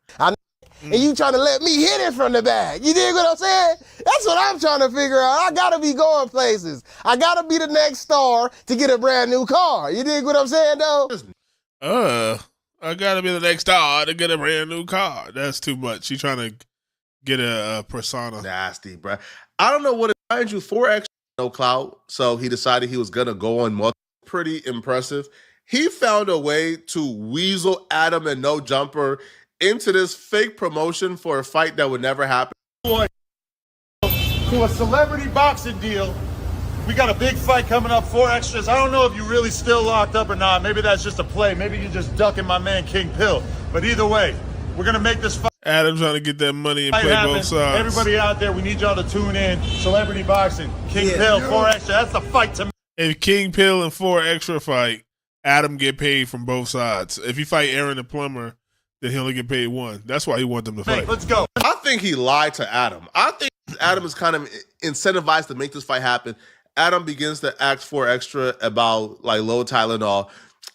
And you trying to let me hit it from the back. You dig what I'm saying? That's what I'm trying to figure out. I gotta be going places. I gotta be the next star to get a brand new car. You dig what I'm saying, though? I gotta be the next star to get a brand new car. That's too much. He trying to get a persona. Nasty, bro. I don't know what it finds you. 4 Extra no clout, so he decided he was gonna go on multiple. Pretty impressive. He found a way to weasel Adam and No Jumper into this fake promotion for a fight that would never happen. To a celebrity boxing deal. We got a big fight coming up, 4 Extras. I don't know if you really still locked up or not. Maybe that's just a play. Maybe you're just ducking my man King Pill. But either way, we're going to make this fight. Adam trying to get that money and play both sides. Everybody out there, we need y'all to tune in. Celebrity boxing, King Pill, 4 Extra. That's the fight to make. If King Pill and 4 Extra fight, Adam get paid from both sides. If you fight Aaron the Plumber, then he only get paid 1. That's why he want them to fight. Let's go. I think he lied to Adam. I think Adam is kind of incentivized to make this fight happen. Adam begins to ask 4 Extra about like Low Tylenol.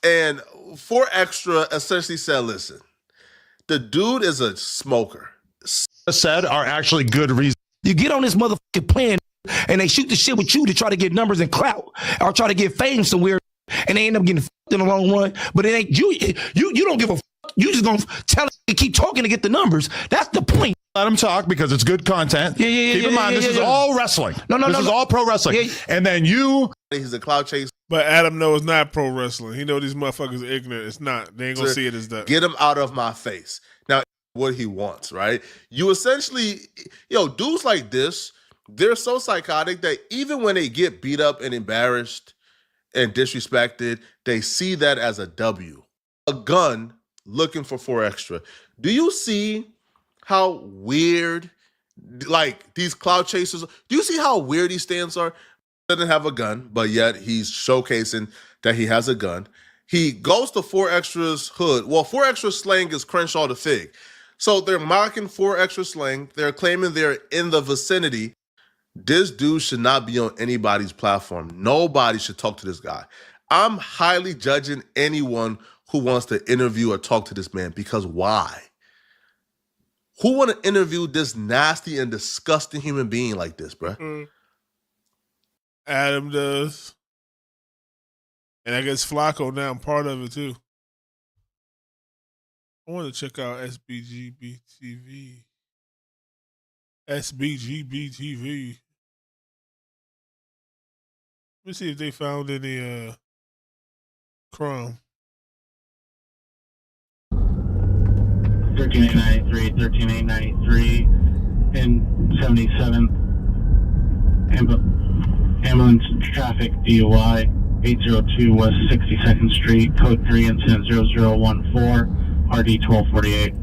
And 4 Extra essentially said, listen, the dude is a smoker. Said are actually good reasons. You get on this motherfucking plan and they shoot the shit with you to try to get numbers and clout or try to get fame somewhere and they end up getting f***ed in the long run. But it ain't you don't give a f***. You just gonna tell him keep talking to get the numbers. That's the point. Let him talk because it's good content. Keep in mind, this is all wrestling. This is all pro wrestling. And then he's a clout chaser. But Adam knows it's not pro wrestling. He know these motherfuckers are ignorant. It's not. They ain't gonna see it as that. Get him out of my face. Now, what he wants, right? You essentially, dudes like this, they're so psychotic that even when they get beat up and embarrassed and disrespected, they see that as a W. A gun looking for 4 extra. Do you see how weird, like, these cloud chasers, do you see how weird these stands are? Doesn't have a gun, but yet he's showcasing that he has a gun. He goes to 4 extras hood. Well, 4 extra slang is Crenshaw the Fig. So they're mocking 4 extra slang. They're claiming they're in the vicinity. This dude should not be on anybody's platform. Nobody should talk to this guy. I'm highly judging anyone who wants to interview or talk to this man, because why? Who want to interview this nasty and disgusting human being like this, bruh? Adam does. And I guess Flacco now part of it too. I want to check out SBGBTV. SBGBTV. Let me see if they found any crumb. 13893, 13893, and 77. Ambulance traffic DUI, 802 West 62nd Street, code 3, incident 0014, RD 1248.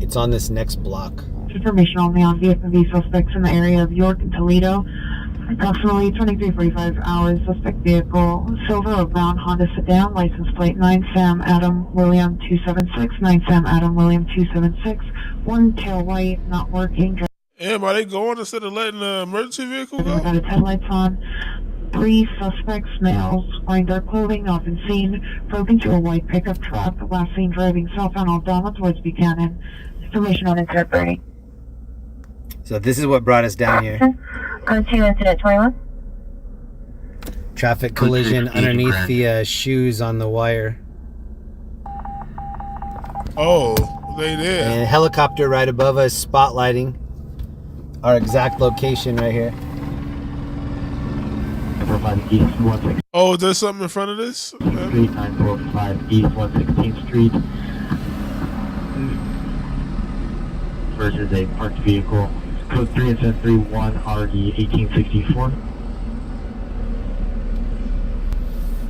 It's on this next block. Information only on VFMV suspects in the area of York and Toledo. Approximately 23:45 hours. Suspect vehicle, silver or brown Honda sedan, license plate 9 Sam Adam William 276, 9 Sam Adam William 276, one tail light not working. Damn, are they going instead of letting the emergency vehicle go? Got its headlights on. 3 suspects, males, wearing dark clothing, not been seen. Broke into a white pickup truck. Last seen driving southbound Aldama towards Buchanan. Information on incident 30. So this is what brought us down here. Code 2, incident 21. Traffic collision underneath the shoes on the wire. Oh, they did. And a helicopter right above us spotlighting our exact location right here. Oh, there's something in front of this? 3945 East 116th Street versus a parked vehicle. Code 3 incident 31 RD 1864.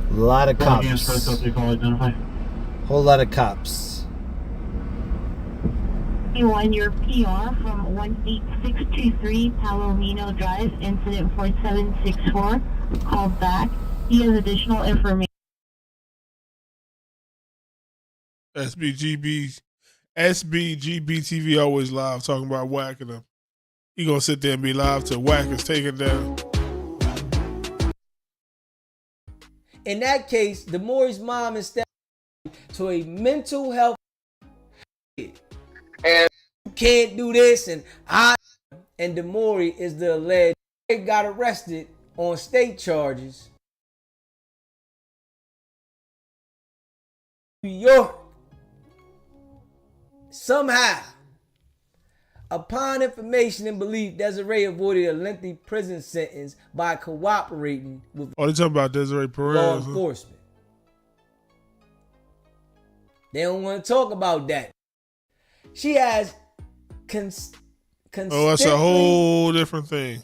A lot of cops. Whole lot of cops. Your PR from 18623 Palomino Drive, incident 4764. Called back. He has additional information. SBGBTV always live talking about whacking them. He gonna sit there and be live till whack is taken down. In that case, Demori's mom is stepping to a mental health and you can't do this, and Demori is the alleged got arrested on state charges. New York. Somehow, upon information and belief, Desiree avoided a lengthy prison sentence by cooperating with they talking about Desiree Perez. law enforcement. They don't want to talk about that. She has oh, that's a whole different thing.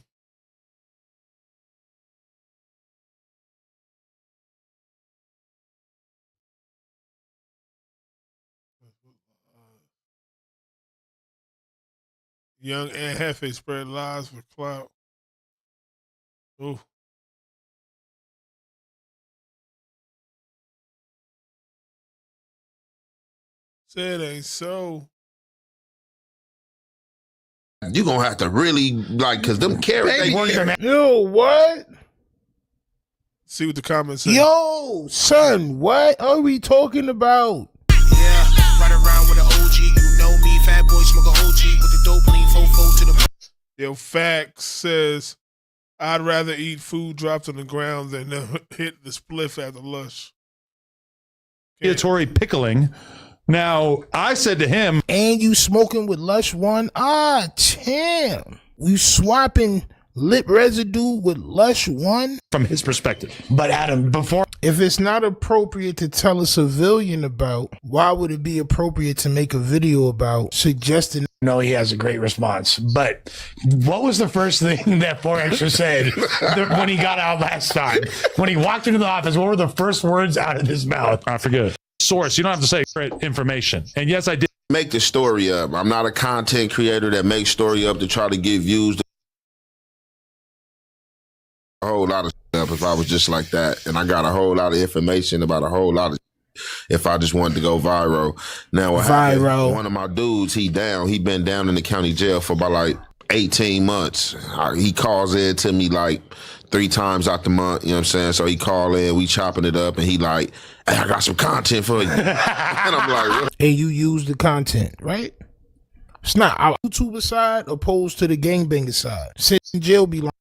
Young and Hefe spread lies for clout. Ooh. Say it ain't so. You gonna have to really like, cause them carrots. Yo, what? See what the comments say. Yo, son, what are we talking about? Yeah, run around with an OG. You know me, fat boy, smoke a OG with the dope lean fofo to the. Yo, Facts says, I'd rather eat food dropped on the ground than hit the spliff after lush. Mandatory pickling. Now, I said to him, and you smoking with Lush One? Ah, damn. We swapping lip residue with Lush 1? From his perspective. But Adam, before... If it's not appropriate to tell a civilian about, why would it be appropriate to make a video about suggesting... No, he has a great response. But what was the first thing that 4Extra said when he got out last time? When he walked into the office, what were the first words out of his mouth? I forget. Source. You don't have to say information. And yes, I did. Make the story up. I'm not a content creator that makes story up to try to get views. A whole lot of stuff if I was just like that. And I got a whole lot of information about a whole lot of if I just wanted to go viral. Now, what happened, one of my dudes, he been down in the county jail for about like 18 months. He calls in to me like 3 times out the month, you know what I'm saying? So he call in, we chopping it up, and he like, hey, I got some content for you. And I'm like, really? And you use the content, right? It's not our YouTuber side opposed to the gangbanger side. Sit in jail be like,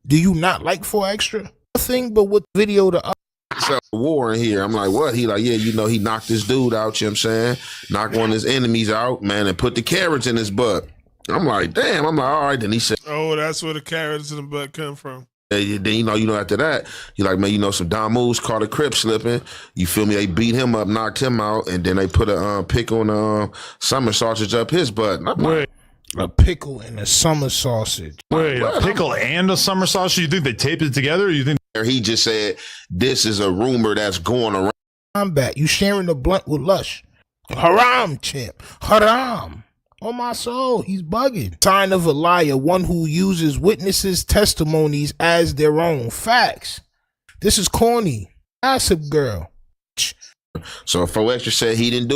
do you not like 4Extra? Nothing but what video the other. So war in here. I'm like, what? He like, yeah, you know, he knocked this dude out, you know what I'm saying? Knocked one of his enemies out, man, and put the carrots in his butt. I'm like, damn. I'm like, all right. Then he said, oh, that's where the carrots in the butt come from. Then, you know, after that, you like, man, you know, some Don Moose caught a Crip slipping. You feel me? They beat him up, knocked him out, and then they put a pickle and summer sausage up his butt. And I'm like, a pickle and a summer sausage. Wait, a pickle and a summer sausage? You think they taped it together? Or you think he just said this is a rumor that's going around? I'm back. You sharing the blunt with Lush? Haram, champ. Haram. On my soul, he's bugging. Sign of a liar, one who uses witnesses' testimonies as their own. Facts. This is corny. Gossip girl. So if 4Extra said he didn't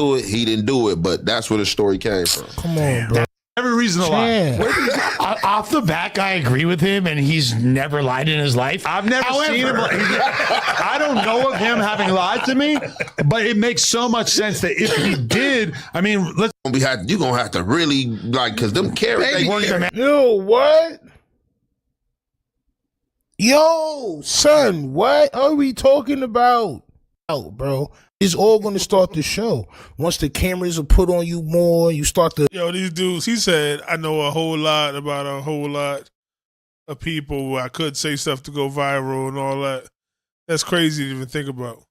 do it, but that's where the story came from. Come on, bro. Every reason to lie. Off the back, I agree with him, and he's never lied in his life. I've never seen him. I don't know of him having lied to me, but it makes so much sense that if he did, I mean, you're gonna have to really like, because them carrots. Yo, what? Yo, son, what are we talking about? Oh, bro. It's all going to start the show. Once the cameras are put on you more, you start to... Yo, these dudes, he said, I know a whole lot about a whole lot of people where I could say stuff to go viral and all that. That's crazy to even think about.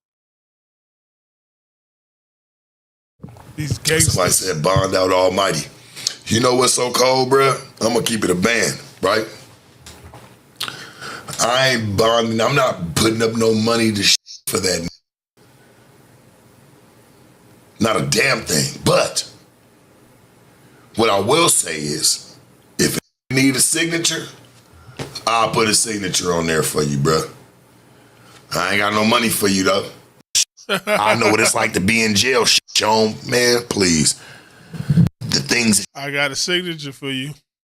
These gangsters. Somebody said, bond out almighty. You know what's so cold, bro? I'm going to keep it a band, right? I ain't bonding. I'm not putting up no money to for that. Not a damn thing. But what I will say is, if you need a signature, I'll put a signature on there for you, bro. I ain't got no money for you, though. I know what it's like to be in jail, Sean. Man, please. The things I got a signature for you,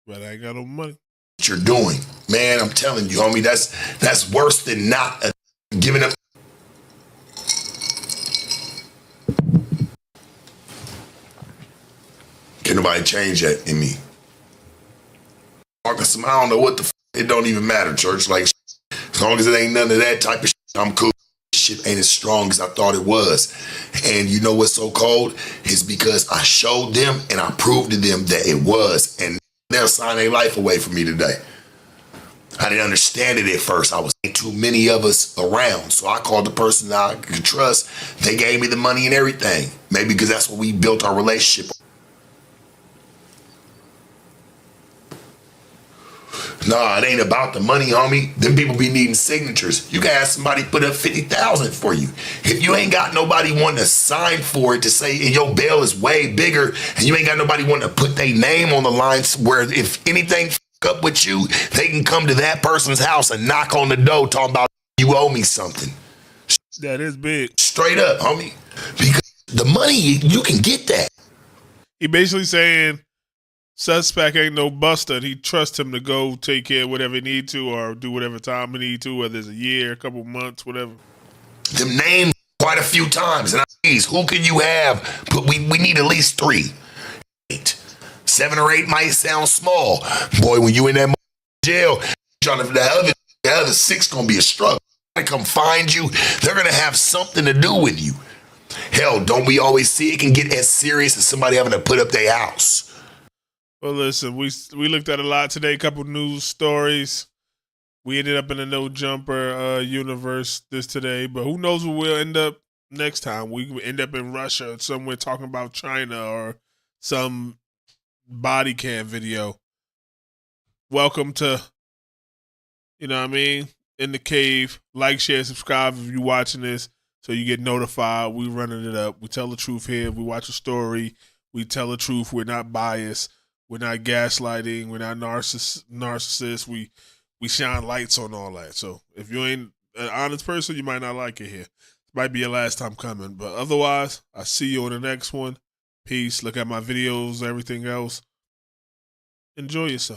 but I ain't got no money. What you're doing, man, I'm telling you, homie, that's worse than not giving up. Can nobody change that in me? I don't know what the it don't even matter, church. Like, as long as it ain't none of that type of shit, I'm cool. Shit ain't as strong as I thought it was. And you know what's so cold? It's because I showed them and I proved to them that it was. And they'll sign their life away from me today. I didn't understand it at first. I was too many of us around. So I called the person that I could trust. They gave me the money and everything. Maybe because that's what we built our relationship. Nah, it ain't about the money, homie. Them people be needing signatures. You can have somebody put up 50,000 for you. If you ain't got nobody wanting to sign for it to say, and your bail is way bigger, and you ain't got nobody wanting to put their name on the line where if anything up with you, they can come to that person's house and knock on the door talking about you owe me something. That is big. Straight up, homie. Because the money, you can get that. He basically saying, suspect ain't no buster, and he trusts him to go take care of whatever he need to or do whatever time he need to, whether it's a year, a couple months, whatever. Them names quite a few times. And who can you have? But we need at least 3. 8. 7 or 8 might sound small. Boy, when you in that jail, the other 6 gonna be a struggle. They come find you, they're gonna have something to do with you. Hell, don't we always see it can get as serious as somebody having to put up their house? Well, listen, we looked at a lot today. A couple news stories. We ended up in a no jumper universe today, but who knows where we'll end up next time? We end up in Russia or somewhere talking about China or some body cam video. Welcome to, you know what I mean, In the Cave. Like, share, subscribe if you're watching this so you get notified. We running it up. We tell the truth here. We watch a story. We tell the truth. We're not biased. We're not gaslighting. We're not narcissists. We shine lights on all that. So if you ain't an honest person, you might not like it here. It might be your last time coming. But otherwise, I see you on the next one. Peace. Look at my videos, everything else. Enjoy yourself.